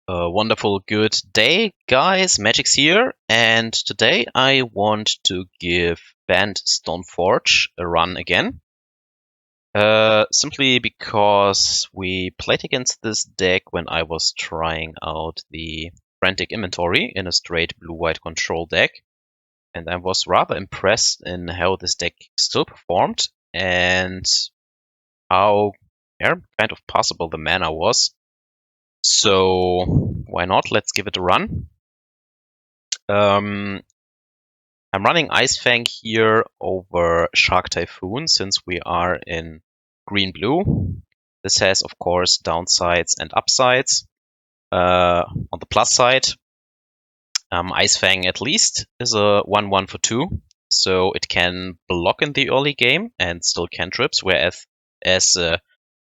A wonderful good day, guys. Magic's here, and today I want to give Bant Stoneforge a run again. Simply because we played against this deck when I was trying out the Frantic Inventory in a straight blue-white control deck, and I was rather impressed in how this deck still performed and how kind of possible the mana was. So why not? Let's give it a run. I'm running Ice-Fang here over Shark Typhoon since we are in green-blue. This has, of course, downsides and upsides. On the plus side, Ice-Fang at least is a 1/1 for 2, so it can block in the early game and still cantrips, whereas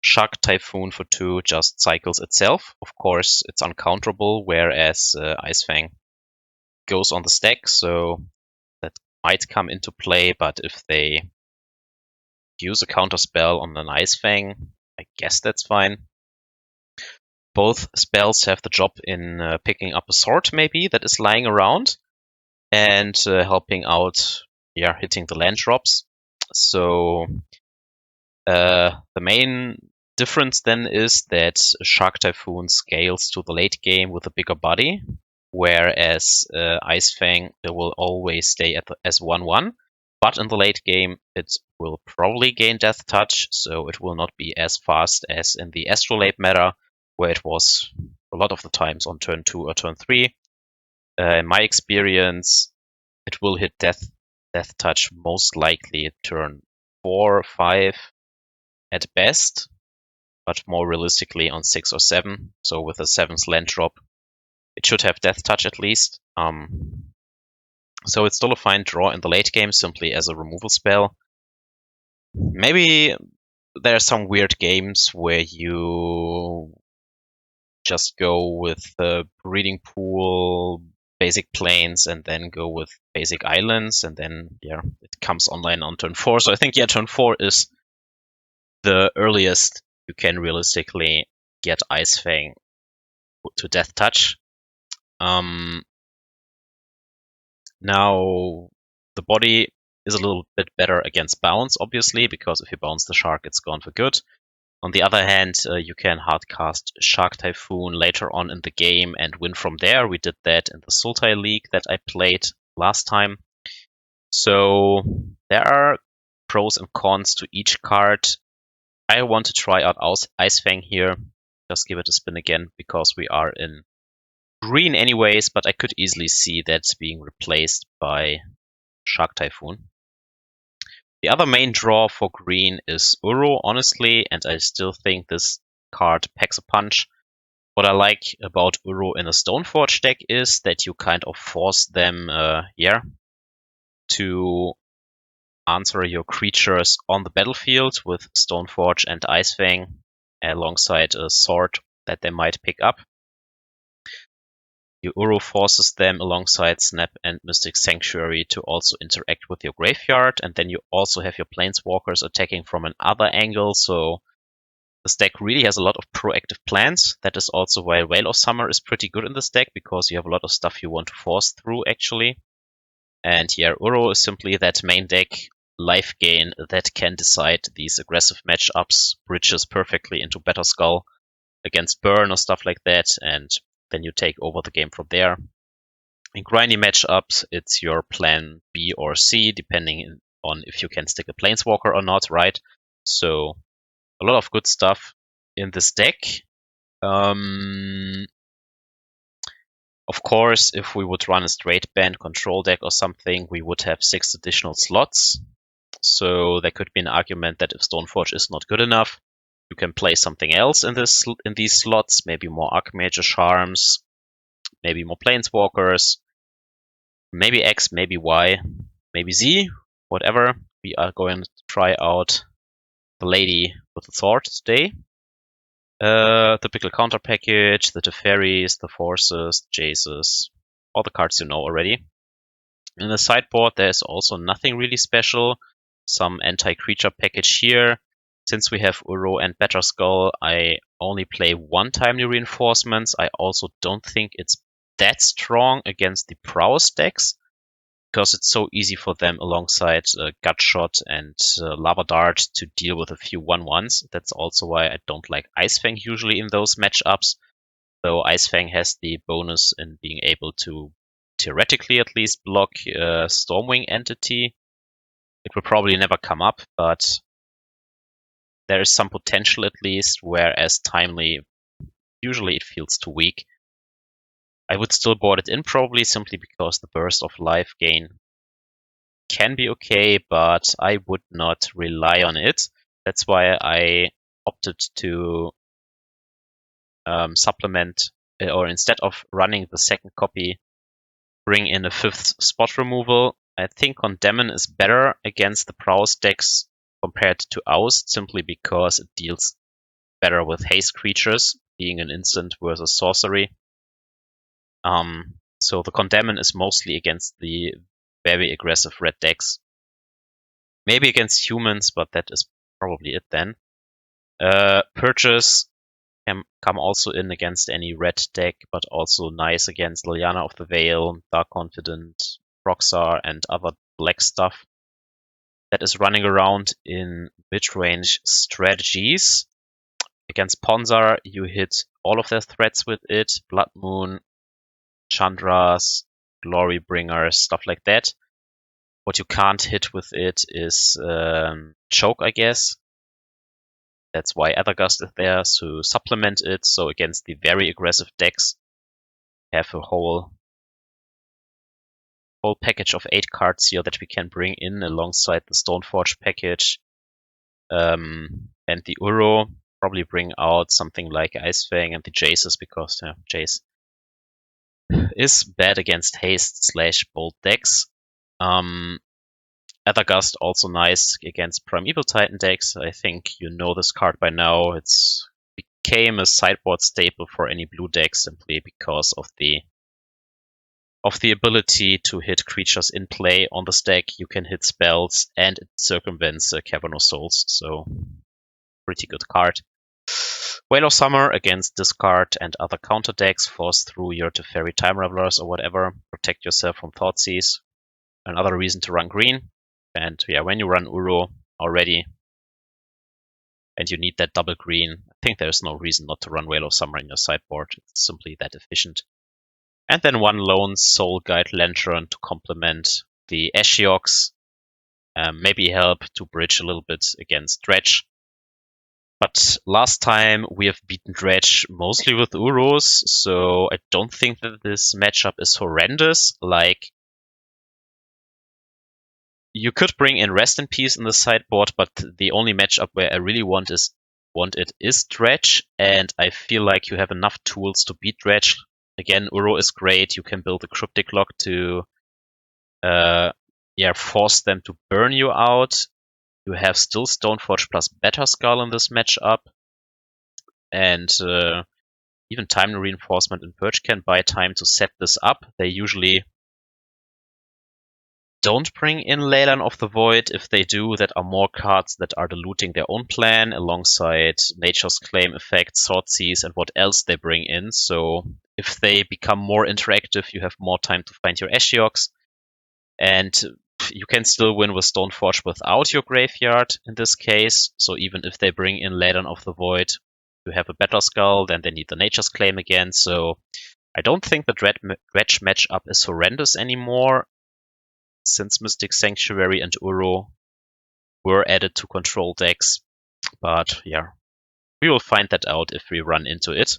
Shark Typhoon for 2 just cycles itself. Of course, it's uncounterable, whereas Ice-Fang goes on the stack, so that might come into play, but if they use a counter spell on an Ice-Fang, I guess that's fine. Both spells have the job in picking up a sword, maybe, that is lying around, and helping out, hitting the land drops. So the main difference then is that Shark Typhoon scales to the late game with a bigger body, whereas Ice-Fang will always stay as 1/1, but in the late game it will probably gain Death Touch, so it will not be as fast as in the Astrolabe meta, where it was a lot of the times on turn 2 or turn 3. In my experience, it will hit Death Touch most likely turn 4 or 5 at best, but more realistically on 6 or 7. So with a 7th land drop, it should have Death Touch at least. So it's still a fine draw in the late game, simply as a removal spell. Maybe there are some weird games where you just go with the Breeding Pool, basic planes, and then go with basic islands, and then it comes online on turn 4. So I think turn 4 is the earliest you can realistically get Ice-Fang to Death Touch. Now, the body is a little bit better against bounce, obviously, because if you bounce the shark, it's gone for good. On the other hand, you can hardcast Shark Typhoon later on in the game and win from there. We did that in the Sultai League that I played last time. So there are pros and cons to each card. I want to try out Ice-Fang here. Just give it a spin again, because we are in green anyways, but I could easily see that being replaced by Shark Typhoon. The other main draw for green is Uro, honestly, and I still think this card packs a punch. What I like about Uro in a Stoneforge deck is that you kind of force them, to answer your creatures on the battlefield with Stoneforge and Ice-Fang alongside a sword that they might pick up. Your Uro forces them alongside Snap and Mystic Sanctuary to also interact with your graveyard, and then you also have your Planeswalkers attacking from another angle, so this deck really has a lot of proactive plans. That is also why Veil of Summer is pretty good in this deck, because you have a lot of stuff you want to force through, actually. And Uro is simply that main deck life gain that can decide these aggressive matchups, bridges perfectly into Batterskull against Burn or stuff like that, and then you take over the game from there. In grindy matchups, it's your plan B or C, depending on if you can stick a Planeswalker or not, right? So a lot of good stuff in this deck. Of course, if we would run a straight band control deck or something, we would have 6 additional slots. So there could be an argument that if Stoneforge is not good enough, you can play something else in these slots, maybe more Archmage Charms, maybe more Planeswalkers, maybe X, maybe Y, maybe Z, whatever. We are going to try out the Lady with the Sword today. Typical counter package, the Teferis, the Forces, Jaces, all the cards you know already. In the sideboard, there's also nothing really special. Some anti-creature package here, Since we have Uro and Batterskull, I only play one timely reinforcements. I also don't think it's that strong against the prowess decks, because it's so easy for them alongside Gutshot and Lava Dart to deal with a few 1/1s. That's also why I don't like Ice-Fang usually in those matchups, though Ice-Fang has the bonus in being able to, theoretically at least, block Stormwing Entity. It will probably never come up, but there is some potential at least, whereas Timely, usually it feels too weak. I would still board it in probably simply because the burst of life gain can be okay, but I would not rely on it. That's why I opted to supplement, or instead of running the second copy, bring in a 5th spot removal. I think Condemn is better against the prowess decks compared to Oust, simply because it deals better with haste creatures, being an instant versus sorcery. So the Condemn is mostly against the very aggressive red decks. Maybe against humans, but that is probably it then. Purges can come also in against any red deck, but also nice against Liliana of the Veil, Dark Confident, Proxar, and other black stuff that is running around in mid-range strategies. Against Ponzar, you hit all of their threats with it, Blood Moon, Chandras, Glory Bringers, stuff like that. What you can't hit with it is Choke, I guess. That's why Aether Gust is there, to supplement it. So against the very aggressive decks, have a whole package of 8 cards here that we can bring in alongside the Stoneforge package. And the Uro, probably bring out something like Ice-Fang and the Jaces, because Jace is bad against haste / bolt decks. Aether Gust also nice against Primeval Titan decks. I think you know this card by now. It's became a sideboard staple for any blue deck simply because of the ability to hit creatures in play on the stack. You can hit spells and it circumvents Cavernous Souls, so pretty good card. Whale of Summer against discard and other counter decks. Force through your Teferi Time Ravelers or whatever. Protect yourself from Thoughtseize. Another reason to run green. And yeah, when you run Uro already and you need that double green, I think there's no reason not to run Whale of Summer in your sideboard. It's simply that efficient. And then one lone Soul Guide Lantern to complement the Ashioks. Maybe help to bridge a little bit against Dredge. But last time we have beaten Dredge mostly with Uros, so I don't think that this matchup is horrendous. Like, you could bring in Rest in Peace in the sideboard, but the only matchup where I really want it is Dredge, and I feel like you have enough tools to beat Dredge. Again, Uro is great. You can build a Cryptic Lock to force them to burn you out. You have still Stoneforge plus Batterskull in this matchup. And even Timely Reinforcement and Purge can buy time to set this up. They usually don't bring in Leyline of the Void. If they do, that are more cards that are diluting their own plan alongside Nature's Claim effect, Thoughtseize, and what else they bring in. So if they become more interactive, you have more time to find your Ashioks. And you can still win with Stoneforge without your graveyard in this case. So even if they bring in Leyline of the Void, you have a Batterskull, then they need the Nature's Claim again. So I don't think the Dredge matchup is horrendous anymore, since Mystic Sanctuary and Uro were added to control decks. But yeah, we will find that out if we run into it.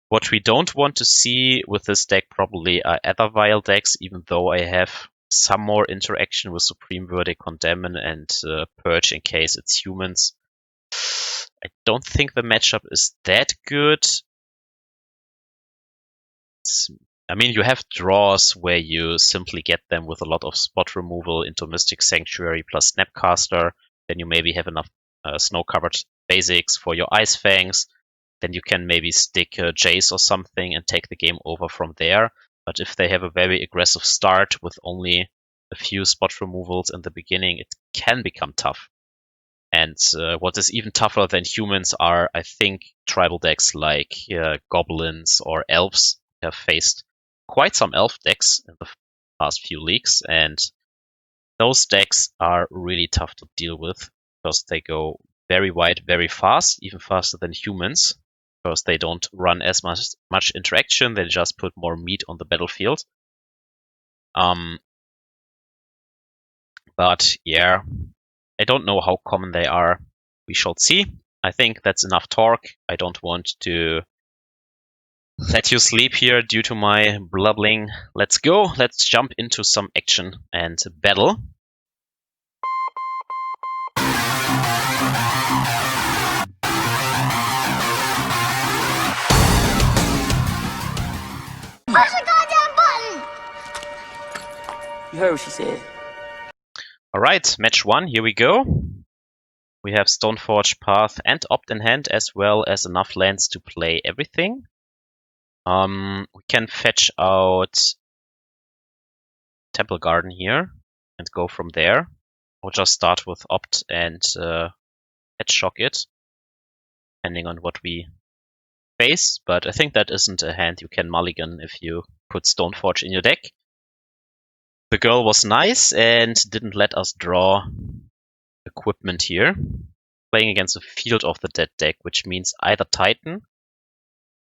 What we don't want to see with this deck probably are other Vile decks, even though I have some more interaction with Supreme Verdict, Condemn, and Purge in case it's humans. I don't think the matchup is that good. I mean, you have draws where you simply get them with a lot of spot removal into Mystic Sanctuary plus Snapcaster. Then you maybe have enough snow-covered basics for your Ice-Fangs. Then you can maybe stick Jace or something and take the game over from there. But if they have a very aggressive start with only a few spot removals in the beginning, it can become tough. And what is even tougher than humans are, I think, tribal decks like goblins or elves. Have faced quite some elf decks in the past few leagues, and those decks are really tough to deal with because they go very wide, very fast, even faster than humans, because they don't run as much interaction. They just put more meat on the battlefield. But yeah, I don't know how common they are. We shall see. I think that's enough talk. I don't want to let you sleep here due to my blubbling. Let's go. Let's jump into some action and battle. Push the goddamn button! You heard what she said. Alright, match 1, here we go. We have Stoneforge Path and Opt in hand, as well as enough lands to play everything. We can fetch out Temple Garden here and go from there. Or just start with Opt and Headshock it, depending on what we face. But I think that isn't a hand you can mulligan if you put Stoneforge in your deck. The girl was nice and didn't let us draw equipment here. Playing against a Field of the Dead deck, which means either Titan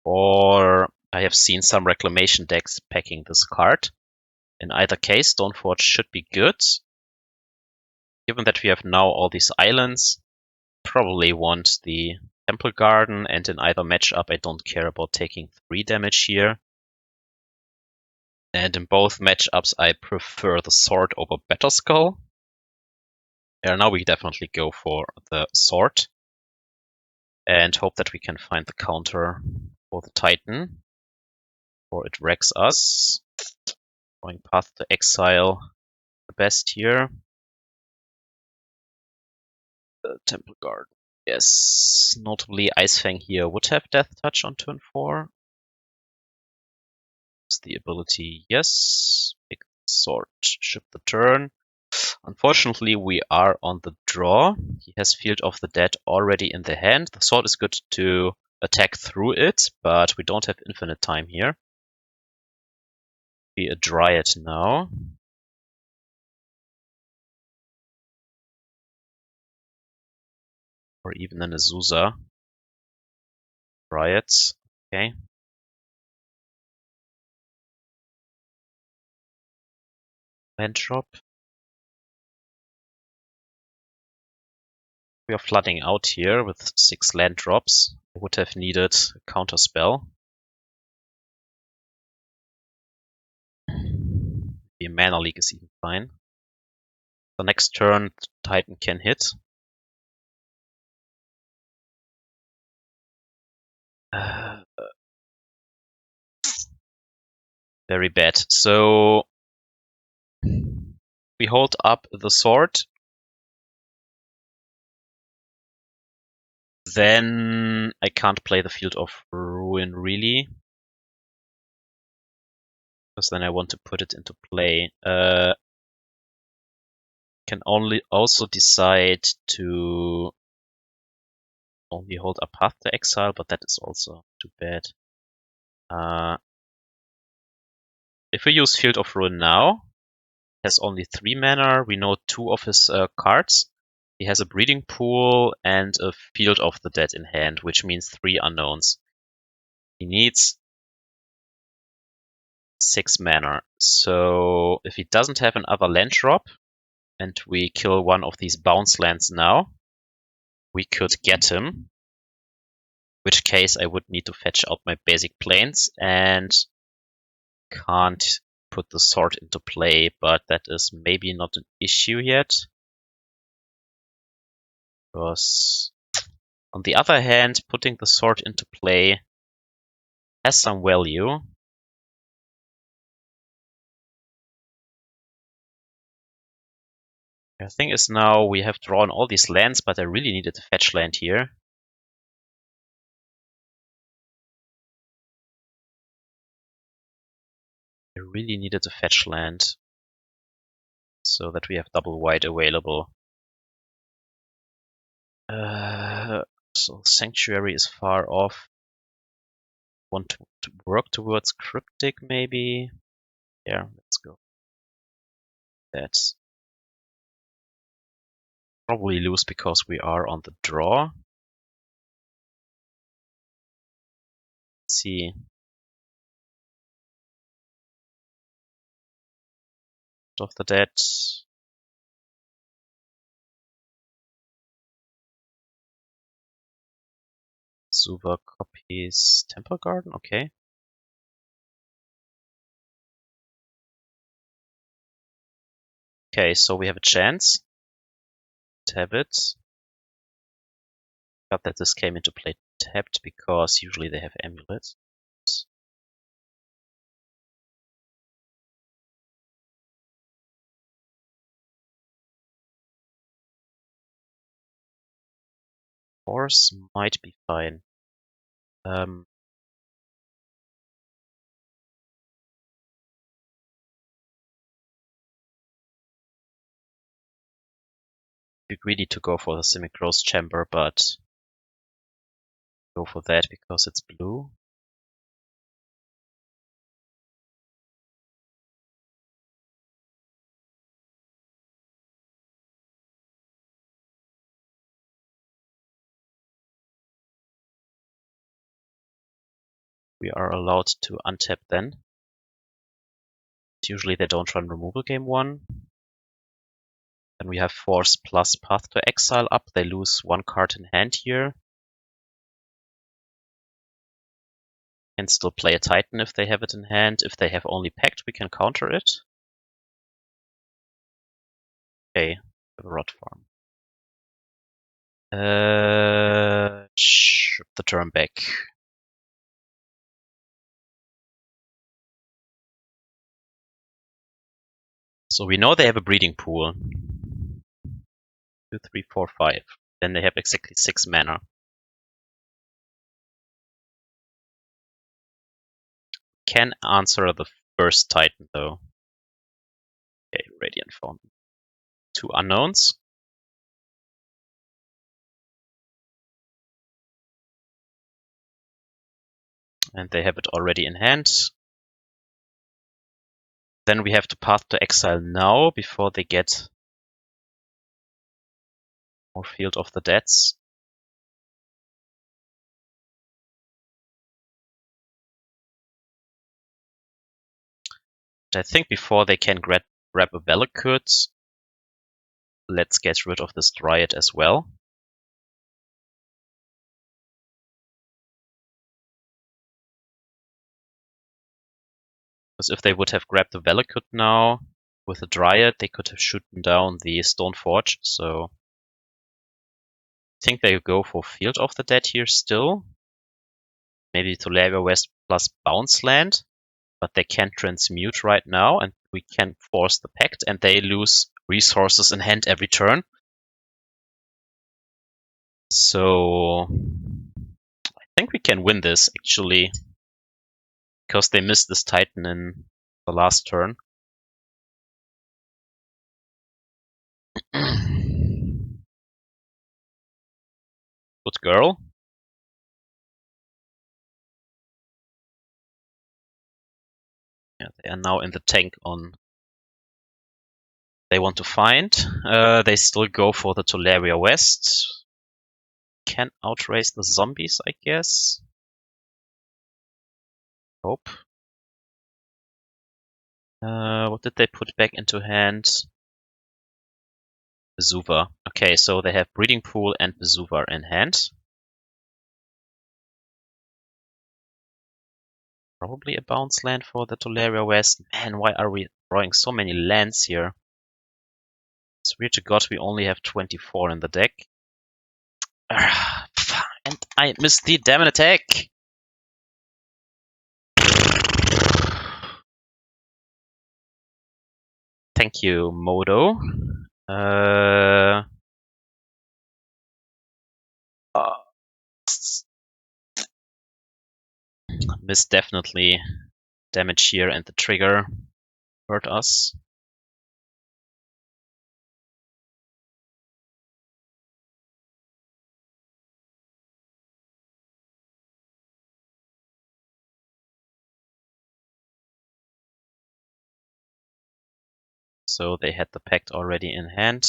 or I have seen some Reclamation decks packing this card. In either case, Stoneforge should be good. Given that we have now all these islands, probably want the Temple Garden, and in either matchup I don't care about taking 3 damage here. And in both matchups I prefer the sword over Batterskull. Yeah, now we definitely go for the sword. And hope that we can find the counter for the Titan. Or it wrecks us. Going Path to Exile, the best here. The Temple Guard. Yes, notably Ice-Fang here would have Death Touch on turn 4. Is the ability, yes. Pick the sword, ship the turn. Unfortunately, we are on the draw. He has Field of the Dead already in the hand. The sword is good to attack through it, but we don't have infinite time here. Be a Dryad now. Or even an Azusa. Dryads, okay. Land drop. We are flooding out here with 6 land drops. I would have needed a counter spell. The Mana Leak is even fine. The next turn, Titan can hit. Very bad. So we hold up the sword. Then I can't play the Field of Ruin really. Because then I want to put it into play. Can only also decide to only hold a Path to Exile, but that is also too bad. If we use Field of Ruin now, has only 3 mana. We know 2 of his cards. He has a Breeding Pool and a Field of the Dead in hand, which means 3 unknowns. He needs 6 mana. So if he doesn't have another land drop, and we kill one of these bounce lands now, we could get him. In which case I would need to fetch out my basic planes and can't put the sword into play, but that is maybe not an issue yet. Because on the other hand, putting the sword into play has some value. The thing is now we have drawn all these lands, but I really needed a fetch land here. I really needed a fetch land so that we have double white available. So Sanctuary is far off. Want to work towards Cryptic, maybe? Yeah, let's go. That's probably lose because we are on the draw. Let's see. Of the Dead. Suva copies Temple Garden, okay. Okay, so we have a chance. Tap it. Got that this came into play tapped because usually they have amulets. Force might be fine. Be greedy to go for the Semi-Gross Chamber, but go for that because it's blue. We are allowed to untap then. Usually they don't run removal game 1. Then we have Force plus Path to Exile up. They lose 1 card in hand here. Can still play a Titan if they have it in hand. If they have only Pact, we can counter it. Okay, Rot Farm. The turn back. So we know they have a breeding pool. 2, 3, 4, 5. Then they have exactly 6 mana. Can answer the first Titan though. Okay, Radiant Fountain. 2 unknowns. And they have it already in hand. Then we have to Path to Exile now before they get more Field of the Deads. I think before they can grab a Valakut, let's get rid of this Dryad as well. Because if they would have grabbed the Valakut now with the Dryad, they could have shooten down the Stoneforge. So I think they go for Field of the Dead here still. Maybe Tolaria West plus Bounce Land. But they can't transmute right now, and we can force the Pact, and they lose resources in hand every turn. So I think we can win this, actually, because they missed this Titan in the last turn. Good girl. Yeah, they are now in the tank on. They want to find. They still go for the Tolaria West. Can outrace the zombies, I guess. Hope. What did they put back into hand? Besuva. Okay, so they have Breeding Pool and Besuva in hand. Probably a bounce land for the Tolaria West. Man, why are we drawing so many lands here? Swear to God, we only have 24 in the deck. And I missed the damn attack! Thank you, Modo. Missed definitely damage here, and the trigger hurt us. So they had the pact already in hand.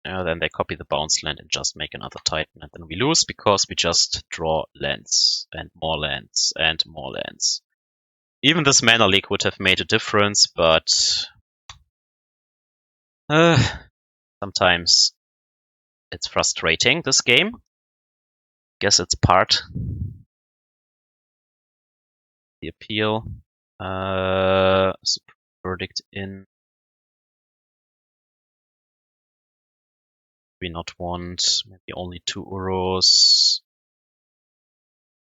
Then they copy the bounce land and just make another Titan, and then we lose because we just draw lands and more lands and more lands. Even this mana leak would have made a difference, but sometimes it's frustrating, this game. Guess it's part the appeal. Verdict in. We not want maybe only 2 Uros.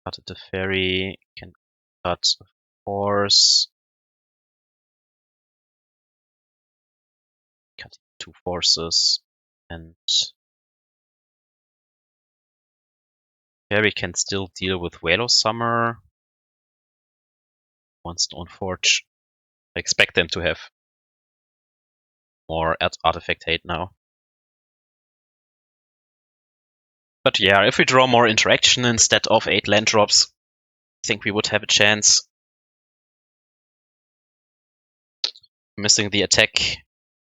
Cut a Teferi, can cut a Force. Cut 2 Forces, and Teferi can still deal with Veto Summer. One Stoneforge. I expect them to have more artifact hate now. But yeah, if we draw more interaction instead of 8 land drops, I think we would have a chance. Missing the attack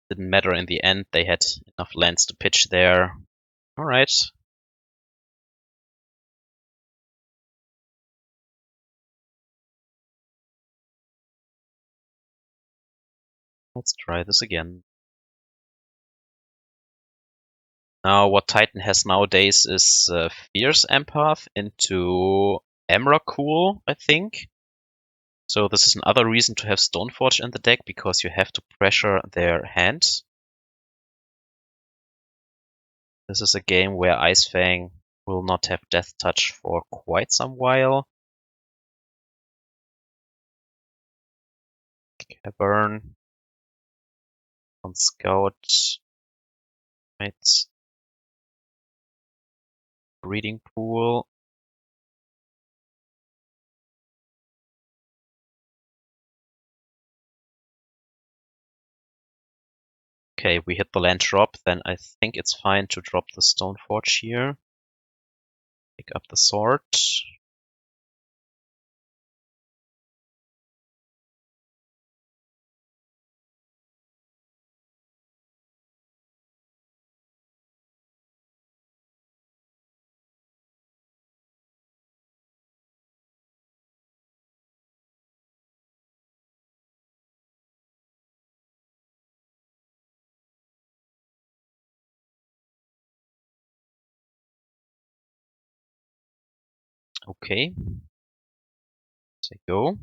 didn't matter in the end. They had enough lands to pitch there. Alright. Let's try this again. Now, what Titan has nowadays is Fierce Empath into Emrakul, I think. So this is another reason to have Stoneforge in the deck, because you have to pressure their hand. This is a game where Ice-Fang will not have Death Touch for quite some while. Cavern on Scout. Right. Breeding Pool. Okay, we hit the land drop, then I think it's fine to drop the Stoneforge here. Pick up the sword. Okay. There you go.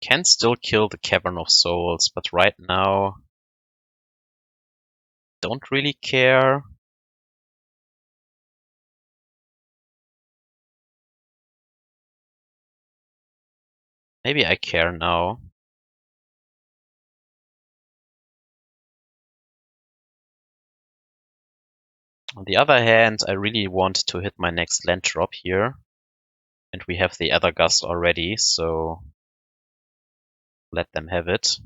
Can still kill the Cavern of Souls, but right now don't really care. Maybe I care now. On the other hand, I really want to hit my next land drop here. And we have the Aether Gust already, so let them have it.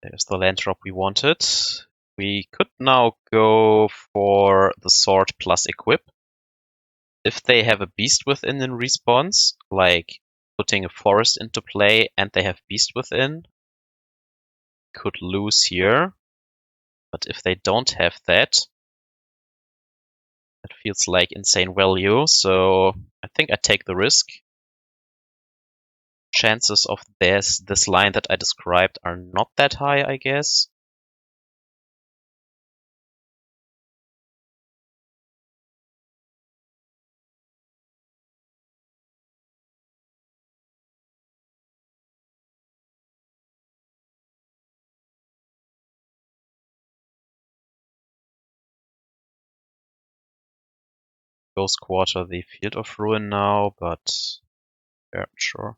There's the land drop we wanted. We could now go for the sword plus equip. If they have a beast within in response, like putting a forest into play and they have beast within, could lose here. But if they don't have that, that feels like insane value, so I think I take the risk. Chances of this line that I described are not that high, I guess. Goes quarter the Field of Ruin now, but yeah, sure.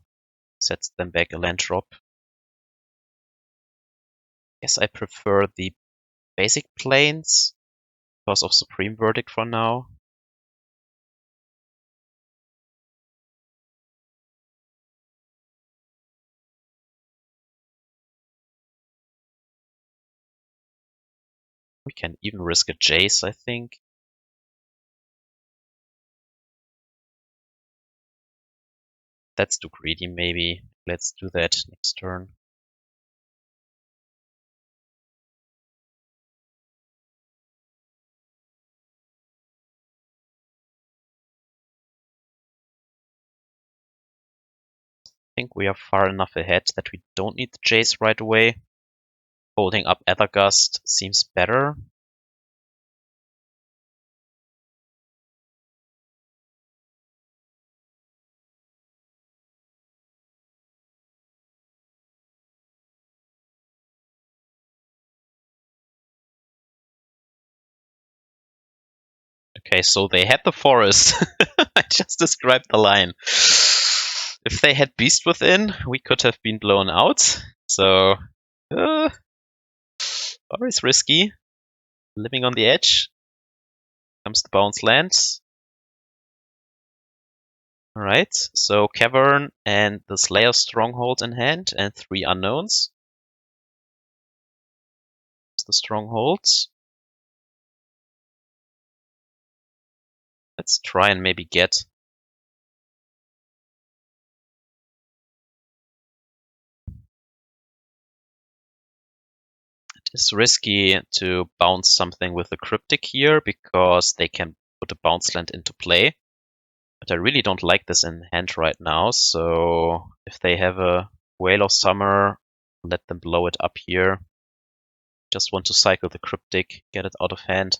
Sets them back a land drop. Guess I prefer the basic planes because of Supreme Verdict for now. We can even risk a Jace, I think. That's too greedy, maybe. Let's do that next turn. I think we are far enough ahead that we don't need the Jace right away. Holding up Aether Gust seems better. Okay, so they had the forest. I just described the line. If they had Beast Within, we could have been blown out. So, always risky. Living on the edge. Comes the bounce land. Alright, so Cavern and the Slayer Stronghold in hand, and 3 unknowns. The strongholds. Let's try and maybe get it is risky to bounce something with a Cryptic here because they can put a bounce land into play. But I really don't like this in hand right now, so if they have a Whale of Summer, let them blow it up here. Just want to cycle the Cryptic, get it out of hand.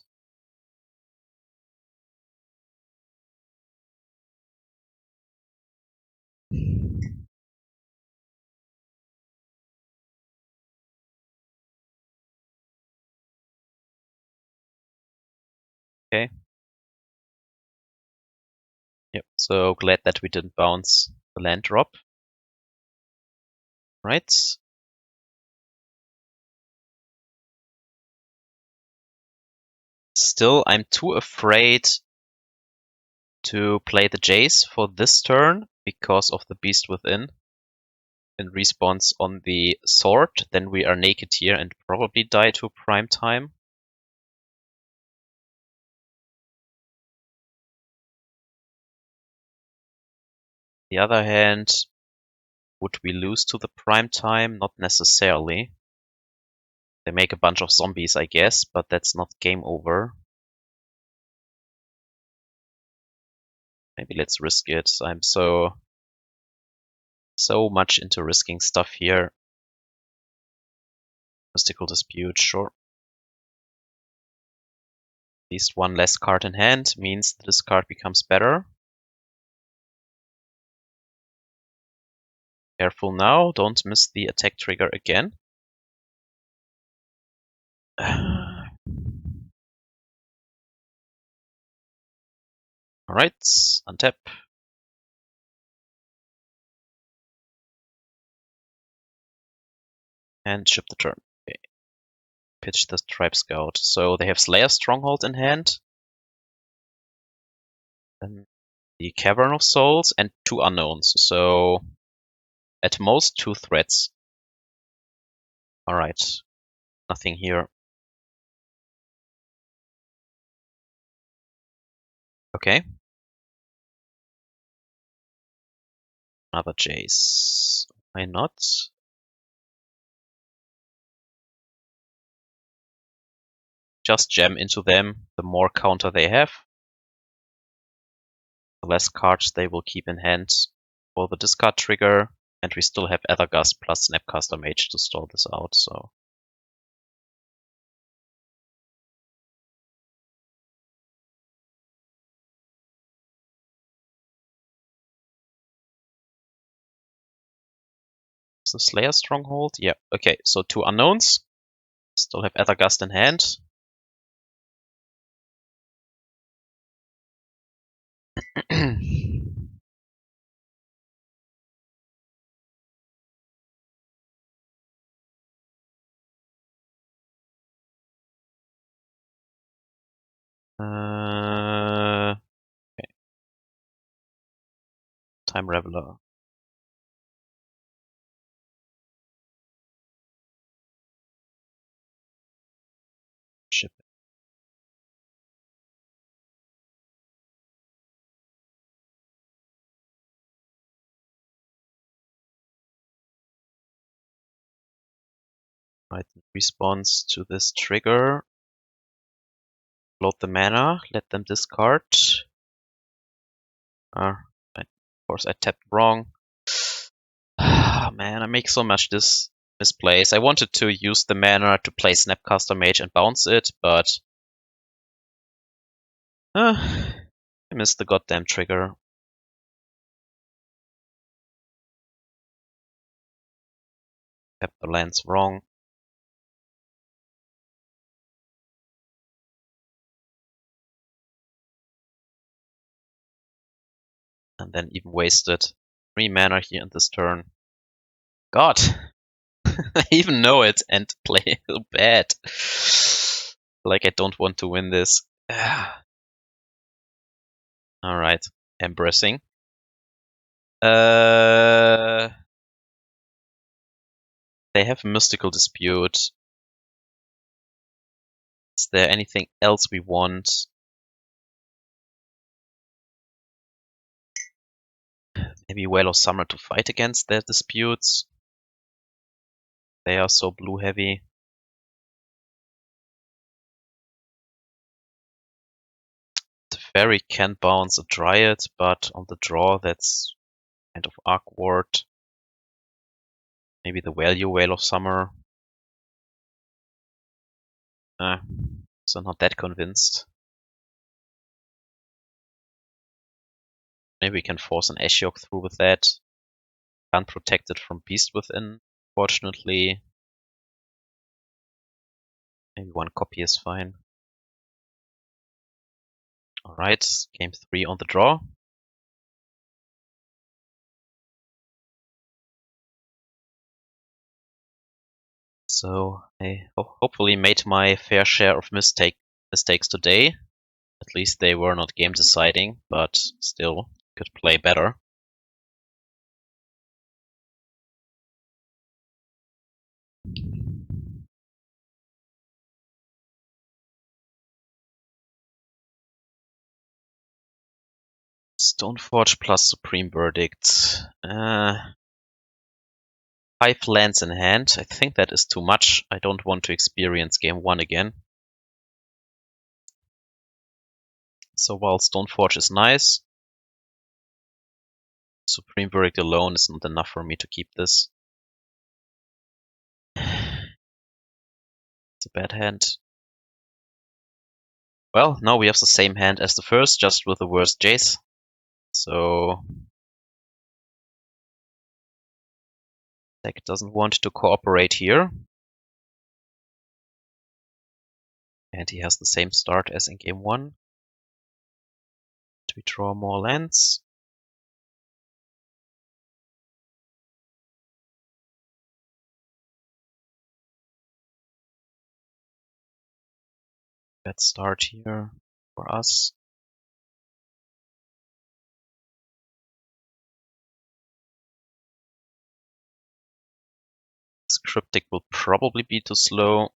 Okay. Yep, so glad that we didn't bounce the land drop. Right. Still, I'm too afraid to play the Jace for this turn because of the Beast Within. In response on the sword, then we are naked here and probably die to prime time. On the other hand, would we lose to the prime time? Not necessarily. They make a bunch of zombies, I guess, but that's not game over. Maybe let's risk it. I'm so much into risking stuff here. Mystical Dispute, sure. At least one less card in hand means this card becomes better. Careful now, don't miss the attack trigger again. Alright, untap. And ship the turn. Okay. Pitch the Tribe Scout. So they have Slayer Stronghold in hand. Then the Cavern of Souls and 2 unknowns. So at most 2 threats. Alright. Nothing here. Okay. Another Jace. Why not? Just jam into them. The more counter they have, the less cards they will keep in hand for the discard trigger. And we still have Aether Gust plus Snapcaster Mage to stall this out, so. The Slayer Stronghold? Yeah, okay, so 2 unknowns. Still have Aether Gust in hand. Okay. Time Raveler. Ship. Right, in response to this trigger, load the mana, let them discard. Of course, I tapped wrong. Man, I make so much misplays. I wanted to use the mana to play Snapcaster Mage and bounce it, but I missed the goddamn trigger. Tapped the lands wrong. And then even wasted 3 mana here in this turn. God! I even know it and play so bad. Like I don't want to win this. Alright, embarrassing. They have Mystical Dispute. Is there anything else we want? Maybe Whale of Summer to fight against their disputes. They are so blue heavy. Teferi can bounce a Dryad, but on the draw that's kind of awkward. Maybe the value Whale of Summer. So not that convinced. Maybe we can force an Ashiok through with that. Can't protect it from Beast Within, fortunately. Maybe one copy is fine. Alright, game 3 on the draw. So I hopefully made my fair share of mistakes today. At least they were not game deciding, but still could play better. Stoneforge plus Supreme Verdict. 5 lands in hand. I think that is too much. I don't want to experience game 1 again. So while Stoneforge is nice, Supreme Verdict alone is not enough for me to keep this. It's a bad hand. Well, now we have the same hand as the first, just with the worst Jace. So deck doesn't want to cooperate here. And he has the same start as in game 1. Do we draw more lands? Bad start here for us. This Cryptic will probably be too slow.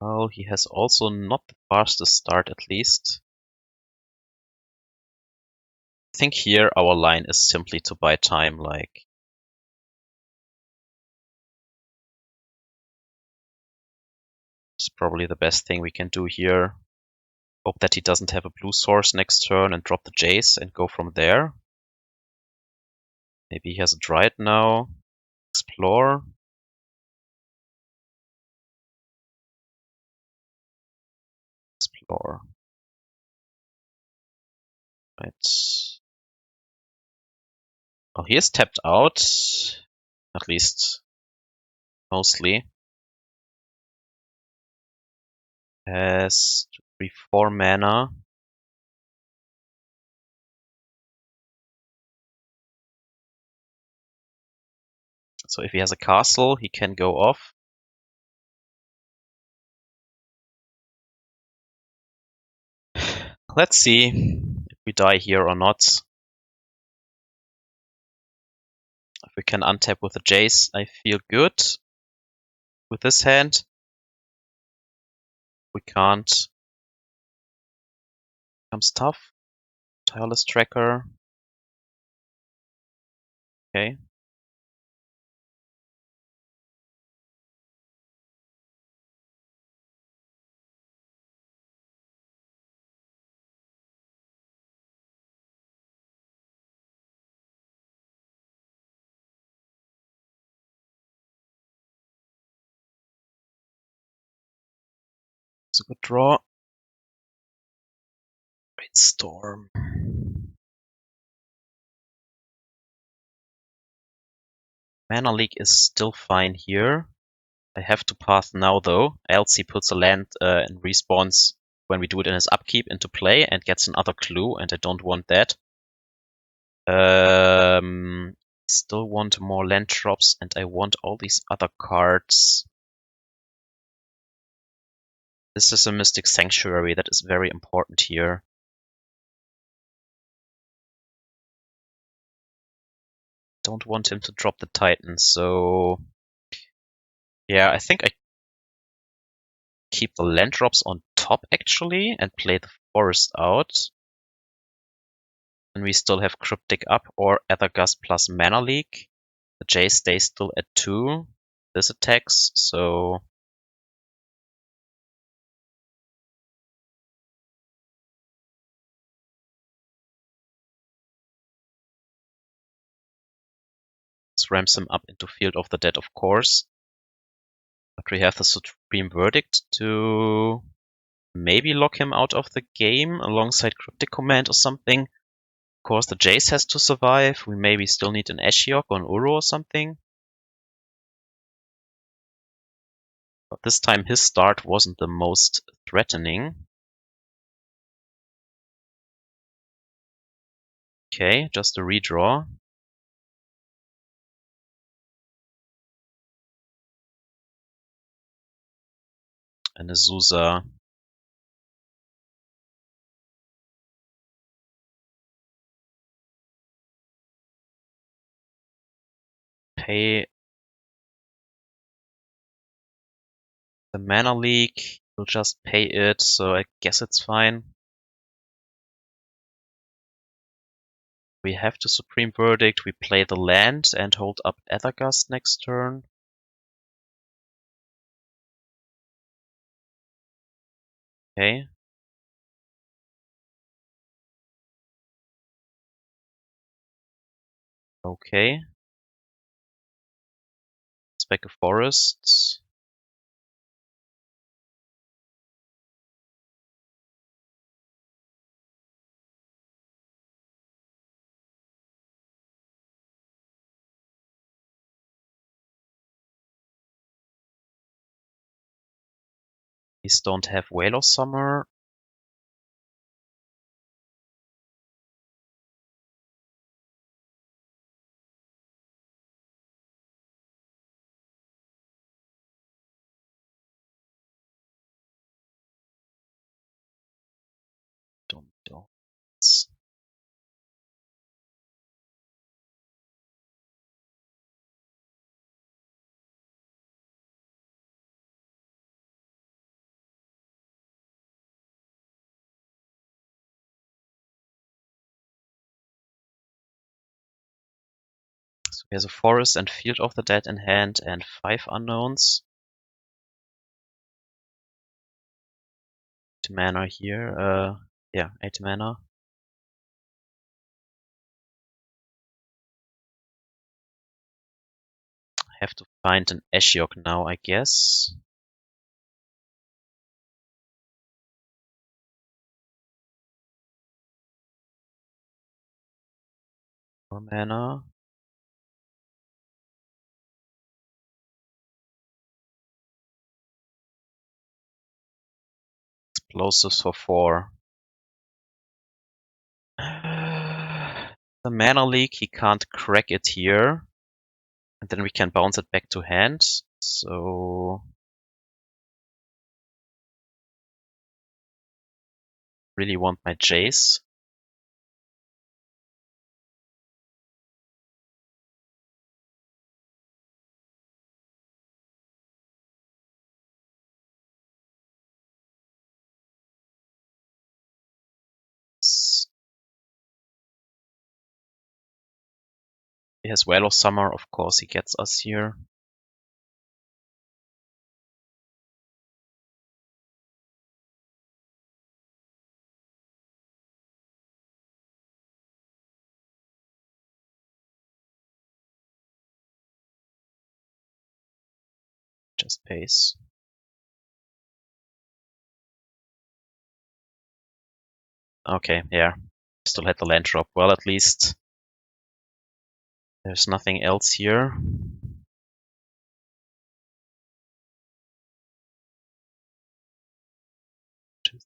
Well, he has also not the fastest start, at least. I think here our line is simply to buy time, like... It's probably the best thing we can do here. Hope that he doesn't have a blue source next turn and drop the Jace and go from there. Maybe he has a Dryad now. Explore. Explore. Right. Oh, he is tapped out. At least mostly. Has 3-4 mana. So if he has a castle, he can go off. Let's see if we die here or not. If we can untap with a Jace, I feel good. With this hand, we can't. Becomes tough. Tireless Tracker. Okay. It's a good draw. Great Storm. Mana Leak is still fine here. I have to path now though, else he puts a land and respawns when we do it in his upkeep into play and gets another clue, and I don't want that. Still want more land drops, and I want all these other cards. This is a Mystic Sanctuary, that is very important here. Don't want him to drop the Titan, so yeah, I think I keep the land drops on top actually and play the forest out. And we still have Cryptic up or Aether Gust plus Mana Leak. The Jace stays still at 2. This attacks, so this ramps him up into Field of the Dead, of course. But we have the Supreme Verdict to maybe lock him out of the game alongside Cryptic Command or something. Of course, the Jace has to survive. We maybe still need an Ashiok or an Uro or something. But this time his start wasn't the most threatening. Okay, just a redraw. And Azusa. Pay the Mana Leak. We'll just pay it, so I guess it's fine. We have to Supreme Verdict. We play the land and hold up Aether Gust next turn. Okay. Okay. Let's back a forest. These don't have Whale of Summer. Don't. So he has a forest and Field of the Dead in hand and 5 unknowns. 8 mana here. Yeah, 8 mana. Have to find an Ashiok now, I guess. . 4 mana. Explosives for 4. The mana leak, he can't crack it here. And then we can bounce it back to hand. So really want my Jace. He has Well of Summer, of course he gets us here. Just pays. Okay, yeah. Still had the land drop. Well, at least there's nothing else here. Two,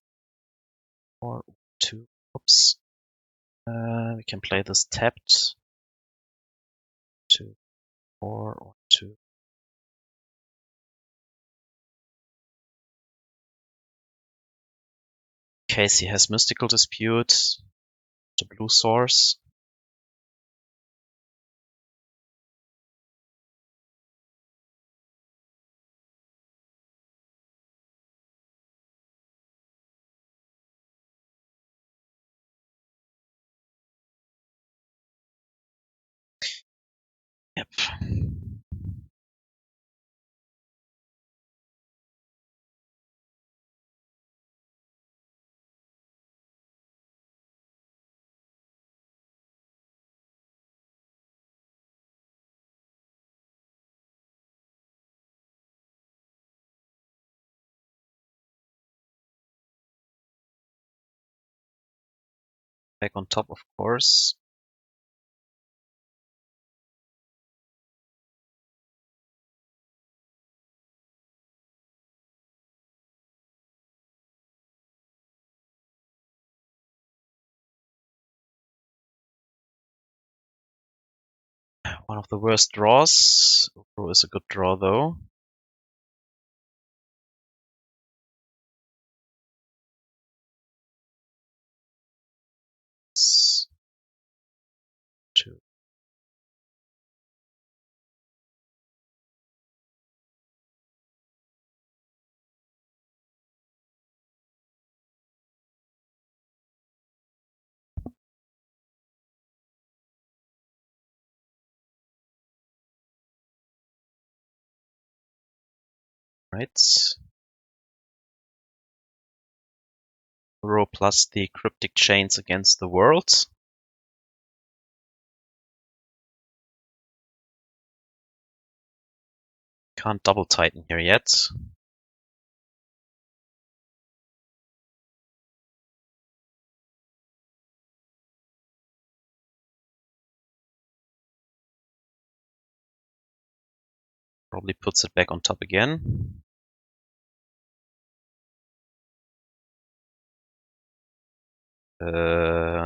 4, 2. Oops. We can play this tapped. 2, 4, or 2. In case he has Mystical Dispute, the blue source. Yep. Back on top, of course. One of the worst draws. Uro is a good draw though. It's 2. Right. Uro plus the Cryptic Chains against the world. Can't double Titan here yet. Probably puts it back on top again.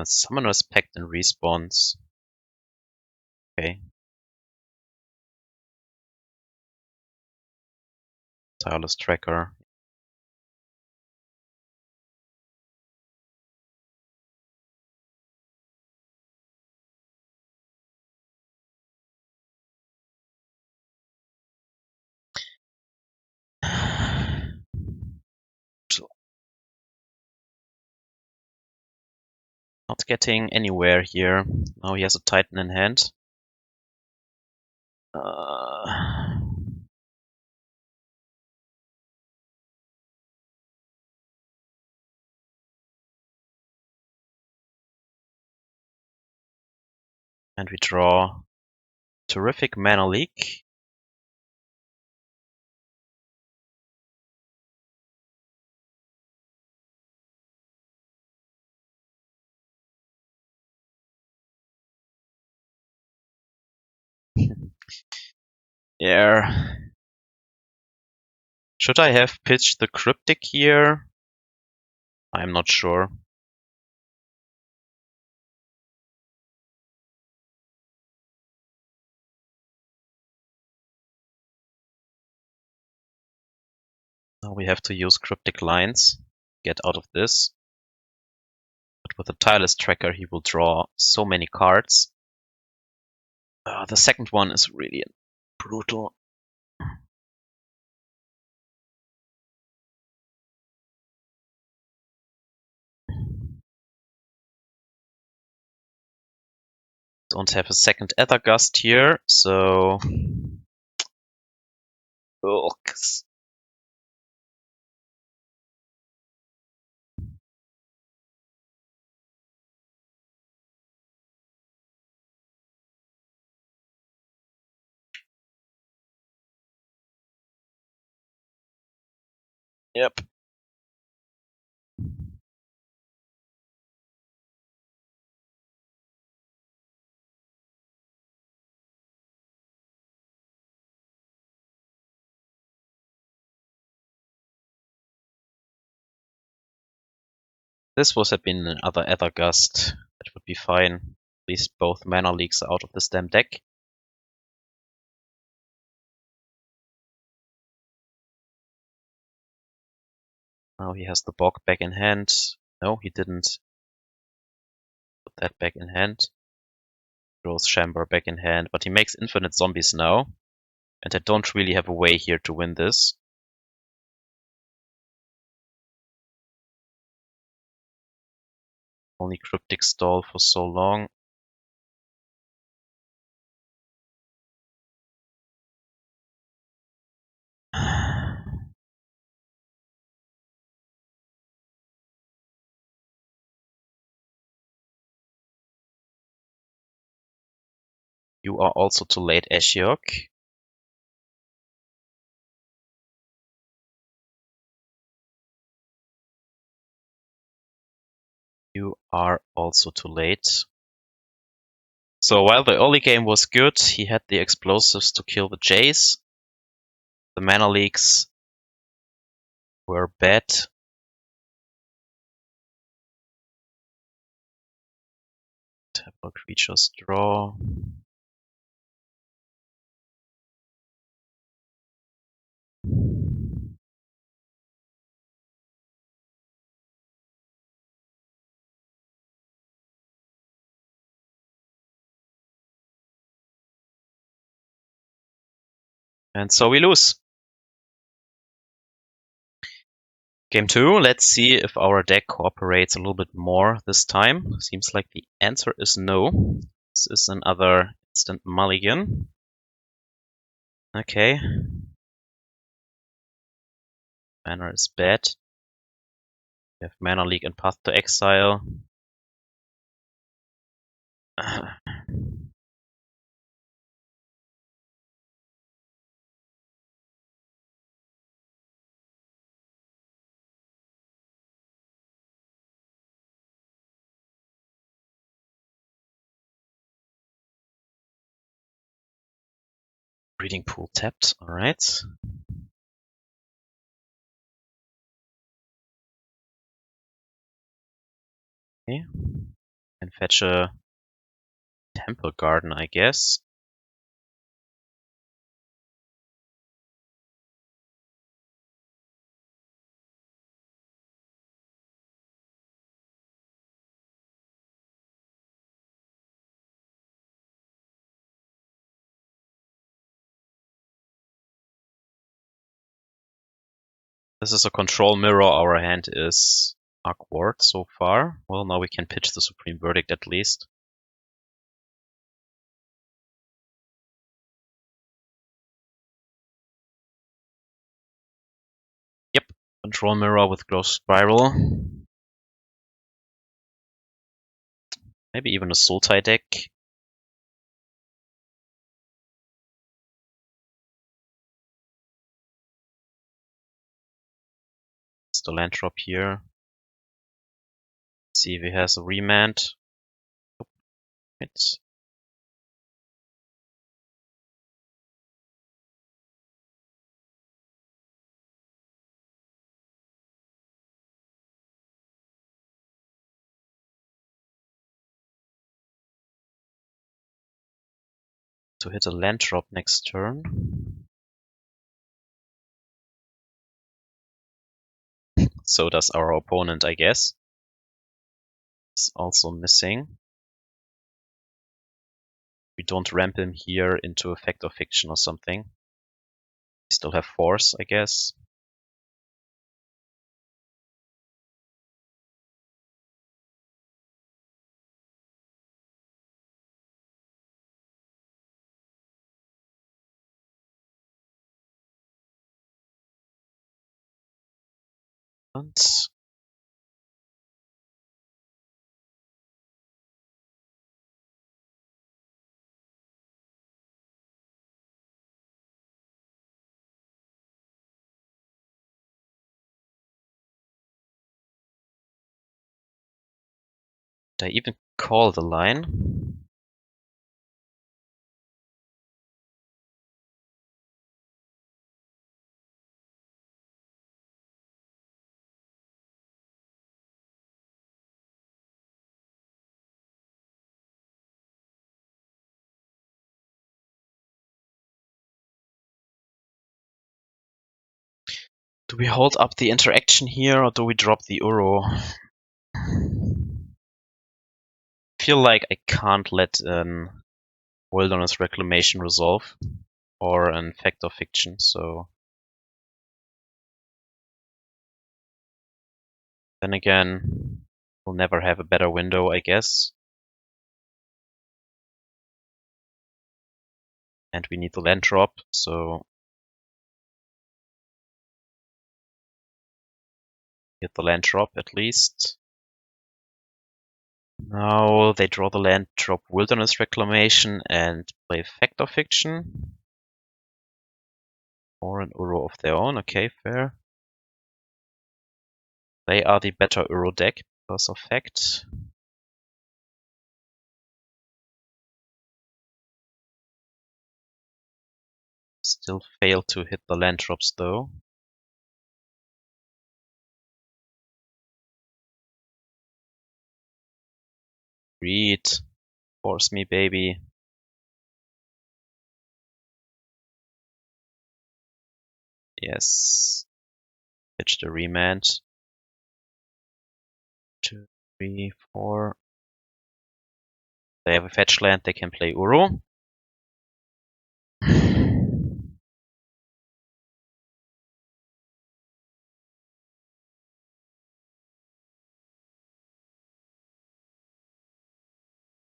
Summoner's Pact and respawns. Okay. Tireless Tracker. Not getting anywhere here. Now he has a Titan in hand. And we draw terrific mana leak. Yeah. Should I have pitched the Cryptic here? I'm not sure. Now we have to use Cryptic Lines, get out of this. But with the Tireless Tracker, he will draw so many cards. The second one is really brutal. Don't have a second Aether Gust here, so... Ugh. Yep. This was had been another Aether Gust. That would be fine. At least both mana leaks are out of this damn deck. Now he has the Bog back in hand. No, he didn't put that back in hand. Throws Chamber back in hand, but he makes infinite zombies now. And I don't really have a way here to win this. Only Cryptic stall for so long. You are also too late, Ashiok. You are also too late. So while the early game was good, he had the explosives to kill the Jace. The mana leaks were bad. Temple creatures draw. And so we lose. Game 2, let's see if our deck cooperates a little bit more this time. Seems like the answer is no. This is another instant mulligan. Okay. Mana is bad. We have Mana Leak and Path to Exile. Breeding Pool tapped, alright. Okay. Can fetch a Temple Garden, I guess. This is a control mirror. Our hand is awkward so far. Well, now we can pitch the Supreme Verdict at least. Yep, control mirror with Growth Spiral. Maybe even a Sultai deck. It's the land drop here. See if he has a remand. It's to hit a land drop next turn. So does our opponent, I guess. He's also missing. We don't ramp him here into Effect of Fiction or something. We still have Force, I guess. And did I even call the line? Do we hold up the interaction here or do we drop the Uro? I feel like I can't let Wilderness Reclamation resolve or an Effect of Fiction, so then again, we'll never have a better window, I guess. And we need the land drop, so get the land drop at least. Now they draw the land drop Wilderness Reclamation and play Effect of Fiction. Or an Uro of their own, okay, fair. They are the better Uro deck because of fact. Still fail to hit the land drops though. Read. Force me, baby. Yes. Pitch the remand. 2, 3, 4. They have a fetch land, they can play Uro.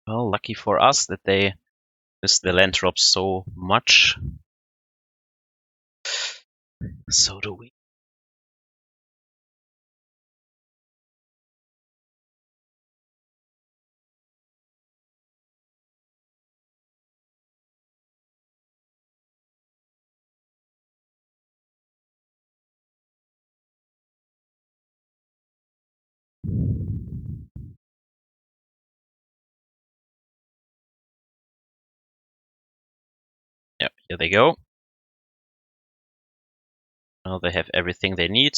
Well, lucky for us that they missed the land drops so much. So do we. Yeah, here they go. Now they have everything they need.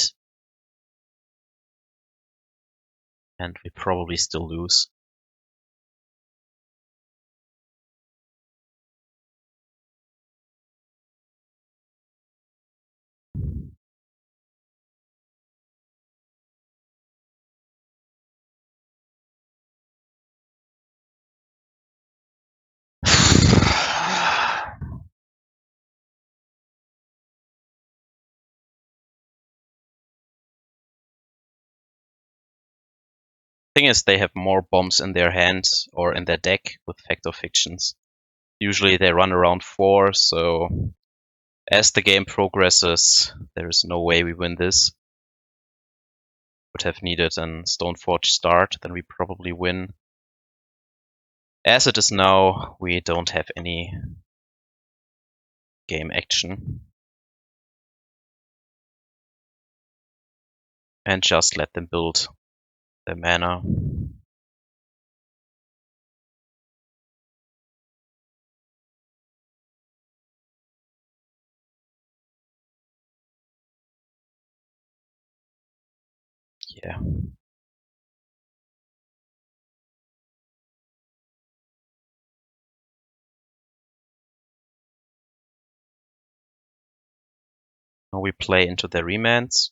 And we probably still lose. Thing is, they have more bombs in their hands or in their deck with Fact of Fictions. Usually they run around 4, so as the game progresses, there is no way we win this. Would have needed an Stoneforge start, then we probably win. As it is now, we don't have any game action. And just let them build their mana. Yeah. Now we play into their remands.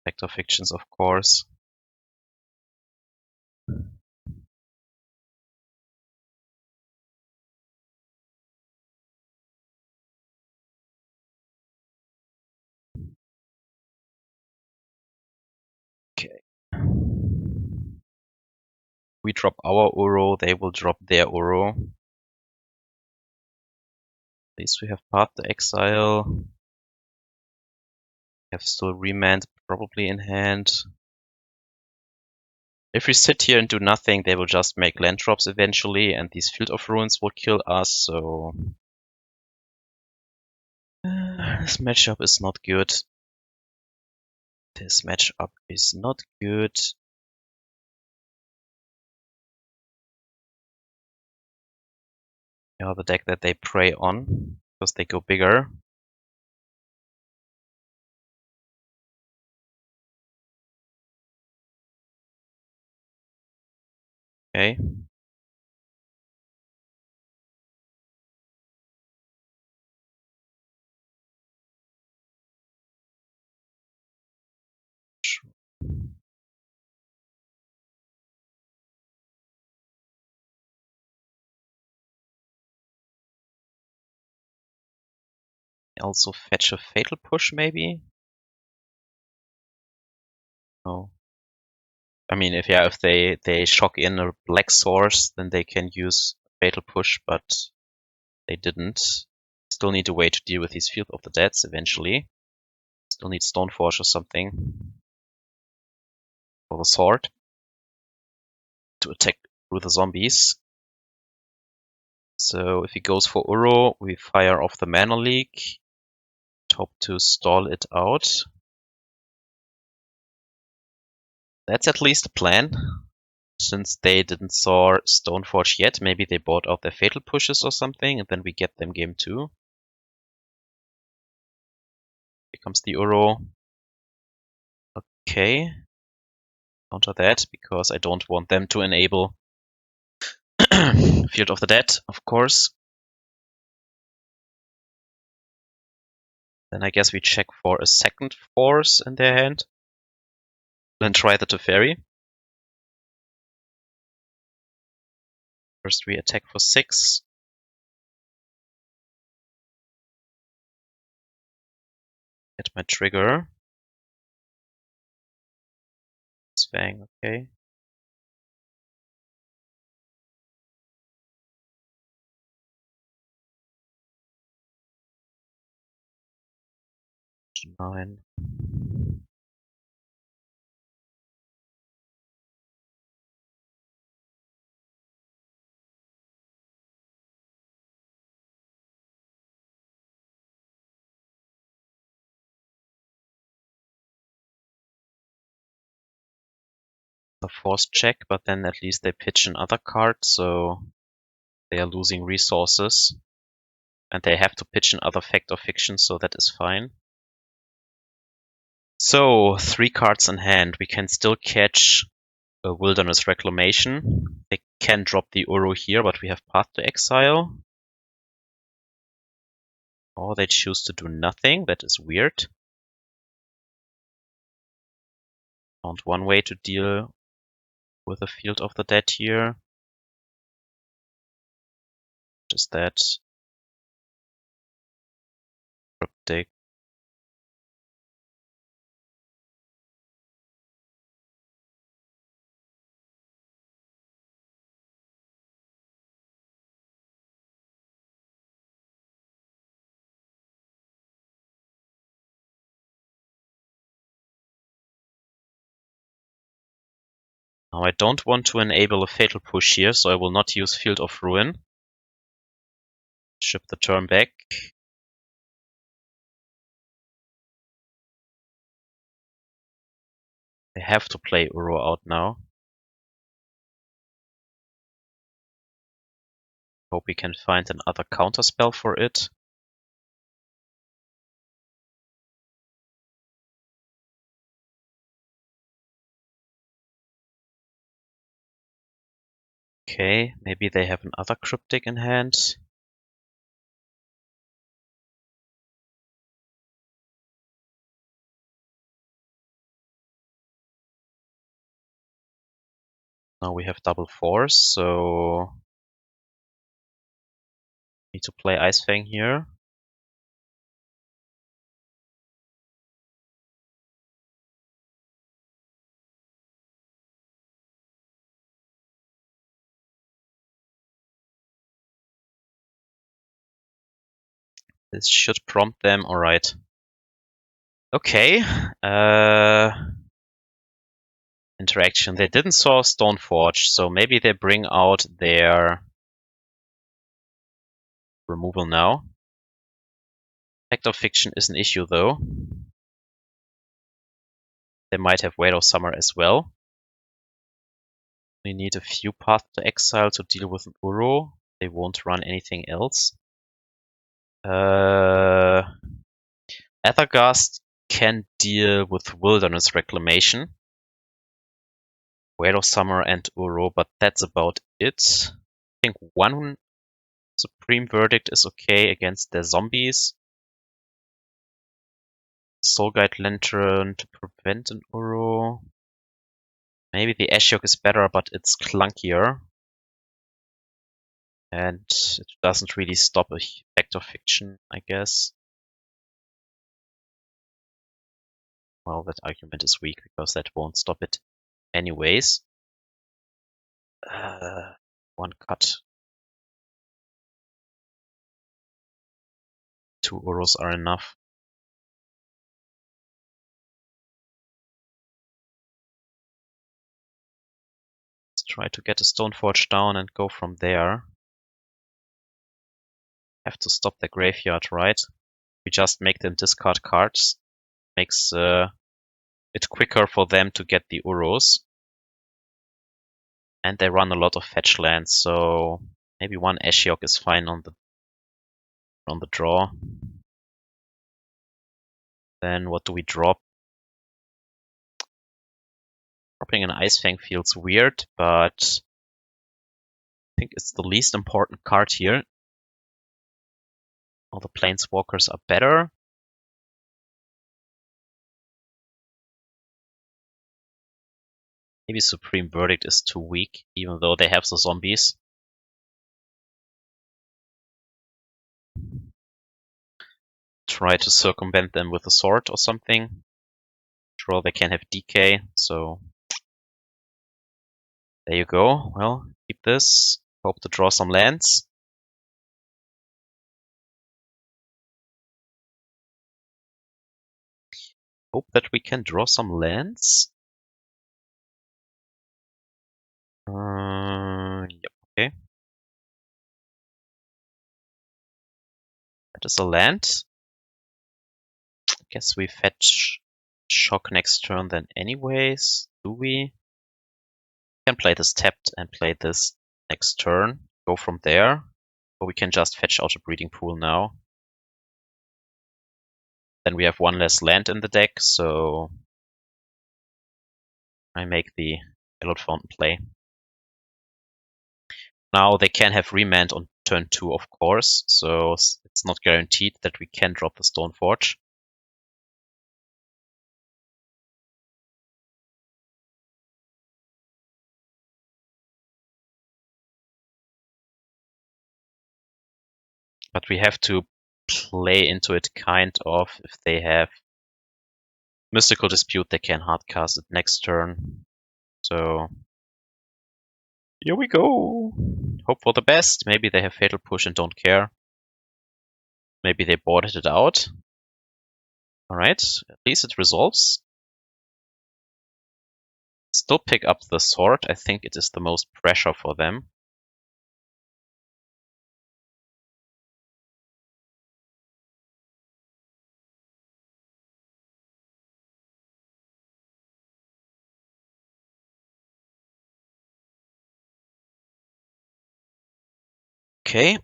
Vector fictions, of course. Okay. We drop our Uro, they will drop their Uro. At least we have Path to Exile. We have still Remand probably in hand. If we sit here and do nothing, they will just make land drops eventually, and these Field of Ruins will kill us, so... this matchup is not good. This matchup is not good. Yeah, the deck that they prey on, because they go bigger. Okay. Also fetch a Fatal Push, maybe? No. I mean, if they shock in a Black Source, then they can use Fatal Push, but they didn't. Still need a way to deal with these Field of the Deads eventually. Still need Stoneforge or something for the sword to attack through the zombies. So if he goes for Uro, we fire off the Mana Leak. Hope to stall it out. That's at least a plan. Since they didn't saw Stoneforge yet, maybe they bought out their Fatal Pushes or something, and then we get them game 2. Here comes the Uro. Okay. Counter that, because I don't want them to enable Field of the Dead, of course. Then I guess we check for a second Force in their hand. Then try the Teferi. First we attack for 6. Get my trigger. Ice-Fang, okay. Nine. A force check, but then at least they pitch another card, so they are losing resources. And they have to pitch another Fact or Fiction, so that is fine. So, 3 cards in hand. We can still catch a Wilderness Reclamation. They can drop the Uro here, but we have Path to Exile. Or they choose to do nothing. That is weird. Found one way to deal with the Field of the Dead here. Just that. Cryptic. Now I don't want to enable a Fatal Push here, so I will not use Field of Ruin. Ship the turn back. They have to play Uro out now. Hope we can find another counterspell for it. Okay, maybe they have another Cryptic in hand. Now we have double force, so need to play Ice-Fang here. This should prompt them. All right. Okay. Interaction. They didn't solve Stoneforge, so maybe they bring out their removal now. Effect of Fiction is an issue, though. They might have Weight of Summer as well. We need a few paths to exile to deal with an Uro. They won't run anything else. Aether Gust can deal with Wilderness Reclamation, Weight of Summer and Uro, but that's about it. I think one Supreme Verdict is okay against their zombies. Soul Guide Lantern to prevent an Uro. Maybe the Ashiok is better, but it's clunkier. And it doesn't really stop a Effect of Fiction, I guess. Well, that argument is weak because that won't stop it anyways. One cut. 2 Uros are enough. Let's try to get a Stoneforge down and go from there. Have to stop the graveyard, right? We just make them discard cards. Makes it quicker for them to get the Uros. And they run a lot of fetch lands, so maybe one Ashiok is fine on the draw. Then what do we drop? Dropping an Ice-Fang feels weird, but I think it's the least important card here. All the Planeswalkers are better. Maybe Supreme Verdict is too weak, even though they have the zombies. Try to circumvent them with a sword or something. Sure, they can have decay, so there you go. Well, keep this. Hope to draw some lands. Hope that we can draw some lands. Yep, okay. That is a land. Guess we fetch Shock next turn then anyways. Do we? Can play this tapped and play this next turn. Go from there. Or we can just fetch out a Breeding Pool now. Then we have one less land in the deck, so I make the Hallowed Fountain play. Now they can have Remand on turn 2, of course, so it's not guaranteed that we can drop the Stoneforge. But we have to play into it kind of. If they have Mystical Dispute, they can hardcast it next turn. So here we go. Hope for the best. Maybe they have Fatal Push and don't care. Maybe they boarded it out. Alright, at least it resolves. Still pick up the sword. I think it is the most pressure for them. Okay.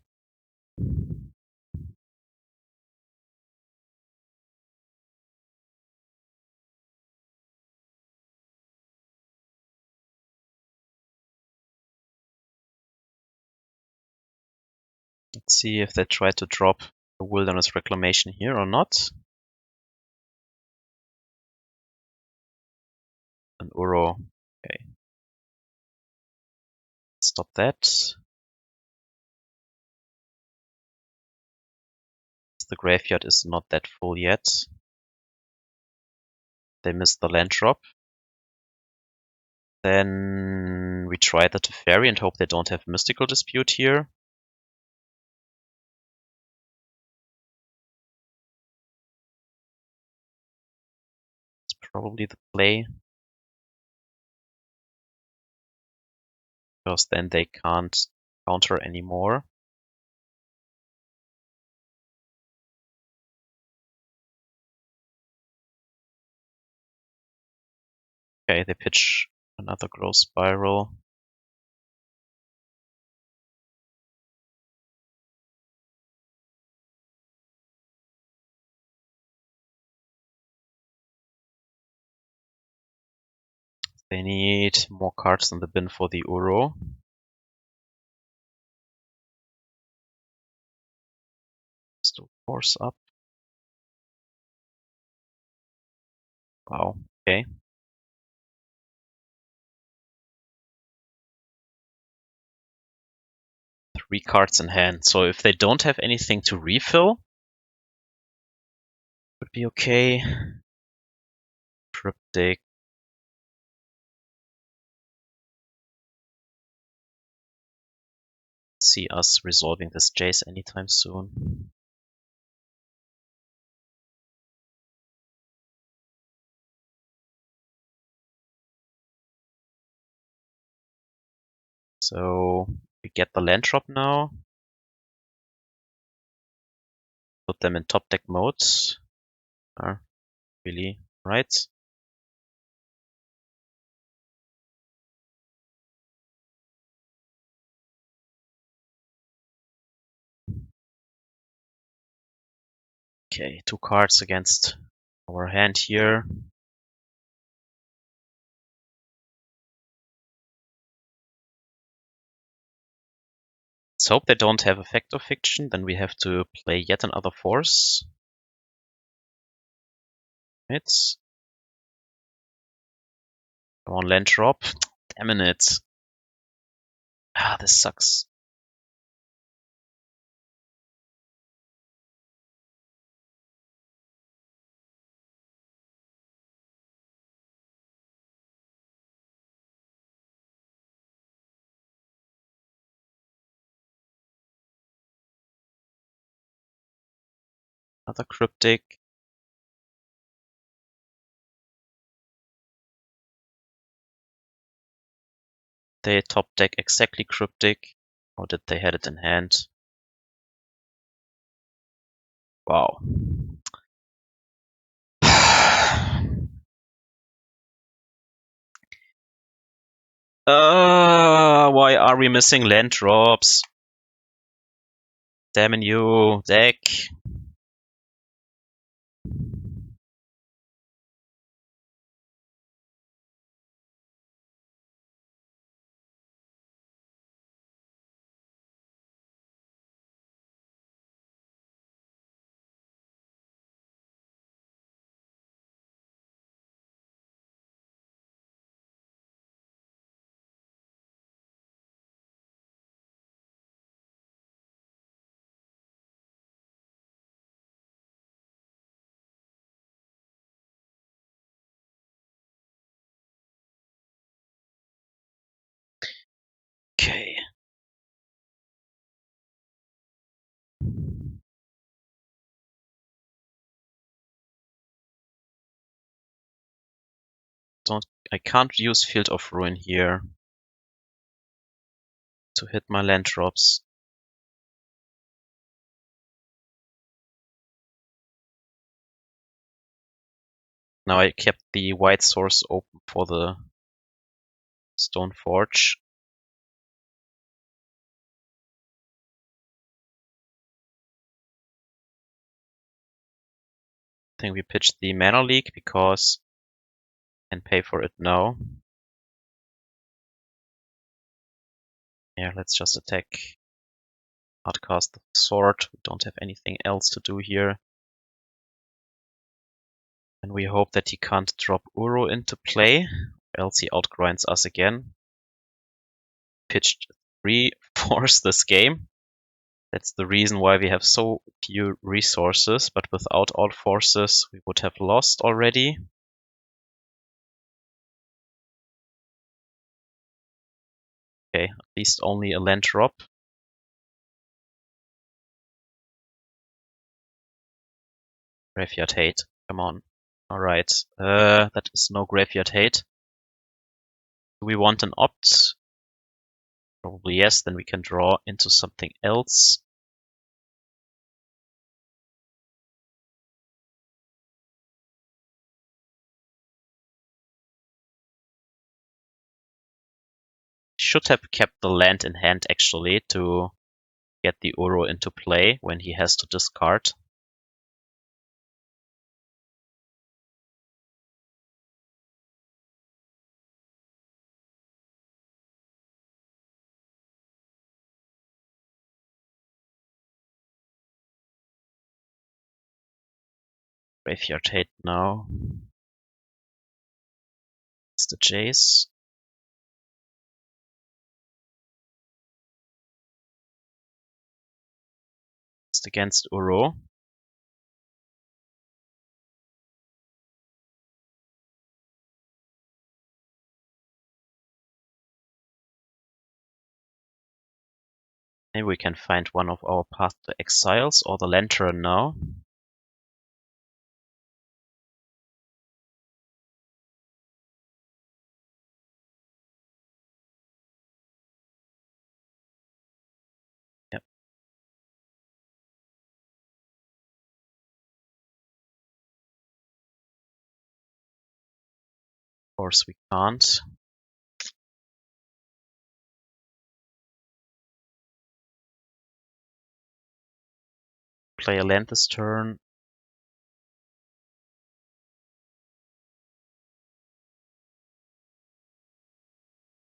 Let's see if they try to drop a Wilderness Reclamation here or not. An Uro. Okay. Stop that. The graveyard is not that full yet. They missed the land drop. Then we try the Teferi and hope they don't have Mystical Dispute here. It's probably the play. Because then they can't counter anymore. Okay, they pitch another Growth Spiral. They need more cards in the bin for the Uro. Still force up. Wow, okay. Three cards in hand. So if they don't have anything to refill, would be okay. Cryptic. See us resolving this Jace anytime soon. So we get the land drop now. Put them in top deck mode. Really, right? Okay, two cards against our hand here. Let's hope they don't have Effect of Fiction, then we have to play yet another Force. It's one land drop. Damn it. Ah, this sucks. Another Cryptic. They top deck exactly Cryptic. Or did they had it in hand? Wow. Why are we missing land drops? Damn you, deck. Okay. I can't use Field of Ruin here to hit my land drops. Now I kept the white source open for the Stoneforge. I think we pitched the Mana Leak because I can pay for it now. Yeah, let's just attack. Hardcast the sword. We don't have anything else to do here. And we hope that he can't drop Uro into play, or else he outgrinds us again. Pitched 3 Force this game. That's the reason why we have so few resources, but without all forces we would have lost already. Okay, at least only a land drop. Graveyard Hate, come on. Alright, that is no Graveyard Hate. Do we want an opt? Probably yes, then we can draw into something else. Should have kept the land in hand actually to get the Uro into play when he has to discard. Graveyard Hate now. It's the Jace. It's against Uro. Maybe we can find one of our Path to Exiles or the Lantern now. Yep. Of course we can't. Play a land this turn.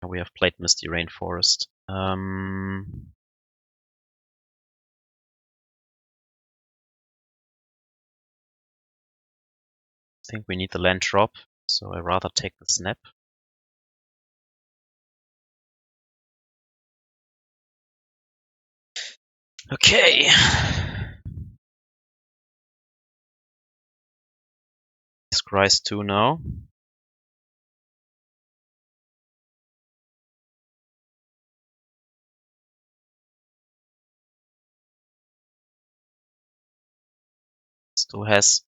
We have played Misty Rainforest. I think we need the land drop, so I rather take the snap. Okay. Scry's 2 now. Still has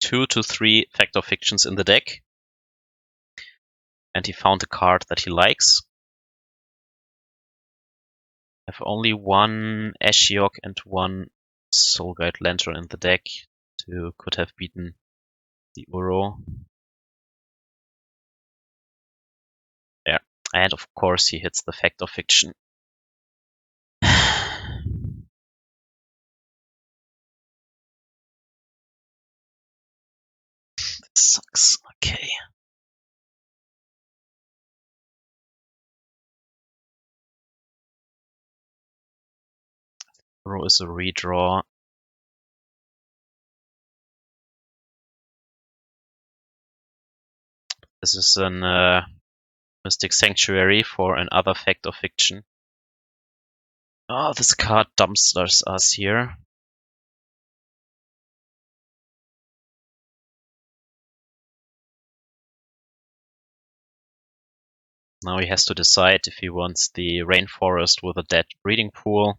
2 to 3 Fact or Fictions in the deck. And he found a card that he likes. I have only one Ashiok and one Soul Guide Lantern in the deck to could have beaten the Uro. Yeah, and of course he hits the Fact or Fiction. This sucks. Okay. Uro is a redraw. This is an Mystic Sanctuary for another Fact or Fiction. Oh, this card dumpsters us here. Now he has to decide if he wants the Rainforest with a dead breeding pool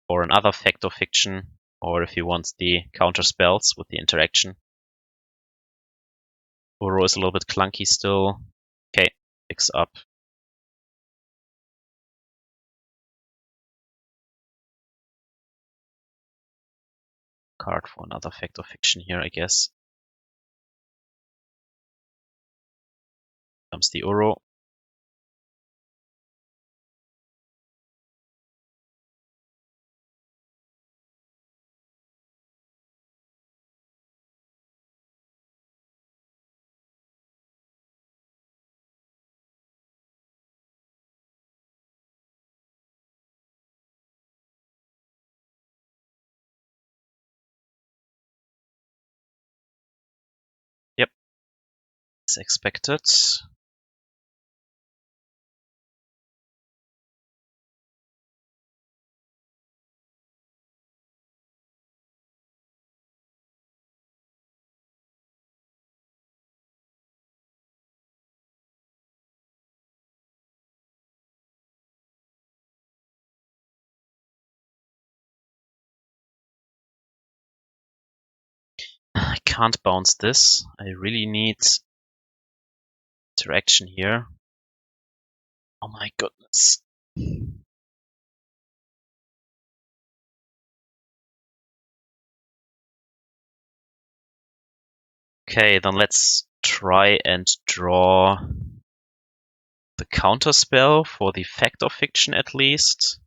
or another Fact or Fiction, or if he wants the counter spells with the interaction. Uro is a little bit clunky still. Okay, picks up. Card for another Fact or Fiction here, I guess. Comes the Uro. as expected. I can't bounce this. I really need interaction here. Oh my goodness. Okay, then let's try and draw the counter spell for the Fact of Fiction at least.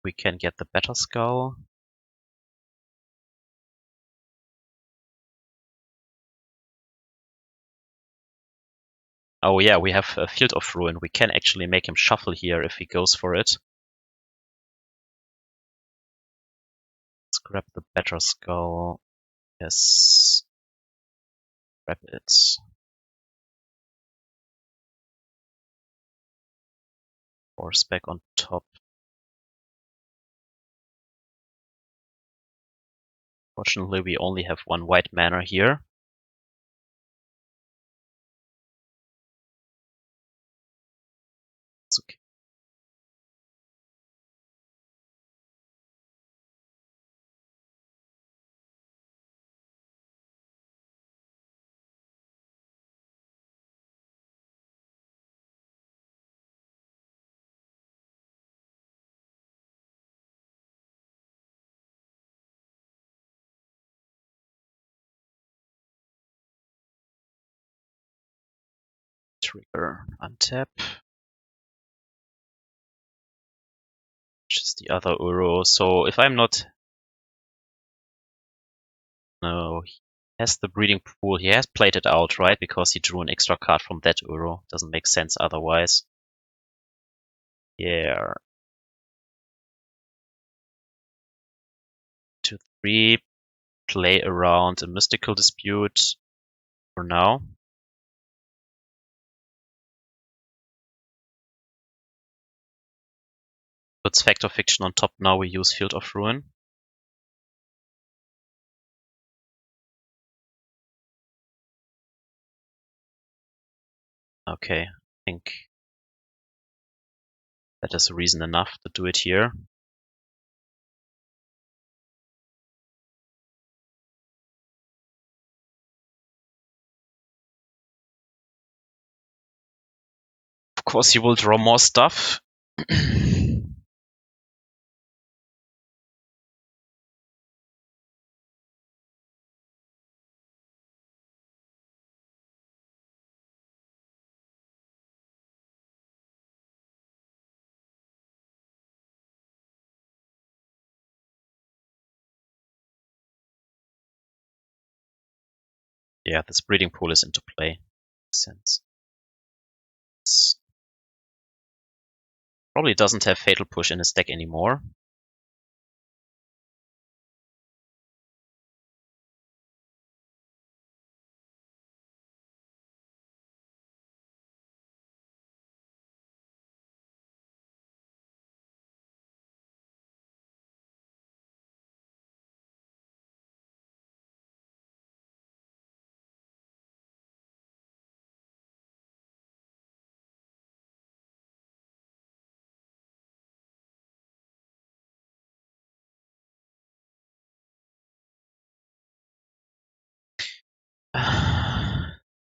We can get the Batterskull. Oh yeah, we have a Field of Ruin. We can actually make him shuffle here if he goes for it. Let's grab the Batterskull. Yes. Grab it. Force back on top. Fortunately, we only have one white mana here. It's okay. Trigger, untap. Which is the other Uro. So if I'm not... No, he has the Breeding Pool. He has played it out, right? Because he drew an extra card from that Uro. Doesn't make sense otherwise. Yeah. 2-3. Play around a Mystical Dispute for now. Puts Fact of Fiction on top. Now we use Field of Ruin. Okay, I think that is reason enough to do it here. Of course, he will draw more stuff. Yeah, this Breeding Pool is into play. Makes sense. This probably doesn't have Fatal Push in his deck anymore.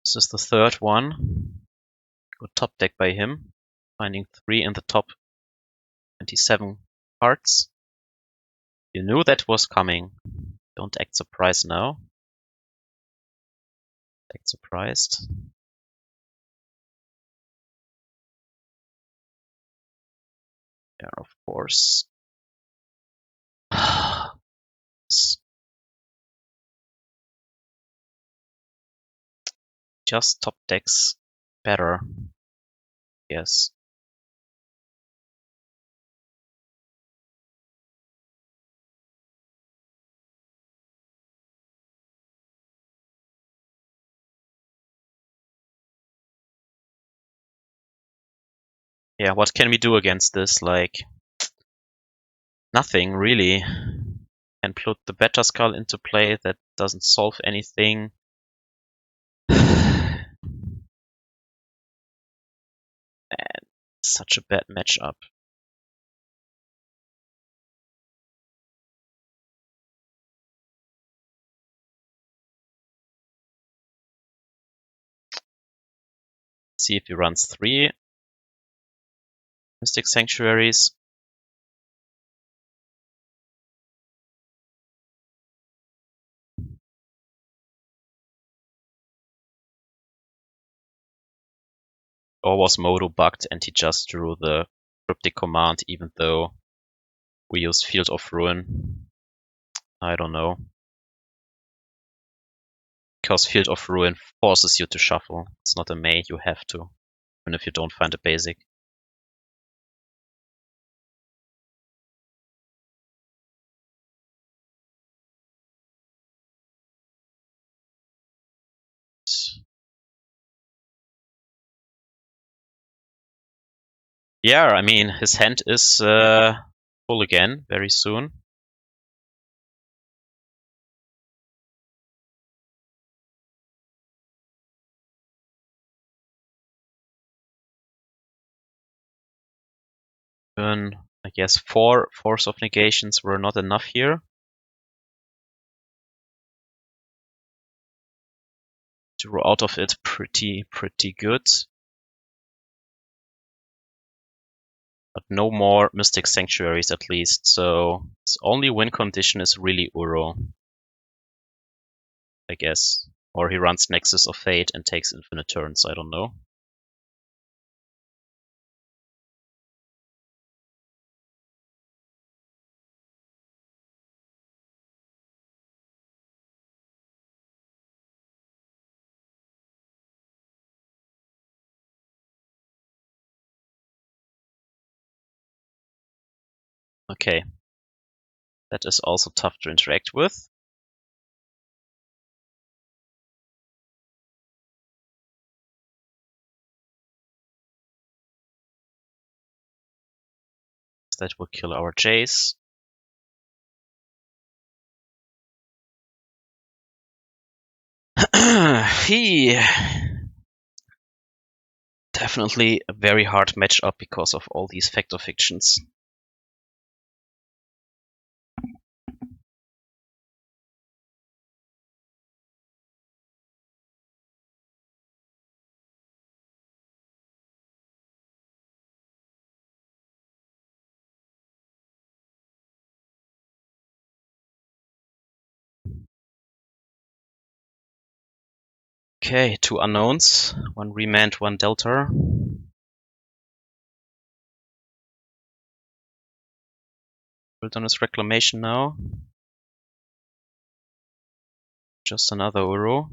This is the third one. Good top deck by him. Finding 3 in the top 27 cards. You knew that was coming. Don't act surprised now. Act surprised. Yeah, of course. Just top decks better. Yes. Yeah, what can we do against this? Like, nothing really. Can put the Batterskull into play, that doesn't solve anything. And such a bad matchup. See if he runs 3 Mystic Sanctuaries. Or was Modo bugged and he just drew the Cryptic Command even though we used Field of Ruin? I don't know. Because Field of Ruin forces you to shuffle. It's not a May, you have to. Even if you don't find a basic. Yeah, I mean, his hand is full again very soon. I guess 4 Force of Negations were not enough here. Drew out of it pretty good. But no more Mystic Sanctuaries at least, so his only win condition is really Uro, I guess. Or he runs Nexus of Fate and takes infinite turns, I don't know. Okay. That is also tough to interact with. That will kill our Jace. He definitely a very hard matchup because of all these Factor Fictions. Okay, 2 unknowns, 1 remand, 1 delta. Wilderness Reclamation now. Just another Uro.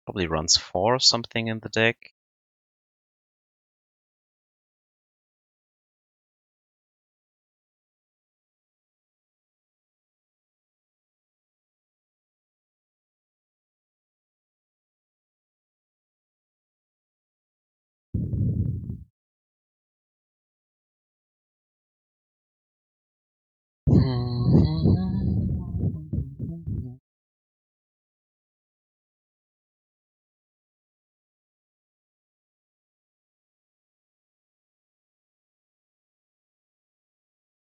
Probably runs 4 something in the deck.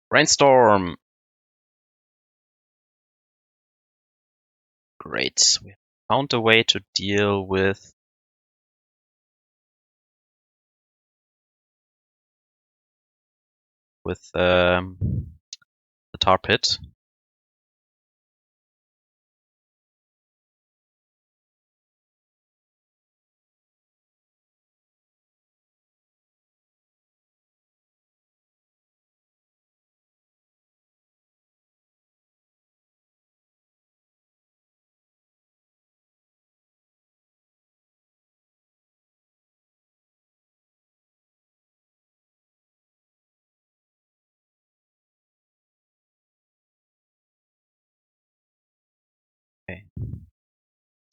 Brainstorm! Great. We found a way to deal with the tar pit.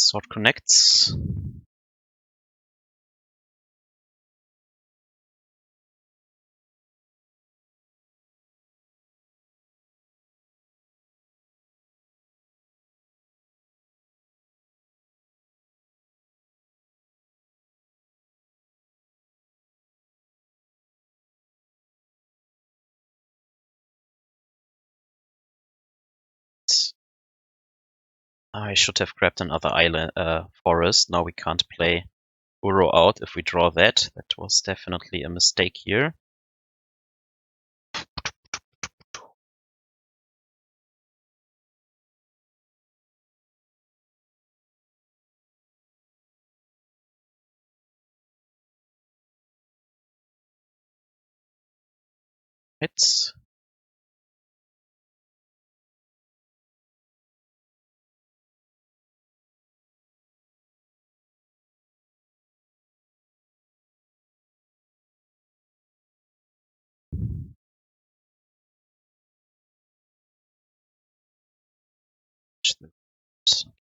Sword connects. I should have grabbed another island forest. Now we can't play Uro out if we draw that. That was definitely a mistake here. Hits.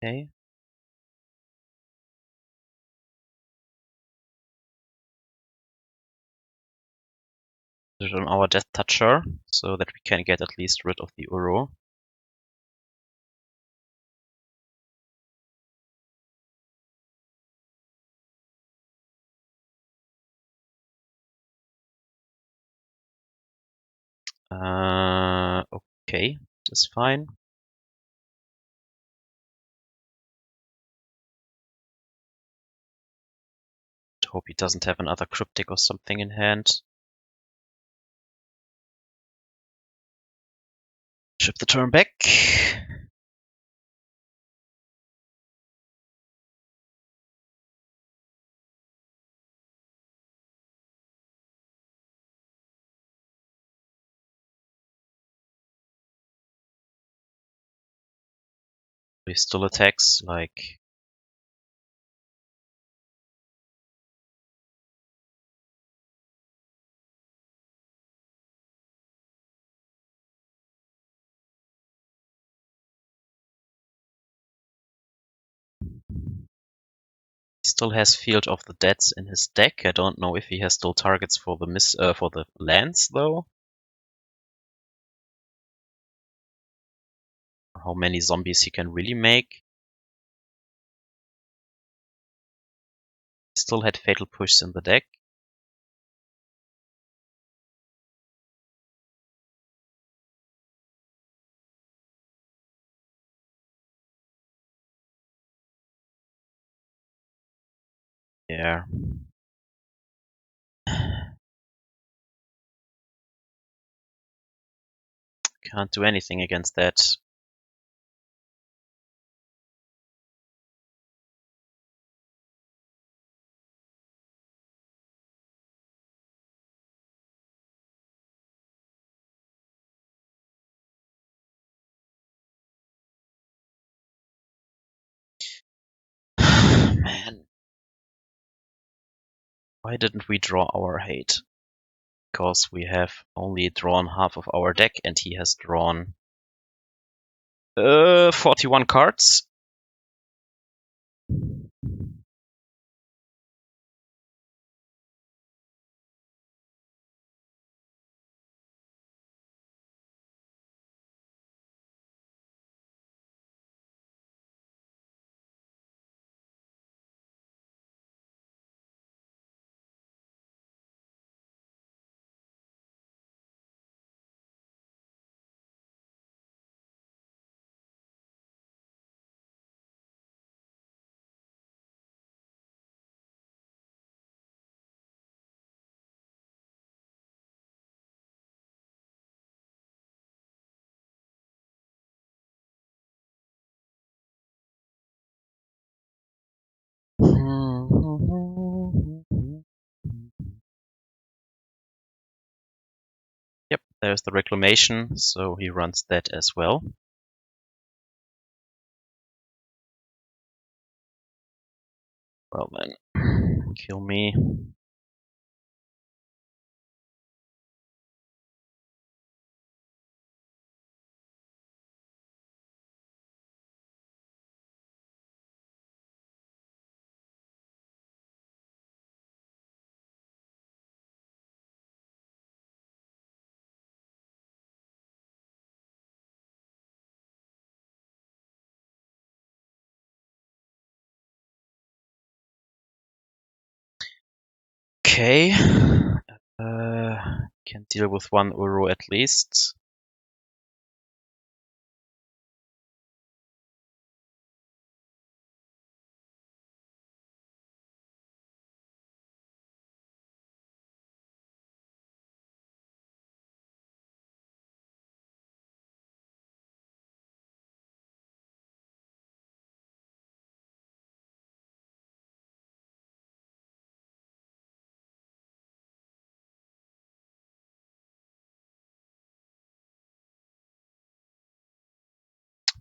Okay. Put it on our Death Toucher so that we can get at least rid of the Uro. Okay, that's fine. Hope he doesn't have another Cryptic or something in hand. Ship the turn back. He still attacks, like... He still has Field of the Deads in his deck. I don't know if he has still targets for the lands though. How many zombies he can really make. He still had Fatal Push in the deck. Yeah. Can't do anything against that. Man. Why didn't we draw our hate? Because we have only drawn half of our deck and he has drawn 41 cards. Yep, there's the Reclamation, so he runs that as well. Well then, kill me. Okay. Can deal with 1 Uro at least.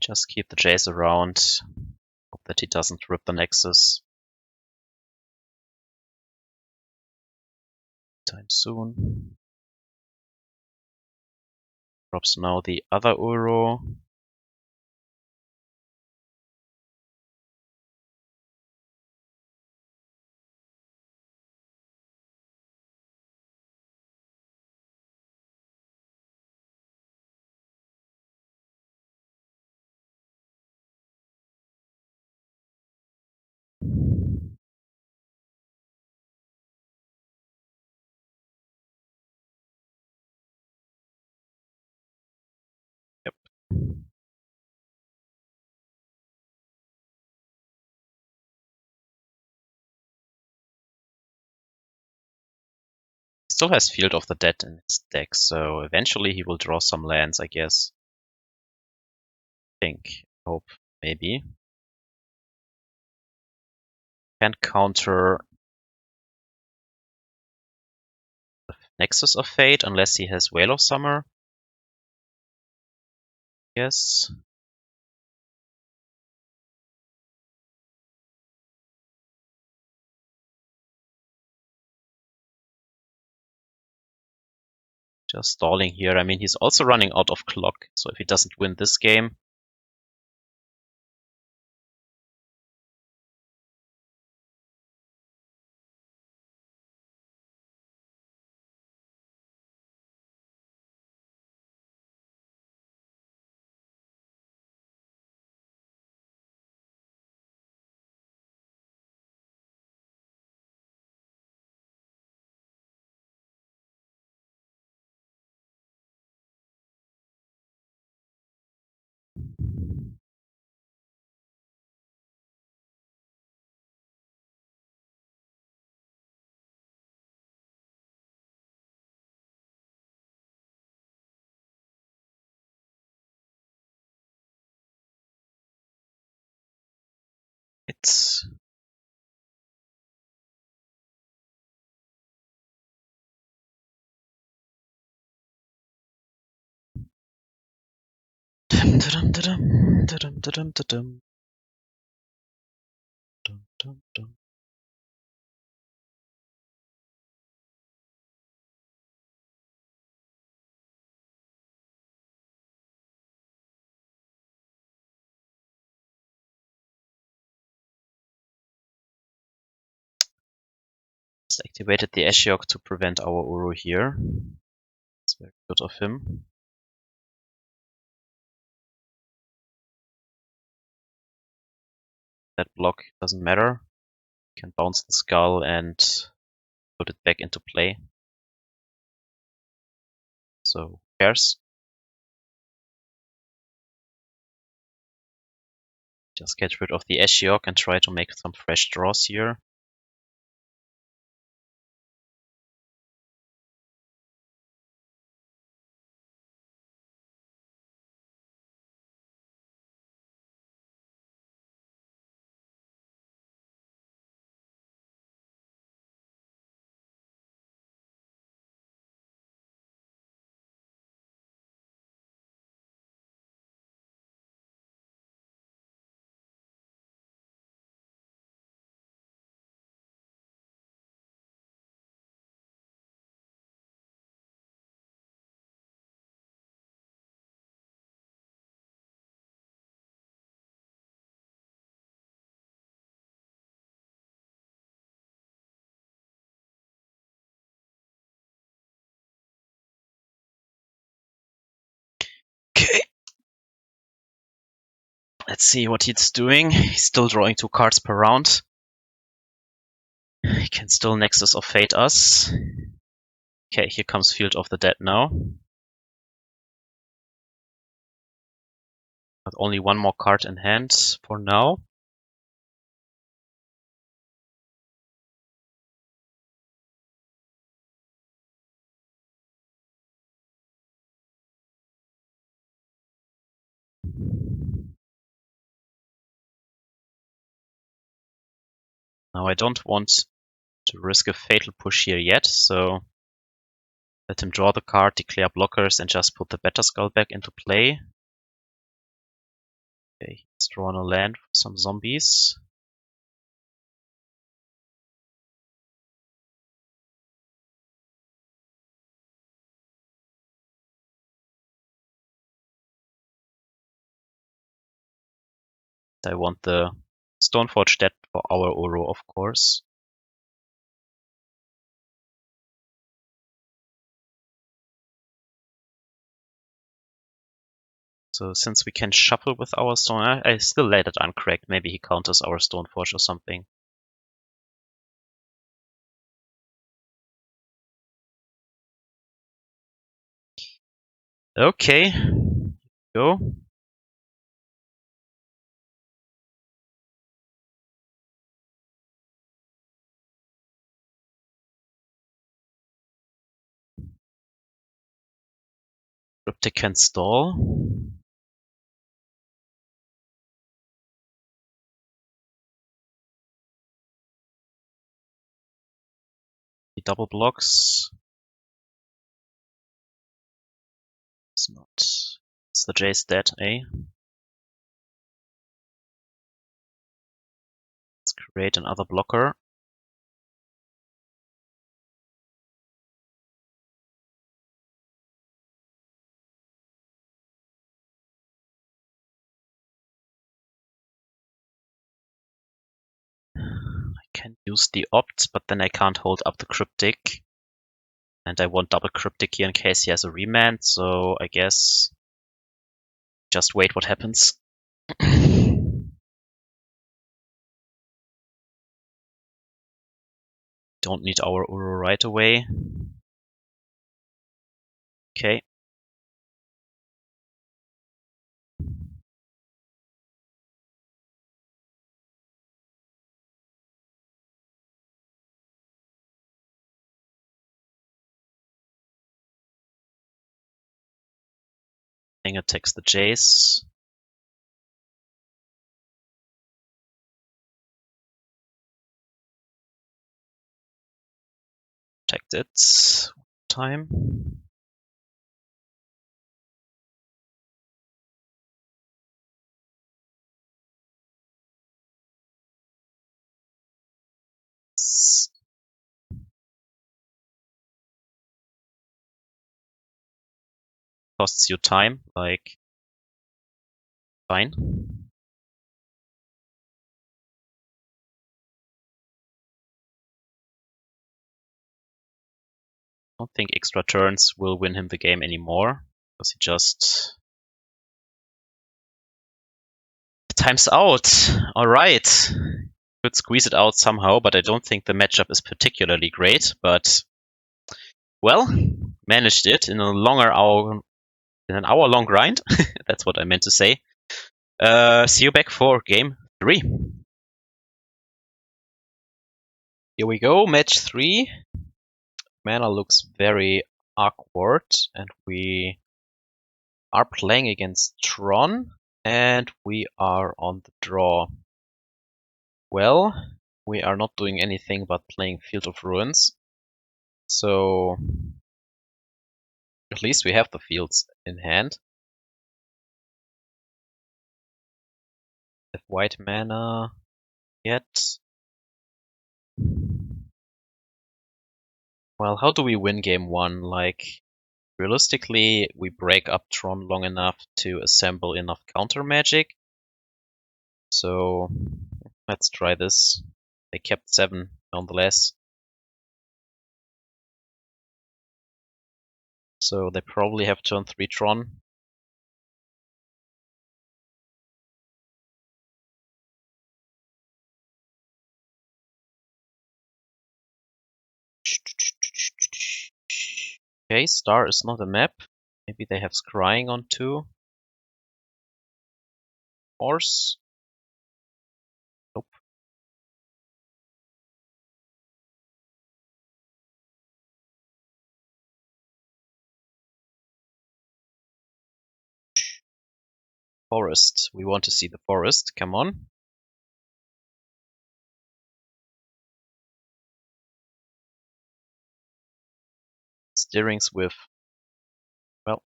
Just keep the Jace around. Hope that he doesn't rip the Nexus time soon. Drops now the other Uro. Yep. Still has Field of the Dead in his deck, so eventually he will draw some lands, I guess. Think, hope, maybe. Can't counter the Nexus of Fate unless he has Veil of Summer. Yes. Just stalling here. I mean, he's also running out of clock, so if he doesn't win this game, it's just activated the Ashiok to prevent our Uru here. It's very good of him. That block doesn't matter. Can bounce the skull and put it back into play. So who cares? Just get rid of the Ashiok and try to make some fresh draws here. Okay. Let's see what he's doing. He's still drawing 2 cards per round. He can still Nexus of Fate us. Okay, here comes Field of the Dead now. But only one more card in hand for now. Now I don't want to risk a fatal push here yet, so let him draw the card, declare blockers, and just put the Batterskull back into play. Okay, he's drawn a land for some zombies. I want the Stoneforge Dead for our Uro, of course. So since we can shuffle with our Stone, I still let it uncracked. Maybe he counters our Stoneforge or something. Okay, go. Cryptic can stall. He double blocks. It's not. It's the Jace dead, eh? Let's create another blocker. I can use the opt, but then I can't hold up the Cryptic. And I want double Cryptic here in case he has a remand, so I guess just wait what happens. Don't need our Uro right away. Okay. Thing attacks the Jace. Protect it. Time. Costs you time, like fine. I don't think extra turns will win him the game anymore, because he just times out. Alright. Could squeeze it out somehow, but I don't think the matchup is particularly great. But well, managed it in an hour-long grind. That's what I meant to say. See you back for game 3. Here we go, match 3. Mana looks very awkward, and we are playing against Tron, and we are on the draw. Well, we are not doing anything but playing Field of Ruins, so at least we have the fields in hand. Have white mana yet? Well, how do we win game 1? Like, realistically, we break up Tron long enough to assemble enough counter magic. So let's try this. They kept 7 nonetheless. So they probably have turn 3 Tron. Okay, Star is not a map. Maybe they have Scrying on 2. Force. Nope. Forest. We want to see the forest. Come on. Steerings with... Well.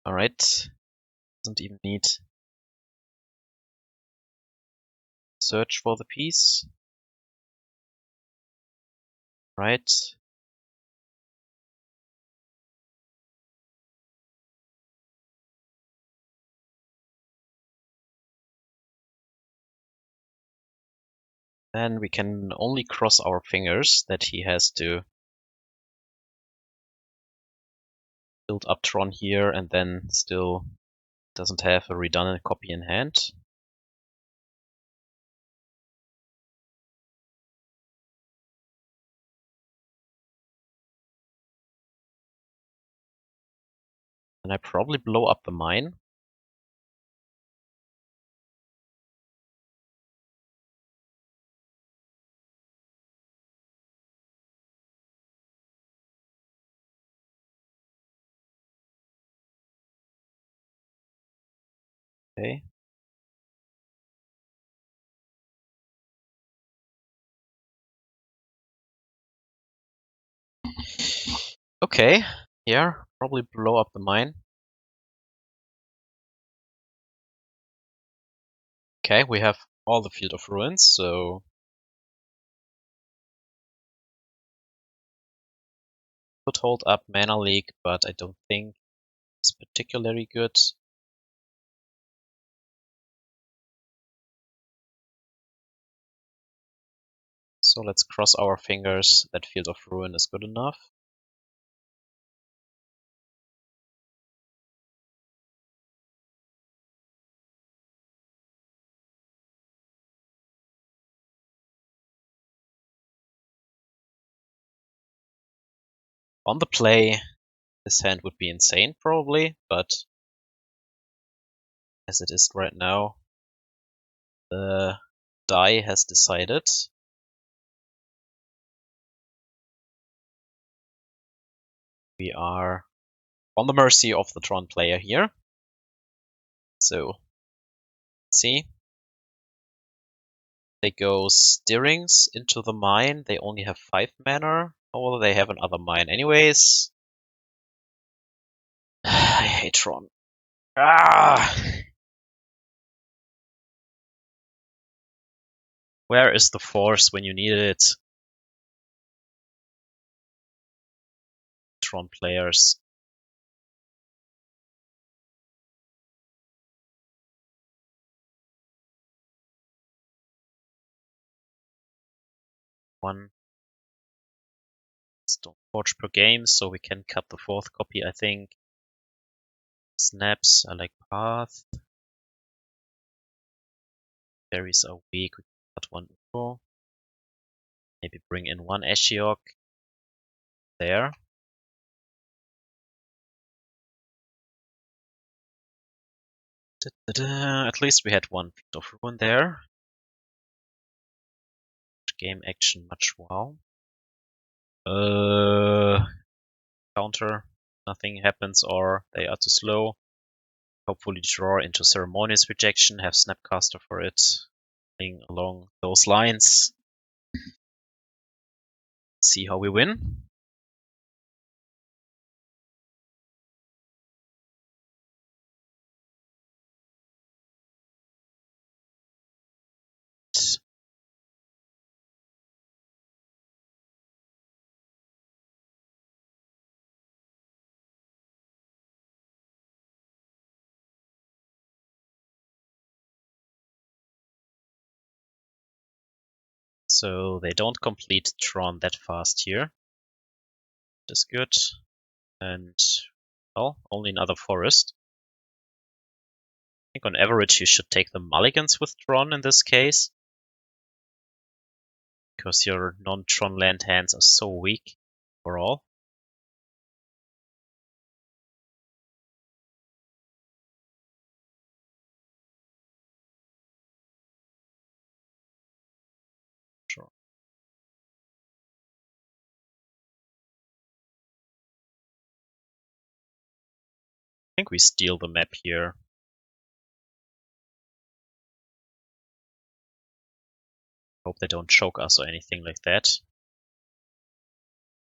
Alright. Doesn't even need... Search for the piece. Right. Then we can only cross our fingers that he has to build up Tron here and then still doesn't have a redundant copy in hand. And I probably blow up the mine. Okay. Okay, yeah, probably blow up the mine. Okay, we have all the Field of Ruins, so could hold up Mana Leak, but I don't think it's particularly good. So let's cross our fingers that Field of Ruin is good enough. On the play, this hand would be insane probably, but as it is right now, the die has decided. We are on the mercy of the Tron player here. So, let's see. They go Steerings into the mine. They only have 5 mana. Or they have another mine anyways. I hate Tron. Ah! Where is the force when you need it? Tron players. One Stoneforge per game, so we can cut the 4th copy, I think. Snaps, I like Path. Berries are weak, we can cut 1 Uko. Maybe bring in 1 Ashiok. There. At least we had 1 Field of Ruin there. Game action much wow. Counter. Nothing happens or they are too slow. Hopefully draw into Ceremonious Rejection, have Snapcaster for it. Along those lines. See how we win. So they don't complete Tron that fast here. That's good. And, well, only another forest. I think on average you should take the mulligans with Tron in this case. Because your non-Tron land hands are so weak overall. think we steal the map here. Hope they don't choke us or anything like that.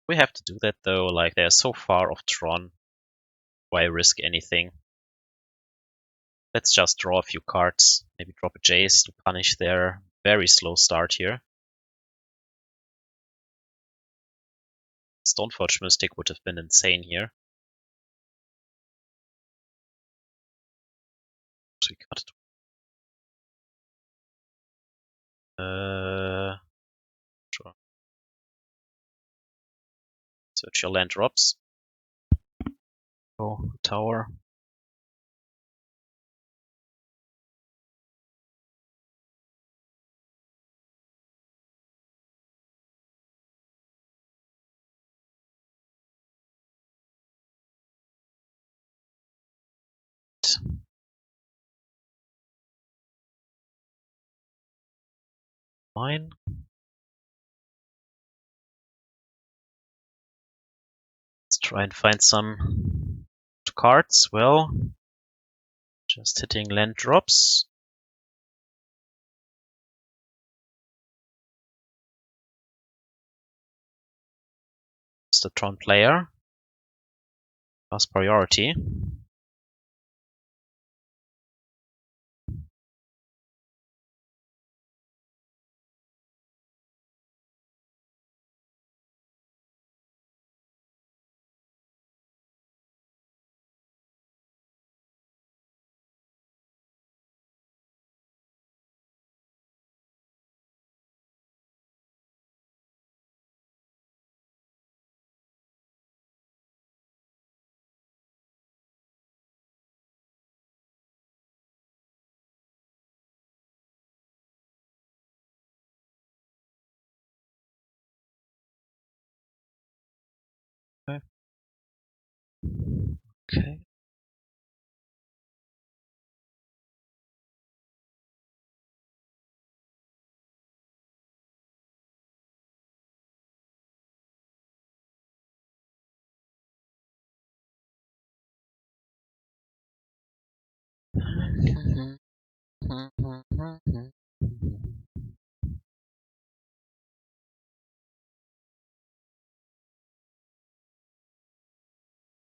We have to do that though, like they're so far off Tron. Why risk anything? Let's just draw a few cards. Maybe drop a Jace to punish their very slow start here. Stoneforge Mystic would have been insane here. So we cut it. Sure. Search your land drops. Oh, tower. Mine. Let's try and find some cards. Well, just hitting land drops. It's the Tron player. Fast priority. Okay.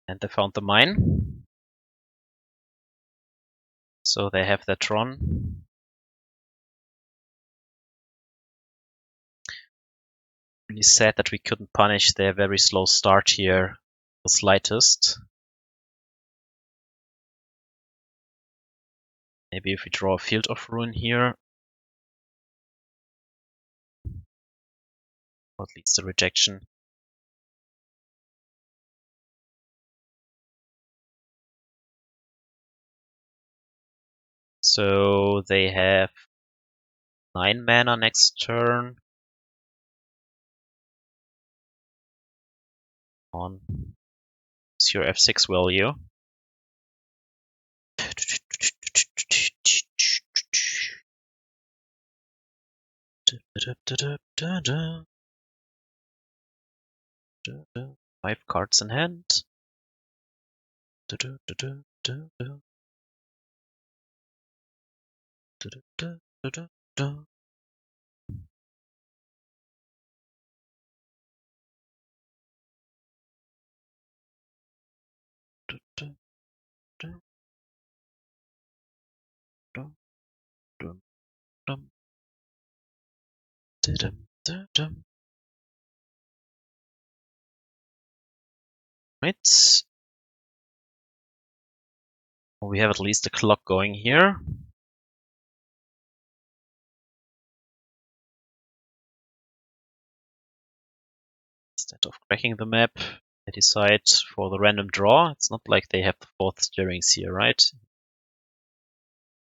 And they found the mine. So they have their Tron. Really sad that we couldn't punish their very slow start here the slightest. Maybe if we draw a Field of Ruin here. Or at least a rejection. So they have 9 mana next turn. On. It's your F6 value. Five cards in hand. Right. We have at least a clock going here. Instead of cracking the map, I decide for the random draw. It's not like they have the 4th stirrings here, right?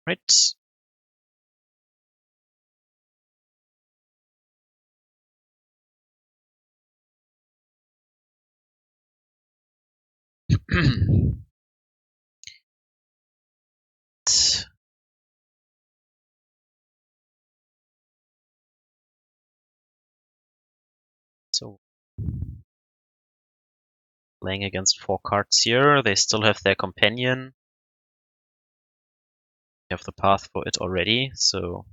Right. So Playing against 4 cards here. They still have their companion. They have the path for it already, so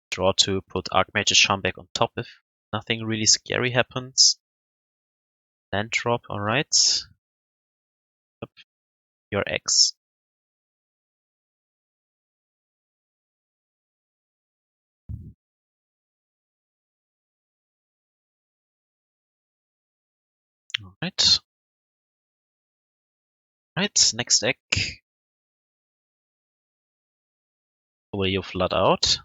draw to put Archmage's Charm back on top if nothing really scary happens. Land drop, alright. Yep. Your X. Alright. Right, next deck. Will you flood out?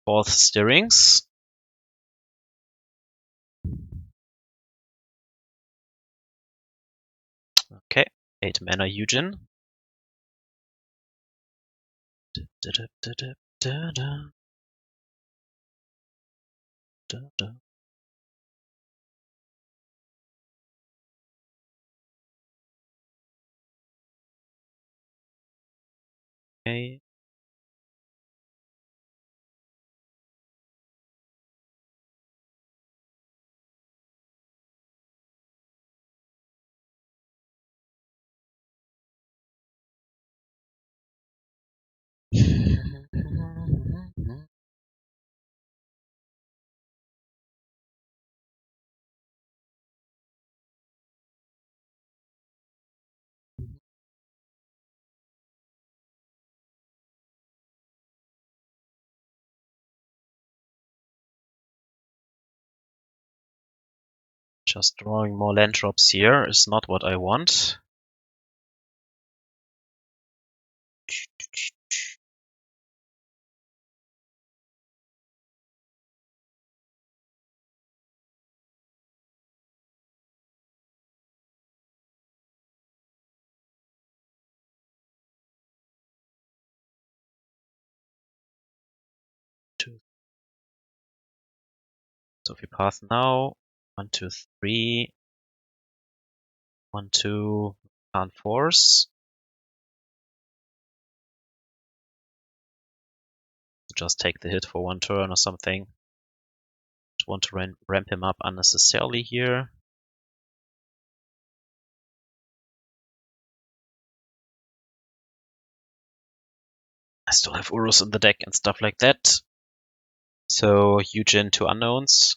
4th Stirrings. Okay, 8 mana Eugen. Okay. Just drawing more land drops here is not what I want. So if we pass now, 1, 2, 3, 1, 2, can't force. Just take the hit for 1 turn or something. Don't want to ramp him up unnecessarily here. I still have Urus in the deck and stuff like that. So Eugen to unknowns.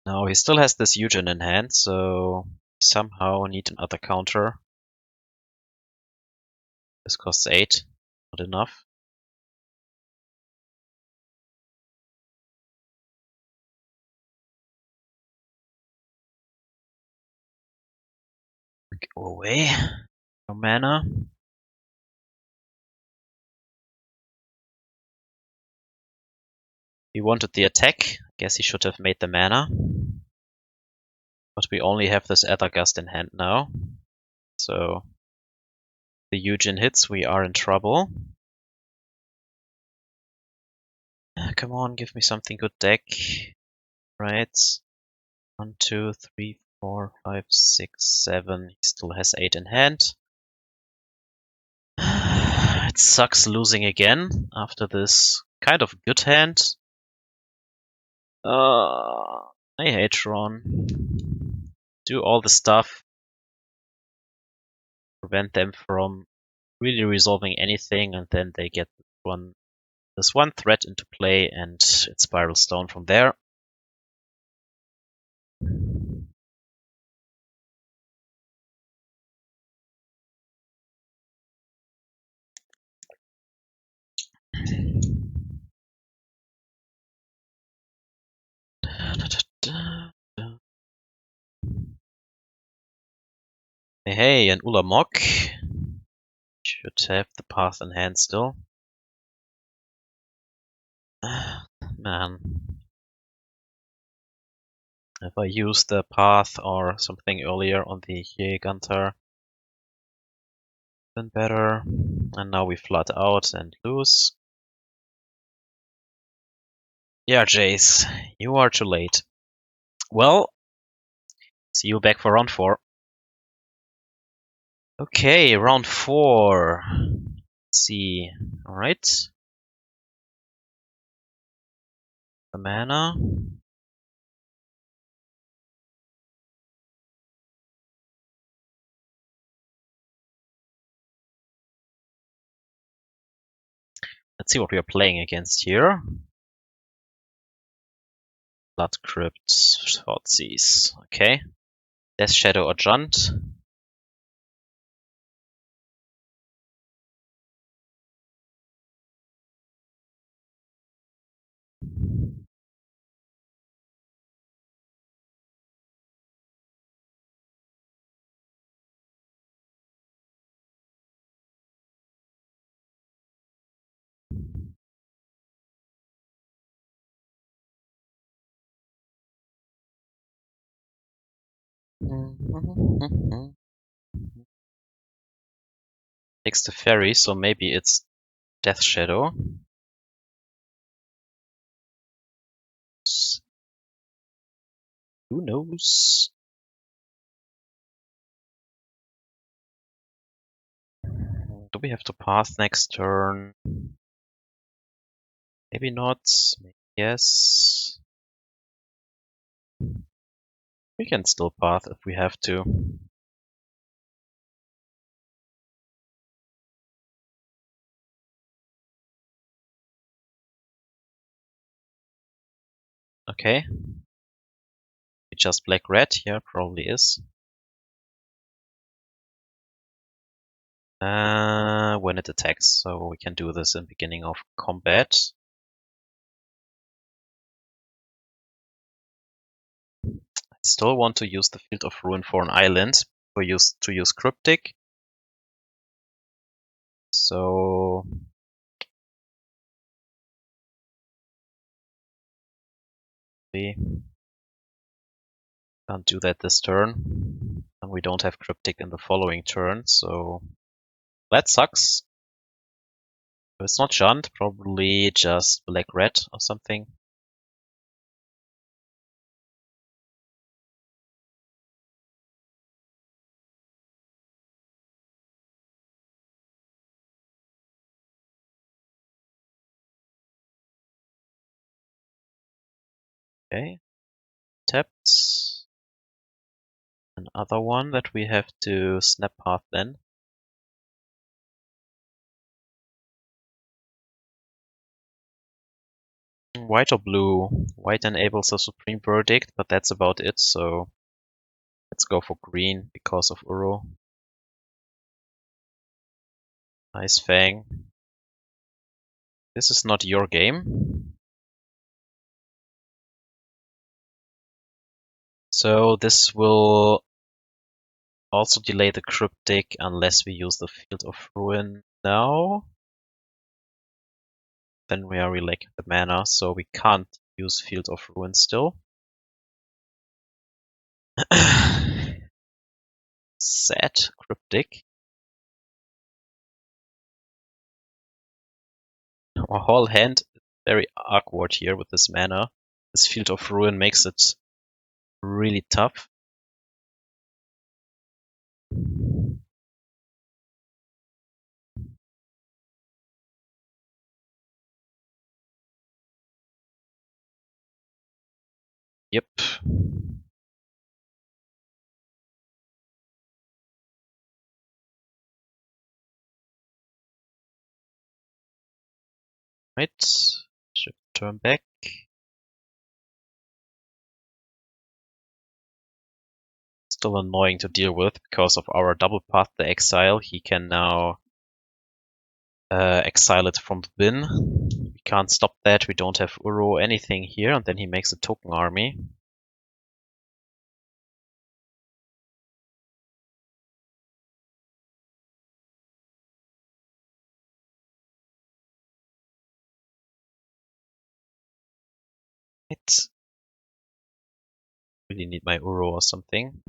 Now he still has this Eugen in hand, so we somehow need another counter. This costs 8, not enough. Go away. No mana. He wanted the attack. Guess he should have made the mana. But we only have this Aether Gust in hand now. So the Eugen hits, we are in trouble. Come on, give me something good deck. Right. 1, 2, 3, 4, 5, 6, 7. He still has 8 in hand. It sucks losing again after this kind of good hand. I hate Ron. Do all the stuff. Prevent them from really resolving anything, and then they get this one threat into play, and it spirals down from there. Hey, an Ulamog. Should have the path in hand still. Man. If I used the path or something earlier on the Gunter, been better. And now we flood out and lose. Yeah, Jace, you are too late. Well, see you back for round 4. Okay, round 4. Let's see. Alright. The mana. Let's see what we are playing against here. Blood Crypt, Thoughtseize. Okay. Death Shadow or Junt. Takes the Teferi, so maybe it's Death Shadow. Who knows? Do we have to path next turn? Maybe not. Maybe yes. We can still path if we have to. Okay. We just black red? Yeah, probably is. When it attacks, so we can do this in beginning of combat. I still want to use the Field of Ruin for an island to use Cryptic. So we can't do that this turn. And we don't have Cryptic in the following turn, so that sucks. If it's not Junt, probably just black red or something. Okay. Tapped. Another one that we have to snap path then. White or blue? White enables a Supreme Verdict, but that's about it, so let's go for green because of Uro. Ice-Fang. This is not your game. So this will also delay the Cryptic unless we use the Field of Ruin now. Then we are really lacking the mana, so we can't use Field of Ruin still. Sad Cryptic. Our whole hand is very awkward here with this mana. This Field of Ruin makes it really tough. Yep. Right. Should turn back. Still annoying to deal with because of our double path the Exile. He can now exile it from the bin. We can't stop that. We don't have Uro anything here, and then he makes a token army. Right. Really need my Uro or something.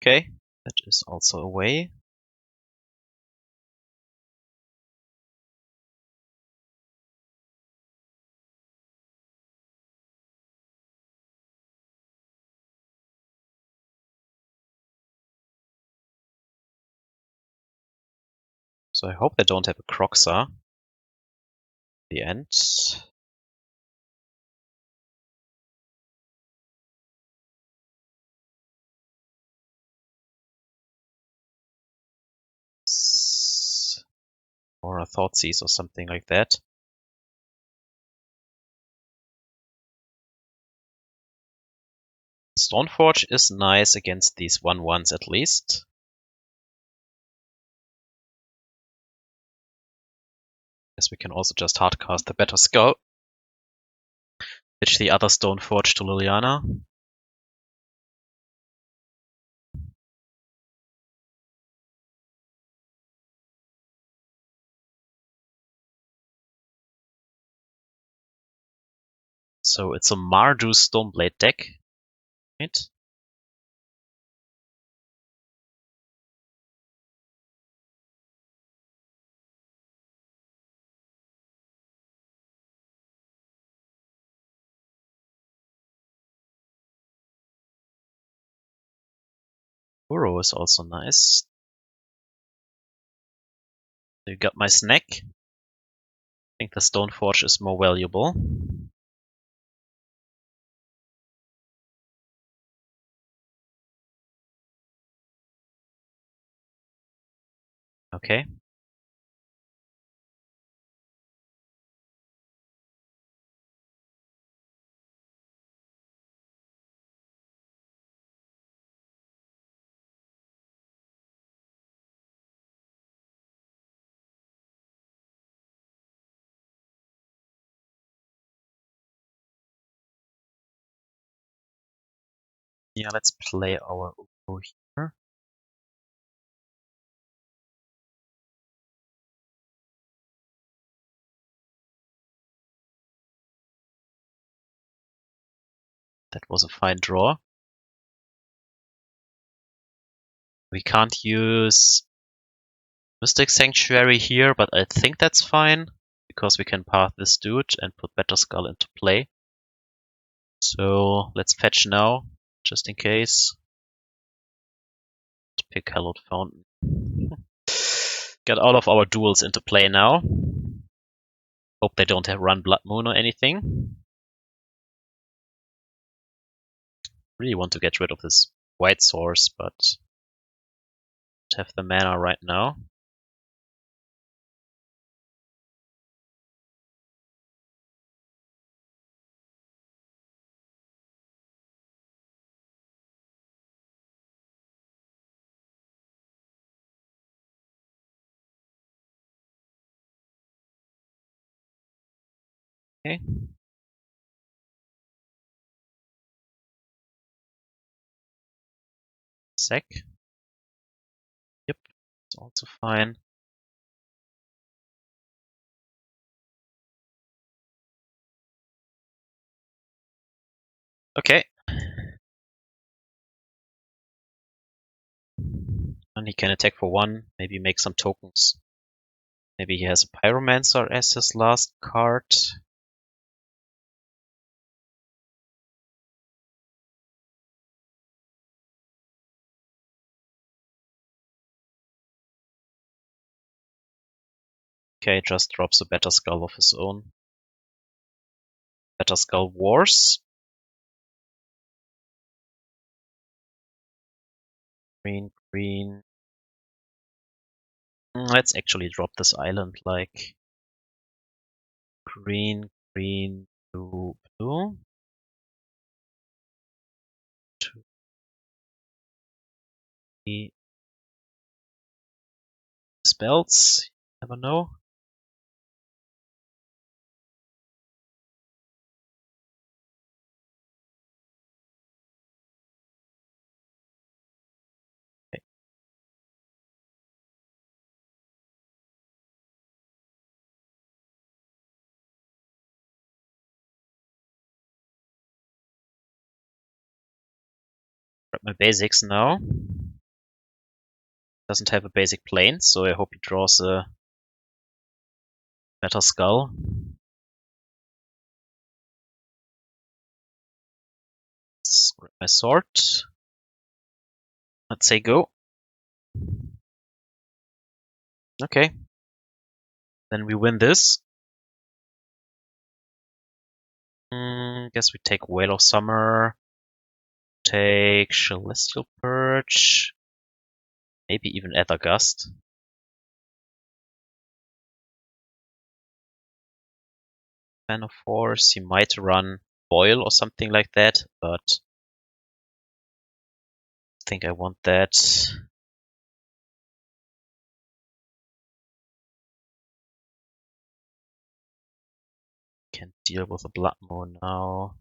Okay, that is also a way. So I hope they don't have a Croxa. The end. Or a Thoughtseize or something like that. Stoneforge is nice against these 1/1s at least. Guess we can also just hardcast the Batterskull. Pitch the other Stoneforge to Liliana. So it's a Mardu Stoneblade deck, right? Uro is also nice. You got my snack. I think the Stoneforge is more valuable. Okay. Yeah, let's play our Uro here. That was a fine draw. We can't use Mystic Sanctuary here, but I think that's fine, because we can path this dude and put Batterskull into play. So let's fetch now, just in case. Let's pick Hallowed Fountain. Get all of our duels into play now. Hope they don't have run Blood Moon or anything. Really want to get rid of this white source, but don't have the mana right now. Okay. Sec. Yep, it's also fine. Okay. And he can attack for 1, maybe make some tokens. Maybe he has a Pyromancer as his last card. Okay, just drops a Batterskull of his own. Batterskull Wars. Green, green. Let's actually drop this island like green, green, blue, blue. 2, 3, spells. Never know. Okay. Grab my basics now. Doesn't have a basic plane, so I hope he draws a Batterskull. Let's grab my sword. Let's say go. Okay. Then we win this. Guess we take Whale of Summer. Take Celestial Purge. Maybe even Aether Gust. Man of Force. He might run Boil or something like that, but I think I want that. Can't deal with a Blood Moon now.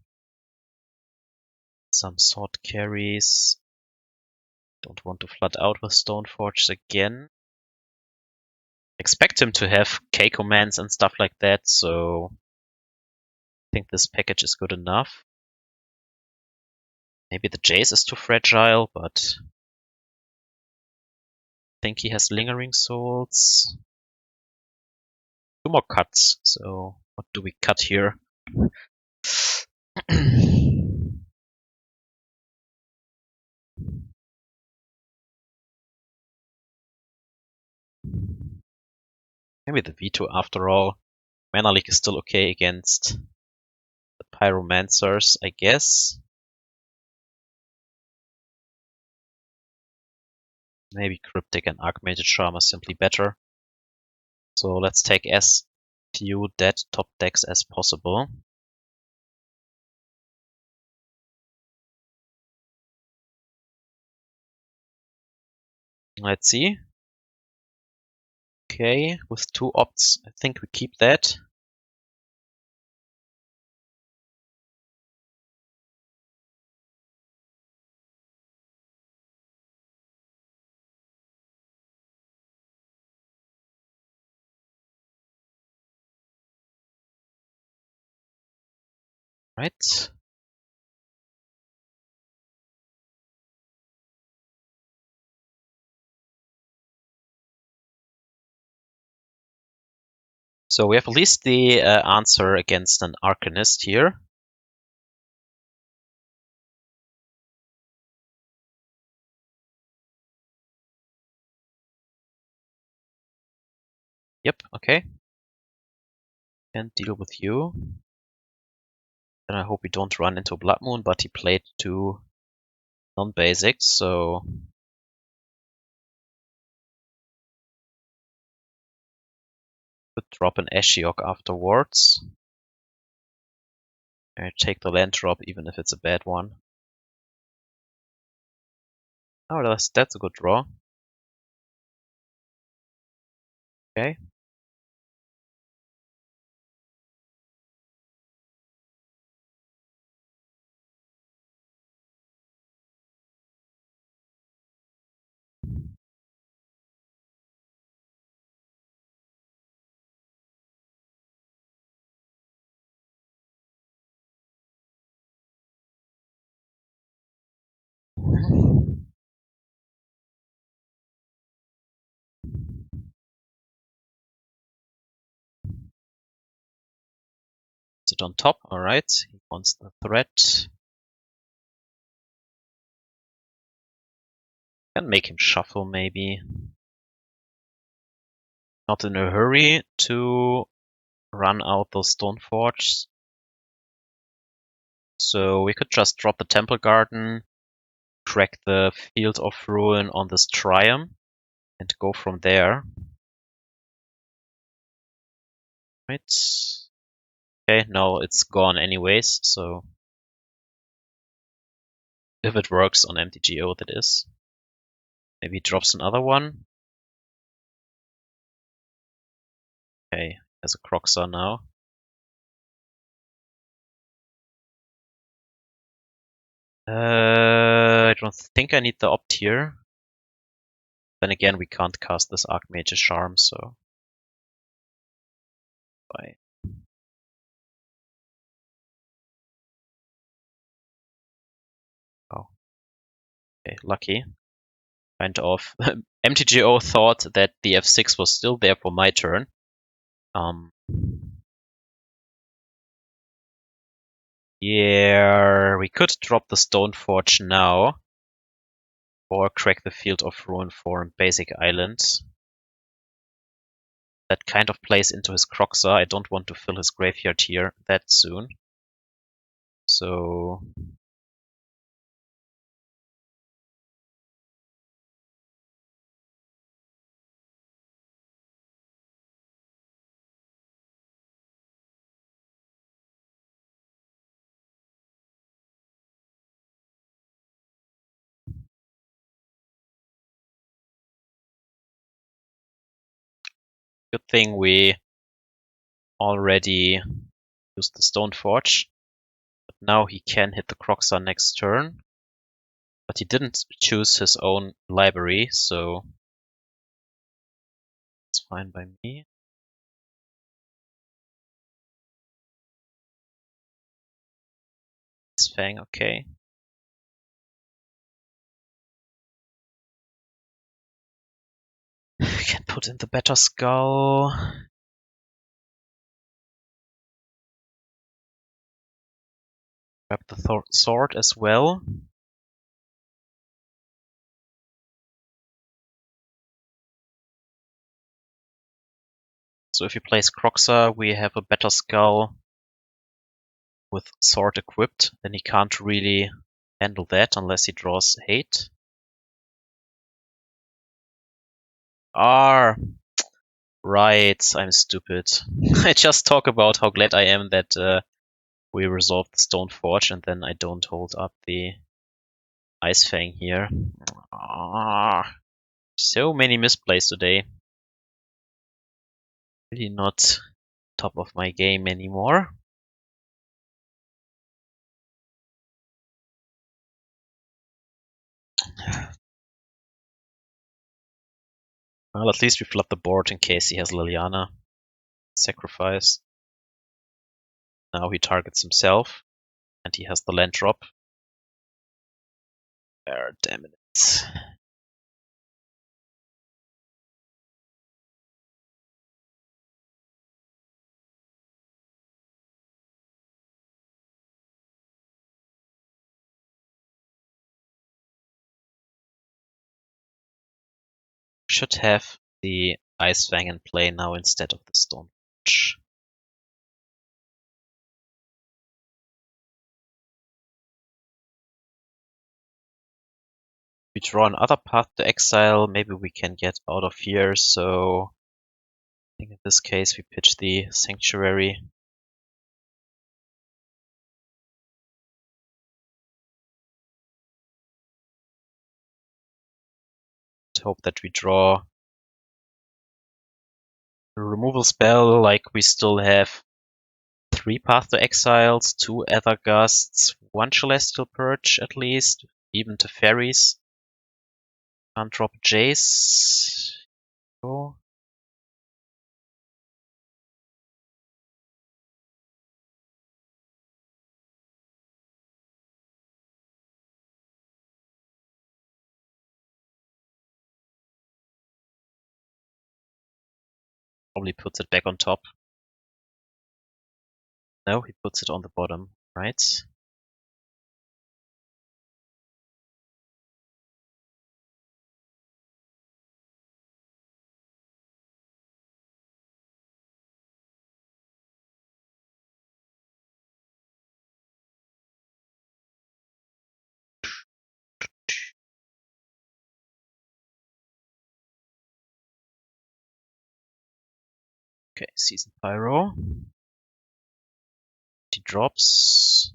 Some sword carries. Don't want to flood out with Stoneforge again. Expect him to have K commands and stuff like that, so I think this package is good enough. Maybe the Jace is too fragile, but I think he has Lingering Souls. 2 more cuts, so what do we cut here? Maybe the Veto after all. Mana Leak is still okay against the Pyromancers, I guess. Maybe Cryptic and Archmage Charm are simply better. So let's take as few dead top decks as possible. Let's see. Okay, with 2 opts, I think we keep that. Right. So we have at least the answer against an Arcanist here. Yep, okay. Can deal with you. Then I hope we don't run into Blood Moon, but he played 2 non-basics, so could drop an Ashiok afterwards. I take the land drop even if it's a bad one. Oh, that's a good draw. Okay. Sit on top, alright. He wants the threat. Can make him shuffle maybe. Not in a hurry to run out those Stoneforges. So we could just drop the Temple Garden, crack the Field of Ruin on this Triumph, and go from there. Right. Okay, no, it's gone anyways, so if it works on MTGO, that is. Maybe he drops another one. Okay, there's a Croxar now. I don't think I need the Opt here. Then again, we can't cast this Archmage's Charm, so... Bye. Oh. Okay, lucky. Kind of. MTGO thought that the F6 was still there for my turn. Yeah, we could drop the Stoneforge now. Or crack the Field of Ruin for a basic island. That kind of plays into his Croxar. I don't want to fill his graveyard here that soon. So... Good thing we already used the Stoneforge. But now he can hit the Croxar next turn. But he didn't choose his own library, so it's fine by me. Ice-Fang, okay. Can put in the Batterskull. Grab the sword as well. So if he plays Croxar, we have a Batterskull with sword equipped. Then he can't really handle that unless he draws hate. Right, I'm stupid. I just talk about how glad I am that we resolved the Stoneforge and then I don't hold up the Ice-Fang here. So many misplays today. Really not top of my game anymore. Well, at least we flood the board in case he has Liliana. Sacrifice. Now he targets himself. And he has the land drop. Damn it. Should have the Ice-Fang in play now instead of the Stoneforge. We draw another path to Exile, maybe we can get out of here, so I think in this case we pitch the Sanctuary. Hope that we draw a removal spell, like we still have 3 Path to Exiles, 2 Aether Gusts, 1 Celestial Purge at least, even Teferis. Can't drop Jace. Oh. Probably puts it back on top. No, he puts it on the bottom, right? Okay, Season Pyro. He drops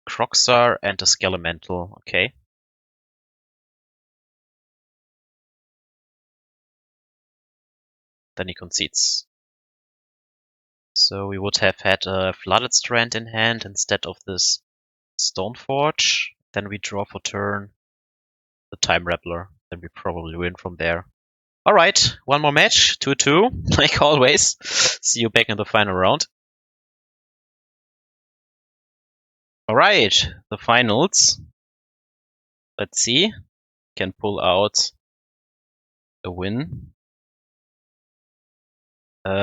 Croxar and a Skelemental, okay. then he concedes. So we would have had a Flooded Strand in hand instead of this Stoneforge. Then we draw for turn the Time Raveler. Then we probably win from there. Alright, one more match, 2-2, like always. See you back in the final round. Alright, the finals. Let's see. Can pull out a win. Don't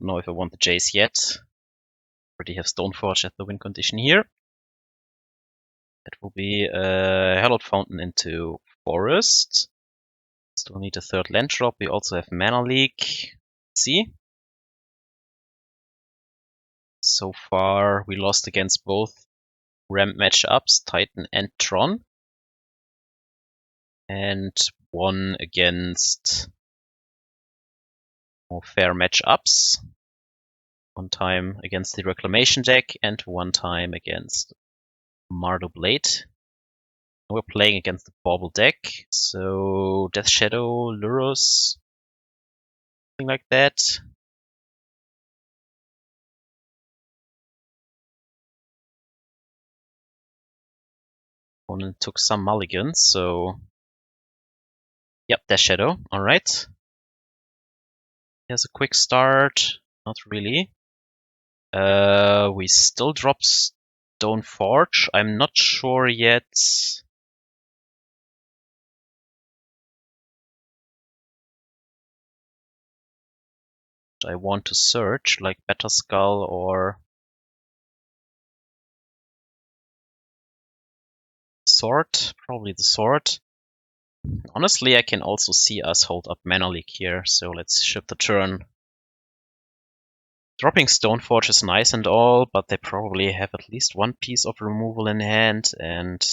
know if I want the Jace yet. Already have Stoneforge at the win condition here. That will be Hallowed Fountain into Forest. Still need a third land drop. We also have Mana Leak. Let's see. So far, we lost against both ramp matchups, Titan and Tron. And won against more fair matchups. One time against the Reclamation deck and one time against Bant Blade. We're playing against the Bauble deck, so Death Shadow, Lurrus, something like that. Opponent took some mulligans, so yep, Death Shadow, alright. Here's a quick start, not really. We still drop Stoneforge. I'm not sure yet. I want to search, like Batterskull or Sword. Probably the Sword. Honestly, I can also see us hold up Mana Leak here, so let's shift the turn. Dropping Stoneforge is nice and all, but they probably have at least one piece of removal in hand, and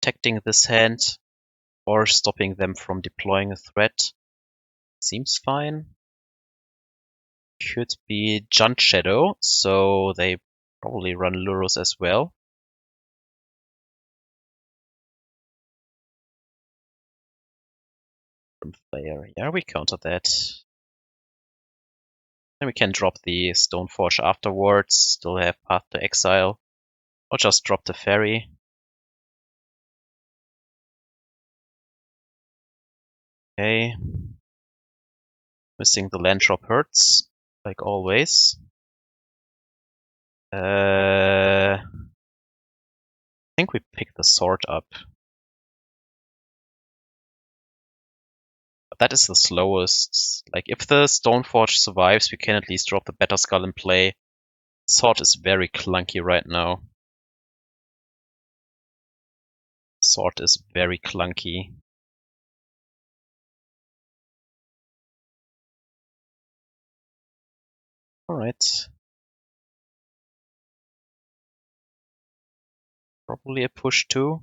protecting this hand or stopping them from deploying a threat seems fine. Could be Junt Shadow, so they probably run Lurrus as well. Player, yeah, we counter that. Then we can drop the Stoneforge afterwards, still have Path to Exile, or just drop the Teferi. Okay. Missing the land drop hurts, like always. I think we pick the sword up. But that is the slowest. Like, if the Stoneforge survives, we can at least drop the Batterskull in play. The sword is very clunky right now. Sword is very clunky. Alright. Probably a push too.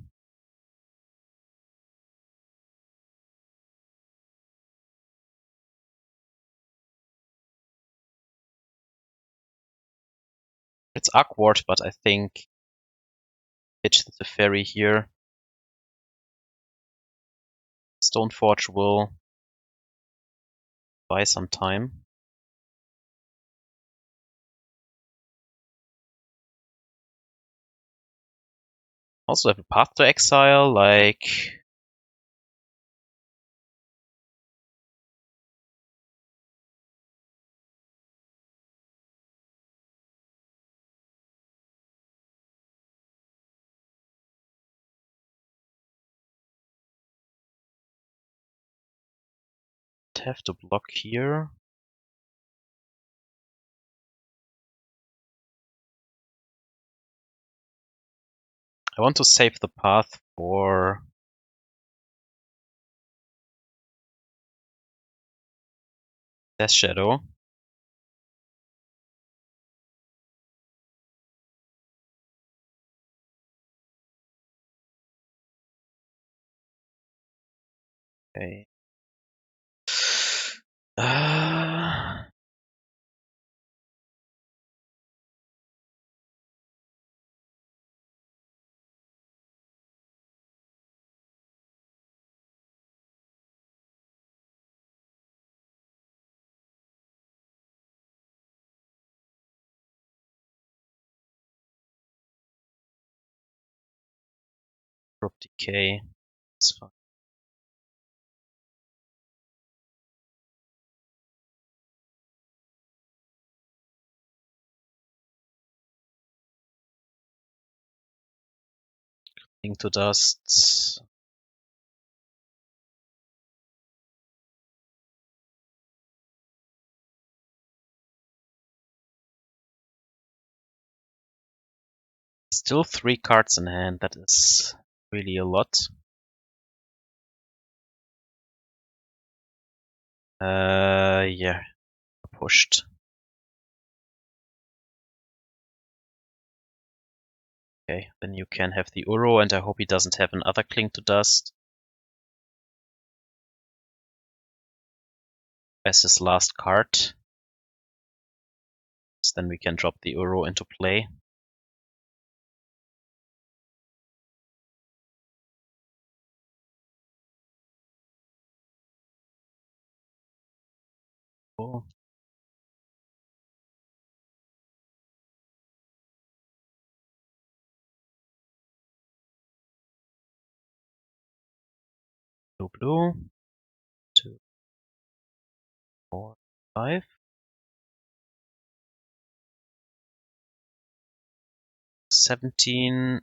It's awkward, but I think pitch the Teferi here. Stoneforge will buy some time. Also have a Path to Exile, like... have to block here. I want to save the path for Death Shadow. Okay. Drop decay. It's fine. Cling to dust. Still 3 cards in hand. That is really a lot. Yeah, pushed. Okay, then you can have the Uro, and I hope he doesn't have another Cling to Dust as his last card. So then we can drop the Uro into play. Oh. Blue, blue. 2, 4, 5. 17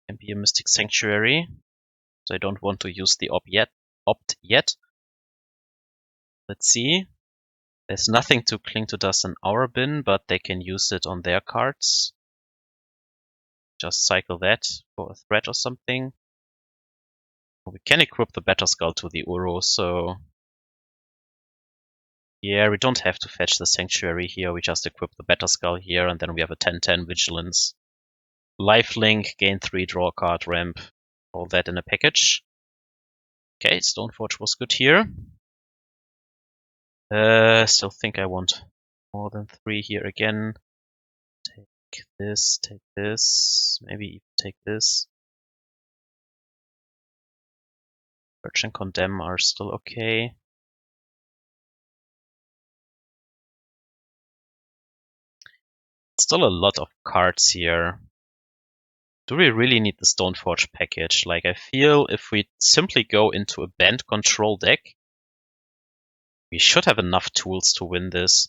can be a Mystic Sanctuary. So I don't want to use the opt yet. Let's see. There's nothing to Cling to Dust in our bin, but they can use it on their cards. Just cycle that for a threat or something. We can equip the Batterskull to the Uro, so yeah, we don't have to fetch the Sanctuary here. We just equip the Batterskull here, and then we have a 10/10 Vigilance. Lifelink, gain 3, draw a card, ramp. All that in a package. Okay, Stoneforge was good here. Still think I want more than 3 here again. Take this, maybe even take this. Purge and Condemn are still okay. Still a lot of cards here. Do we really need the Stoneforge package? Like, I feel if we simply go into a band control deck, we should have enough tools to win this.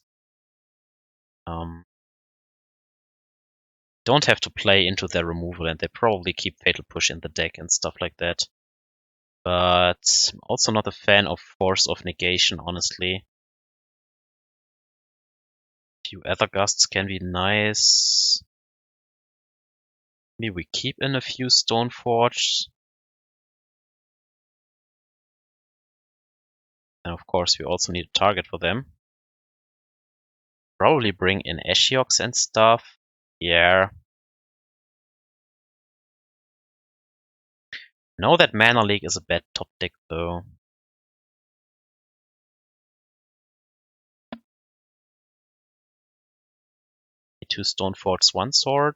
Don't have to play into their removal, and they probably keep Fatal Push in the deck and stuff like that. But I'm also not a fan of Force of Negation, honestly. A few Aether Gusts can be nice. Maybe we keep in a few Stoneforge. And of course we also need a target for them. Probably bring in Ashioks and stuff. Yeah. Know that Mana Leak is a bad top deck though. Two Stoneforges, 1 sword.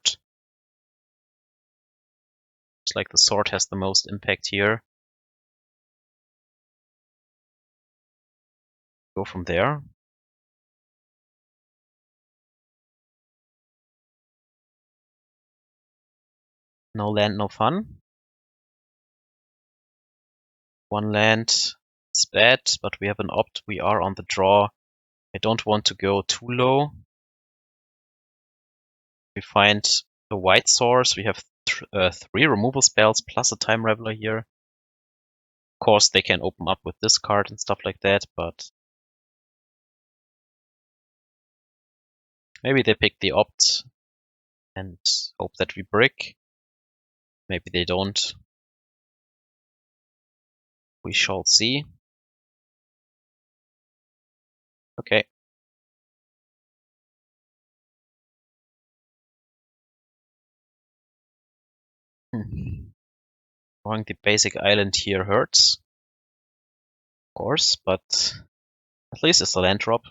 Looks like the sword has the most impact here. Go from there. No land, no fun. 1 land. It's bad, but we have an opt. We are on the draw. I don't want to go too low. We find a white source. We have 3 removal spells plus a Time Raveler here. Of course, they can open up with this card and stuff like that, but maybe they pick the opt and hope that we brick. Maybe they don't. We shall see. Okay. Drawing the basic island here hurts, of course, but at least it's a land drop.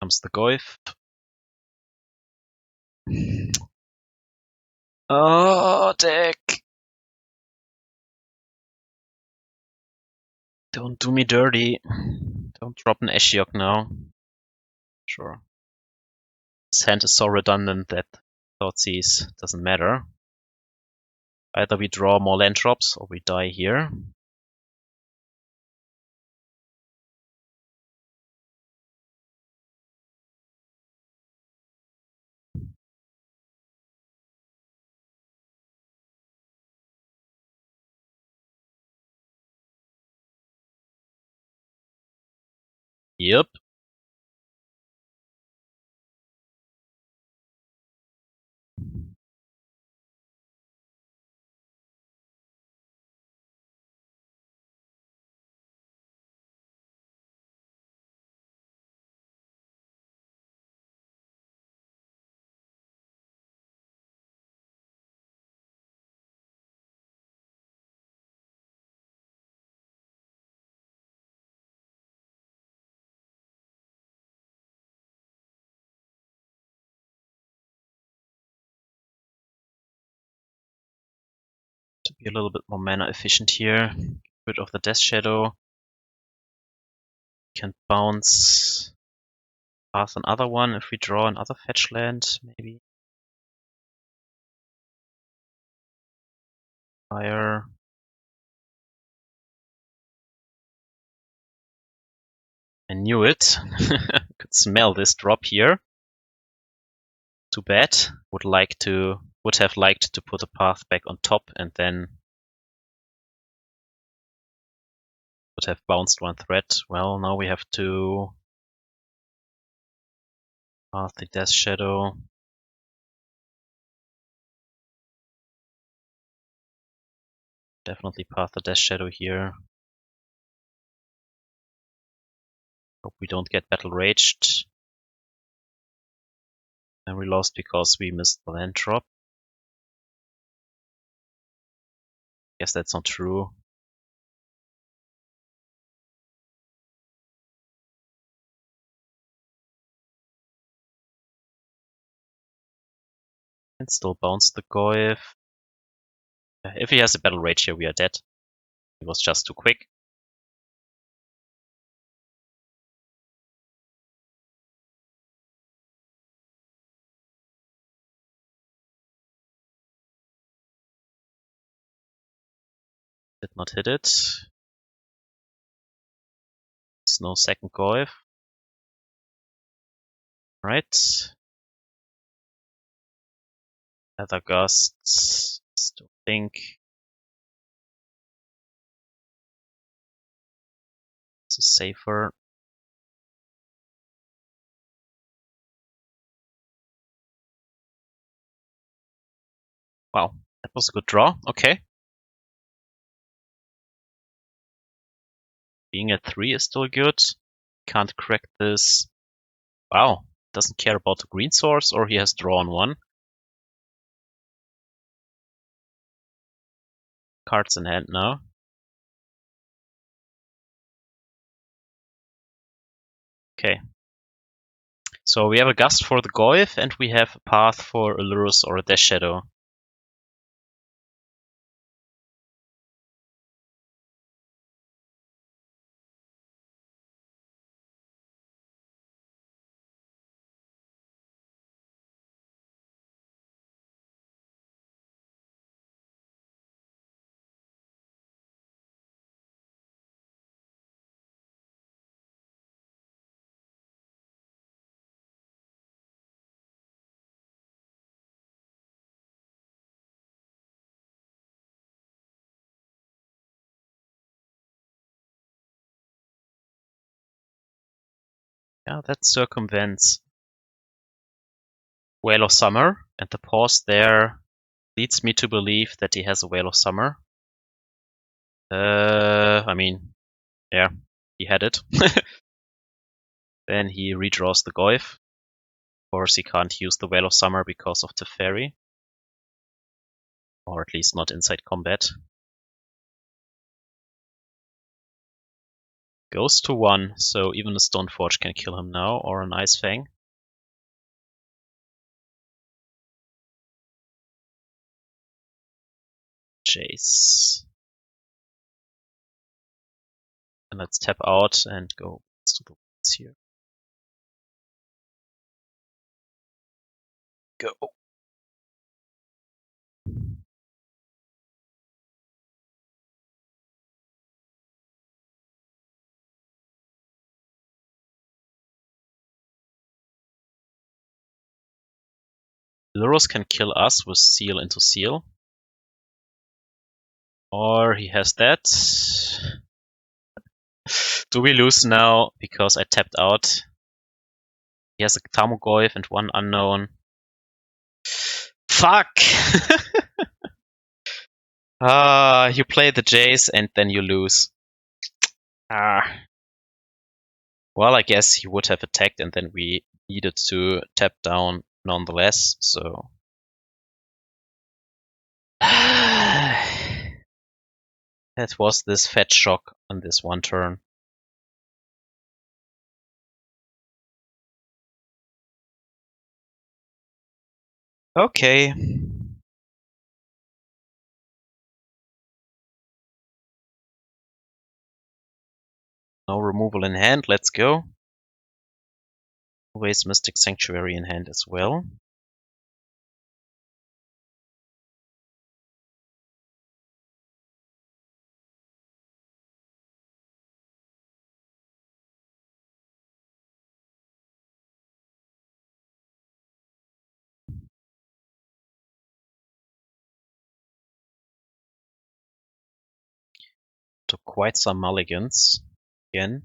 Comes the Goyf. Oh, deck! Don't do me dirty. Don't drop an Ashiok now. Sure. This hand is so redundant that Thoughtseize doesn't matter. Either we draw more land drops or we die here. Yep. To be a little bit more mana efficient here. Get rid of the Death Shadow. Can bounce pass another one if we draw another fetch land, maybe. Fire. I knew it. Could smell this drop here. Too bad. Would have liked to put a path back on top and then would have bounced one threat. Well, now we have to path the Death Shadow. Definitely path the Death Shadow here. Hope we don't get battle raged. And we lost because we missed the land drop. Guess that's not true. And still bounce the Goyf. If he has a battle rage here, we are dead. It was just too quick. Did not hit it. There's no second Goyf. Right. Aether Gust. Still think. This is safer. Wow, that was a good draw. Okay. Being at 3 is still good. Can't crack this. Wow, doesn't care about the green source, or he has drawn one. Cards in hand now. Okay. So we have a Gust for the Goyf, and we have a path for a Lurrus or a Death Shadow. Yeah, that circumvents Whale of Summer, and the pause there leads me to believe that he has a Whale of Summer. I mean, yeah, he had it. Then he redraws the Goyf. Of course, he can't use the Whale of Summer because of Teferi. Or at least not inside combat. goes to 1, so even a Stoneforge can kill him now, or an Ice-Fang. Jace. And let's tap out and go to the woods here. Go. Lurus can kill us with Seal into Seal. Or he has that. Do we lose now because I tapped out? He has a Tarmogoyf and 1 unknown. Fuck! You play the Jace and then you lose. Well, I guess he would have attacked and then we needed to tap down nonetheless, so. That was this fat shock on this one turn. Okay. No removal in hand, let's go. Always Mystic Sanctuary in hand as well. Took quite some mulligans again.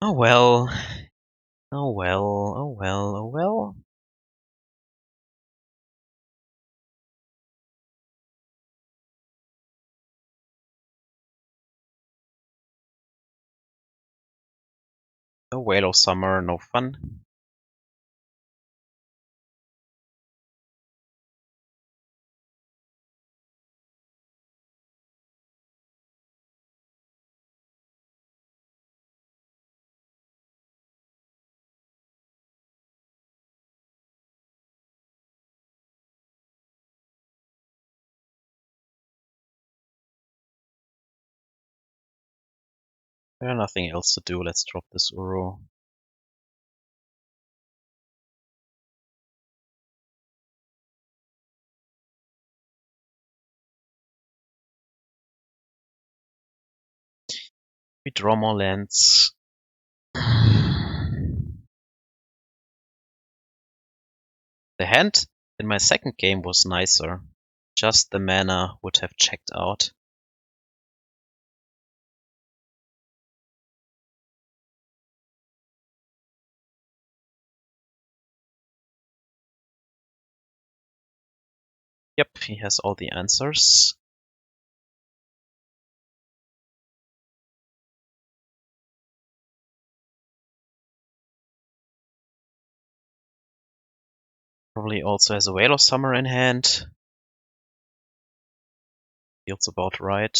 Oh well. Oh well, oh well, oh well. No Whale of Summer, no fun. There's nothing else to do, let's drop this Uro. We draw more lands. The hand in my second game was nicer. Just the mana would have checked out. Yep, he has all the answers. Probably also has a Whale of Summer in hand. Feels about right.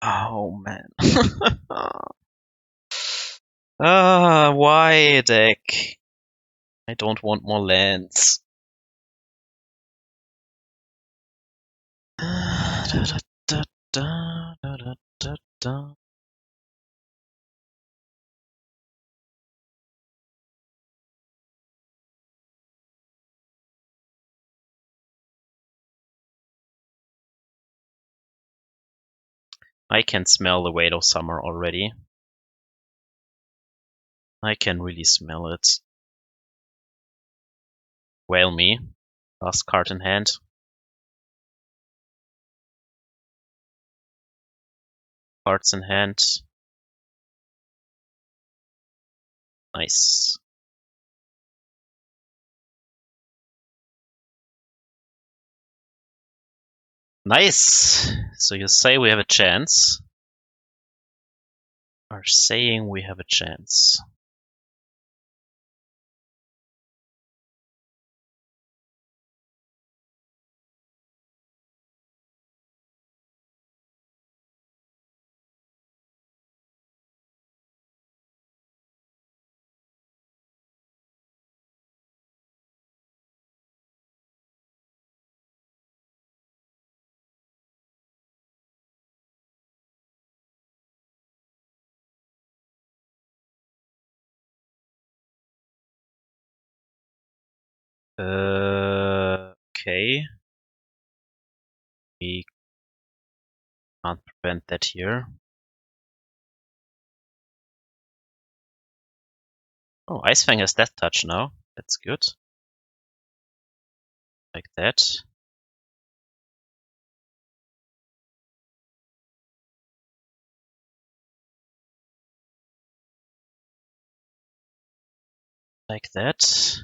Oh man. Why deck? I don't want more lands. I can smell the weight of summer already. I can really smell it. Whale me. Last card in hand. Cards in hand. Nice. Nice! So you say we have a chance. Are saying we have a chance. Okay. We can't prevent that here. Oh, Ice-Fang has Death Touch now. That's good. Like that. Like that.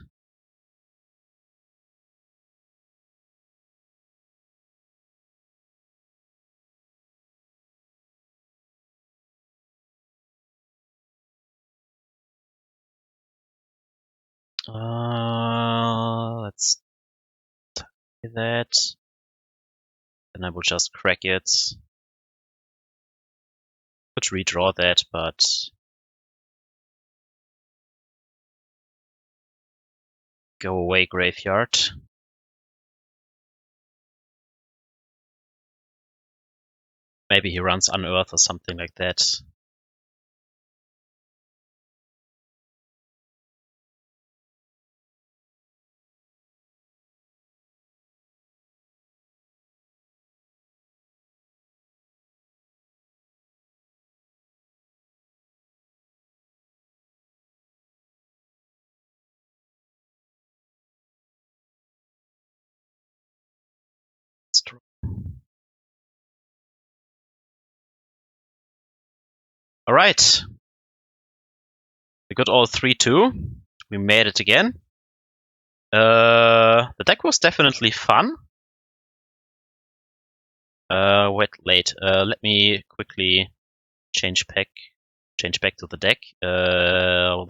Let's do that. Then I will just crack it. Could redraw that, but go away, graveyard. Maybe he runs Unearth or something like that. Alright. We got all 3-2. We made it again. The deck was definitely fun. Wait. Let me quickly change back to the deck. Go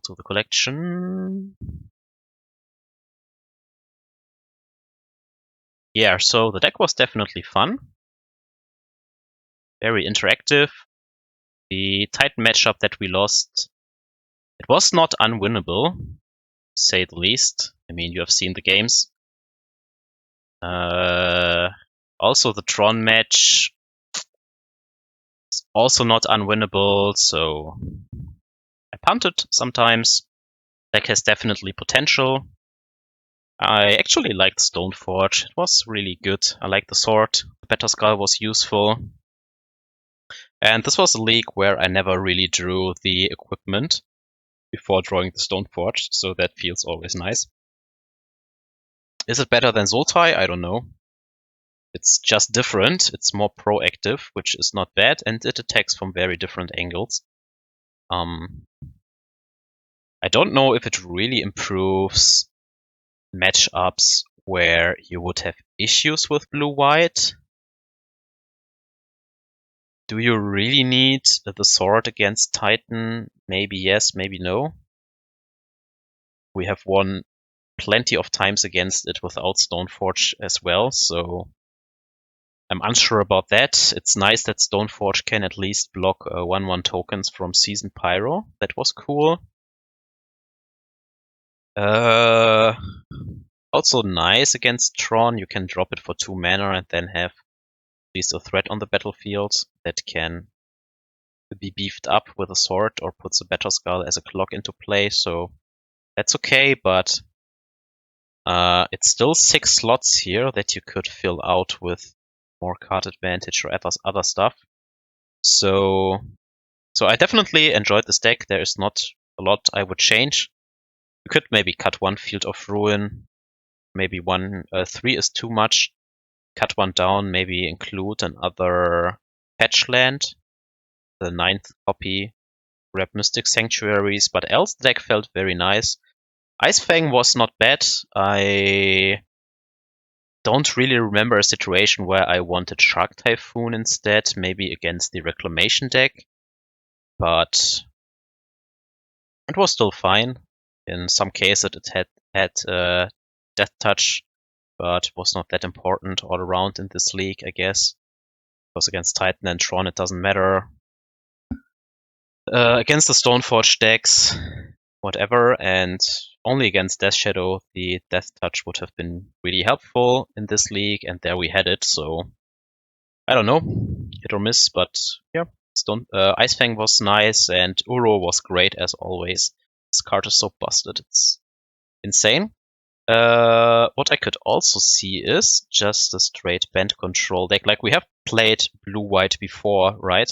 to the collection. Yeah, so the deck was definitely fun. Very interactive. The Titan matchup that we lost, it was not unwinnable, to say the least. I mean, you have seen the games. Also, the Tron match is also not unwinnable, so I punted sometimes. Deck has definitely potential. I actually liked Stoneforge. It was really good. I liked the sword. The Batterskull was useful. And this was a league where I never really drew the equipment before drawing the Stoneforge, so that feels always nice. Is it better than Sultai? I don't know. It's just different. It's more proactive, which is not bad, and it attacks from very different angles. I don't know if it really improves matchups where you would have issues with blue-white. Do you really need the sword against Titan? Maybe yes, maybe no. We have won plenty of times against it without Stoneforge as well, so I'm unsure about that. It's nice that Stoneforge can at least block 1/1 tokens from Seasoned Pyro. That was cool. Also nice against Tron. You can drop it for 2 mana and then have at least a threat on the battlefield that can be beefed up with a sword or puts a Batterskull as a clock into play. So that's okay, but it's still 6 slots here that you could fill out with more card advantage or other stuff. So I definitely enjoyed this deck. There is not a lot I would change. You could maybe cut 1 Field of Ruin. Maybe 3 is too much. Cut 1 down, maybe include another patch land. The 9th copy. Grab Mystic Sanctuaries, but else the deck felt very nice. Ice-Fang was not bad. I don't really remember a situation where I wanted Shark Typhoon instead, maybe against the Reclamation deck. But it was still fine. In some cases it had Death Touch, but was not that important all around in this league, I guess. Because against Titan and Tron it doesn't matter. Against the Stoneforge decks, whatever, and only against Death Shadow the Death Touch would have been really helpful in this league, and there we had it, so I don't know, hit or miss, but yeah, Ice-Fang was nice, and Uro was great as always. This card is so busted, it's insane. What I could also see is just a straight band control deck. Like, we have played blue-white before, right?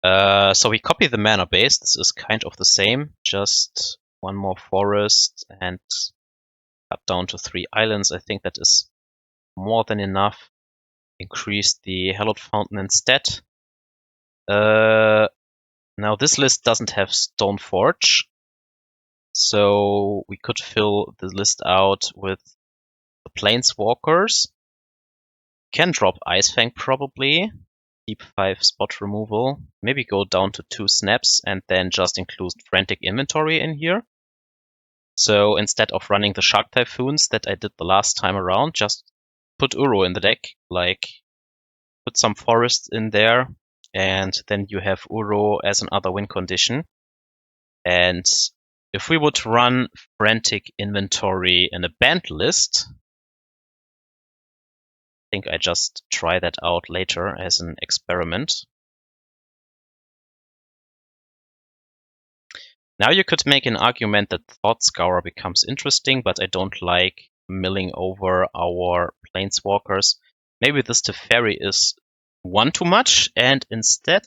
So we copy the mana base. This is kind of the same, just 1 more forest and cut down to 3 islands. I think that is more than enough. Increase the Hallowed Fountain instead. Now this list doesn't have Stoneforge, so we could fill the list out with the Planeswalkers. Can drop Ice-Fang probably. Keep 5 spot removal. Maybe go down to 2 snaps and then just include Frantic Inventory in here. So instead of running the Shark Typhoons that I did the last time around, just put Uro in the deck. Like, put some forests in there, and then you have Uro as another win condition. And if we would run Frantic Inventory in a banned list, I think I just try that out later as an experiment. Now you could make an argument that Thought Scour becomes interesting, but I don't like milling over our Planeswalkers. Maybe this Teferi is 1 too much, and instead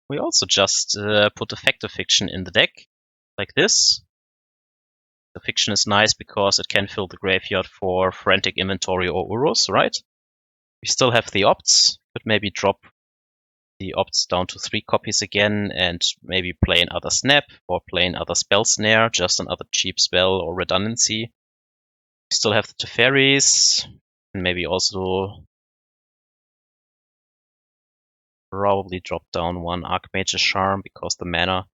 we also just put Effective Fiction in the deck, like this. The Fiction is nice because it can fill the graveyard for Frantic Inventory or Urus, right? We still have the Opts. Could maybe drop the Opts down to 3 copies again and maybe play another Snap or play another Spell Snare, just another cheap spell or redundancy. We still have the Teferis, and maybe also probably drop down 1 Archmage's Charm because the mana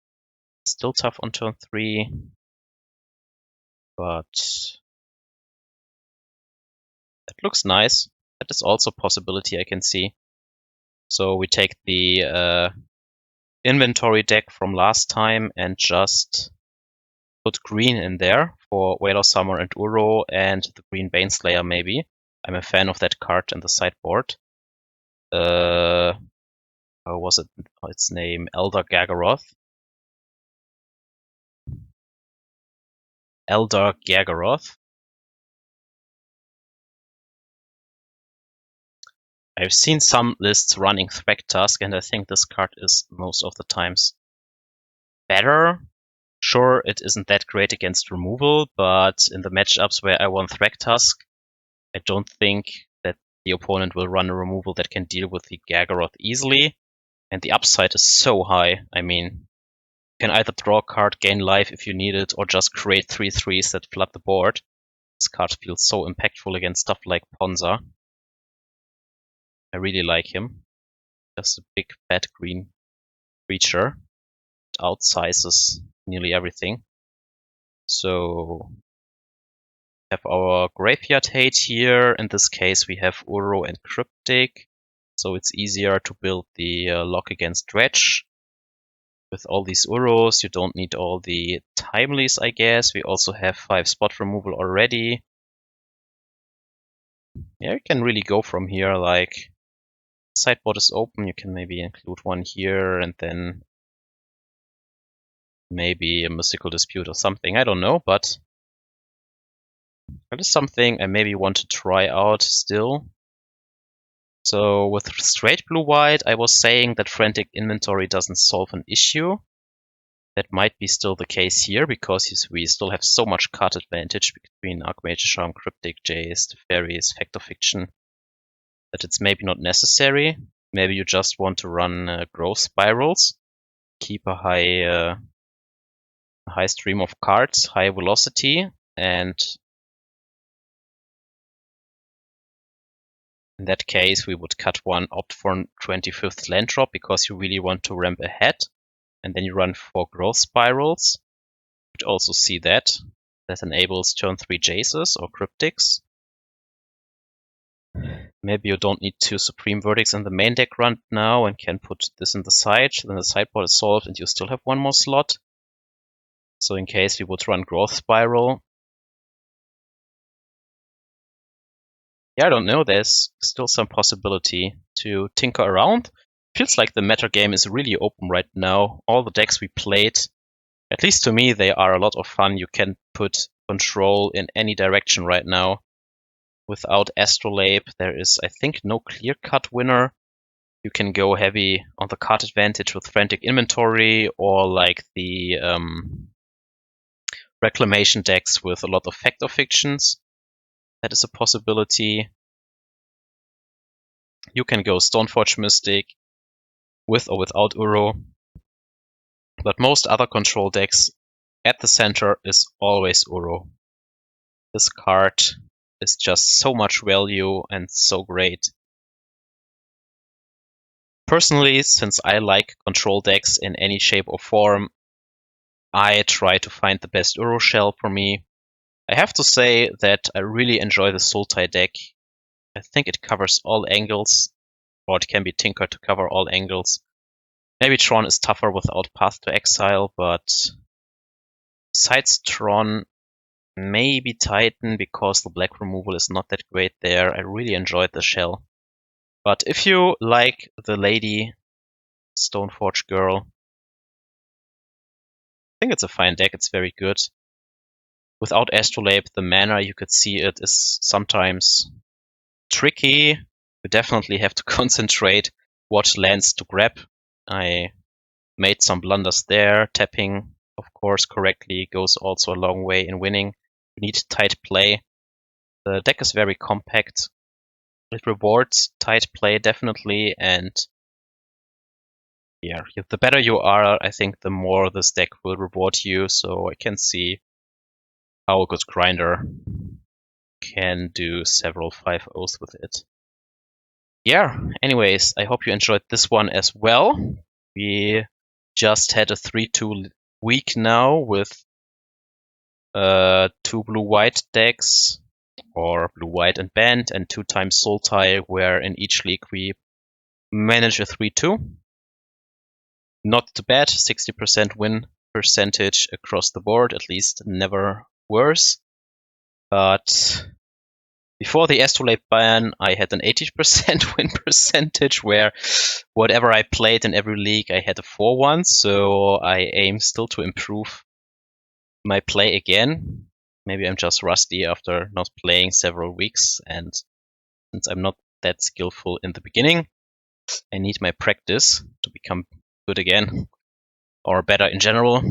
is still tough on turn 3. But that looks nice. That is also a possibility I can see. So we take the inventory deck from last time and just put green in there for Whale of Summer and Uro and the green Baneslayer maybe. I'm a fan of that card in the sideboard. How was it? Its name? Elder Gargaroth. Elder Gargaroth. I've seen some lists running Thragtusk, and I think this card is most of the times better. Sure, it isn't that great against removal, but in the matchups where I want Thragtusk, I don't think that the opponent will run a removal that can deal with the Gargaroth easily. And the upside is so high. I mean, you can either draw a card, gain life if you need it, or just create 3/3s that flood the board. This card feels so impactful against stuff like Ponza. I really like him. Just a big fat green creature. It outsizes nearly everything. So Have our Graveyard Hate here. In this case, we have Uro and Cryptic, so it's easier to build the lock against Dredge. With all these Uros, you don't need all the Timelies, I guess. We also have 5 spot removal already. Yeah, you can really go from here, like, sideboard is open, you can maybe include one here, and then maybe a Mystical Dispute or something, I don't know, but that is something I maybe want to try out still. So with straight blue-white, I was saying that Frantic Inventory doesn't solve an issue. That might be still the case here, because we still have so much card advantage between Archmage, Charm, Cryptic, Jace, Teferi, Fact of Fiction, that it's maybe not necessary. Maybe you just want to run growth spirals, keep a high stream of cards, high velocity, and in that case we would cut one, opt for 25th land drop because you really want to ramp ahead, and then you run for growth spirals. You could also see that enables turn 3 Jaces or Cryptics. Maybe you don't need 2 Supreme Verdicts in the main deck run now and can put this in the side, then the sideboard is solved and you still have one more slot. So in case we would run Growth Spiral, yeah, I don't know, there's still some possibility to tinker around. Feels like the meta game is really open right now. All the decks we played, at least to me, they are a lot of fun. You can put control in any direction right now. Without Astrolabe, there is, I think, no clear-cut winner. You can go heavy on the card advantage with Frantic Inventory, or like the Reclamation decks with a lot of Fact of Fictions. That is a possibility. You can go Stoneforge Mystic with or without Uro. But most other control decks, at the center is always Uro. This card is just so much value and so great. Personally, since I like control decks in any shape or form, I try to find the best Uro shell for me. I have to say that I really enjoy the Sultai deck. I think it covers all angles, or it can be tinkered to cover all angles. Maybe Tron is tougher without Path to Exile, but besides Tron, maybe Titan, because the black removal is not that great there. I really enjoyed the shell. But if you like the lady Stoneforge girl, I think it's a fine deck. It's very good. Without Astrolabe, the mana, you could see it is sometimes tricky. You definitely have to concentrate what lands to grab. I made some blunders there. Tapping, of course, correctly goes also a long way in winning. You need tight play. The deck is very compact. It rewards tight play definitely, and yeah, the better you are, I think the more this deck will reward you. So I can see how a good grinder can do several 5-0s with it. Yeah, anyways, I hope you enjoyed this one as well. We just had a 3-2 week now with 2 blue-white decks, or blue-white and Bant, and 2 times Sultai, where in each league we manage a 3-2. Not too bad, 60% win percentage across the board, at least never worse. But before the Astrolabe ban, I had an 80% win percentage, where whatever I played in every league, I had a 4-1. So I aim still to improve my play again. Maybe I'm just rusty after not playing several weeks, and since I'm not that skillful in the beginning, I need my practice to become good again, or better in general.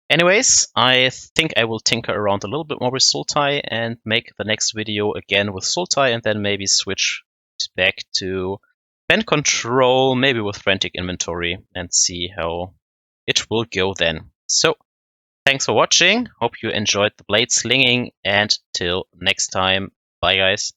Anyways, I think I will tinker around a little bit more with Sultai and make the next video again with Sultai, and then maybe switch back to Band Control, maybe with Frantic Inventory, and see how it will go then. So, thanks for watching, hope you enjoyed the blade slinging, and till next time, bye guys.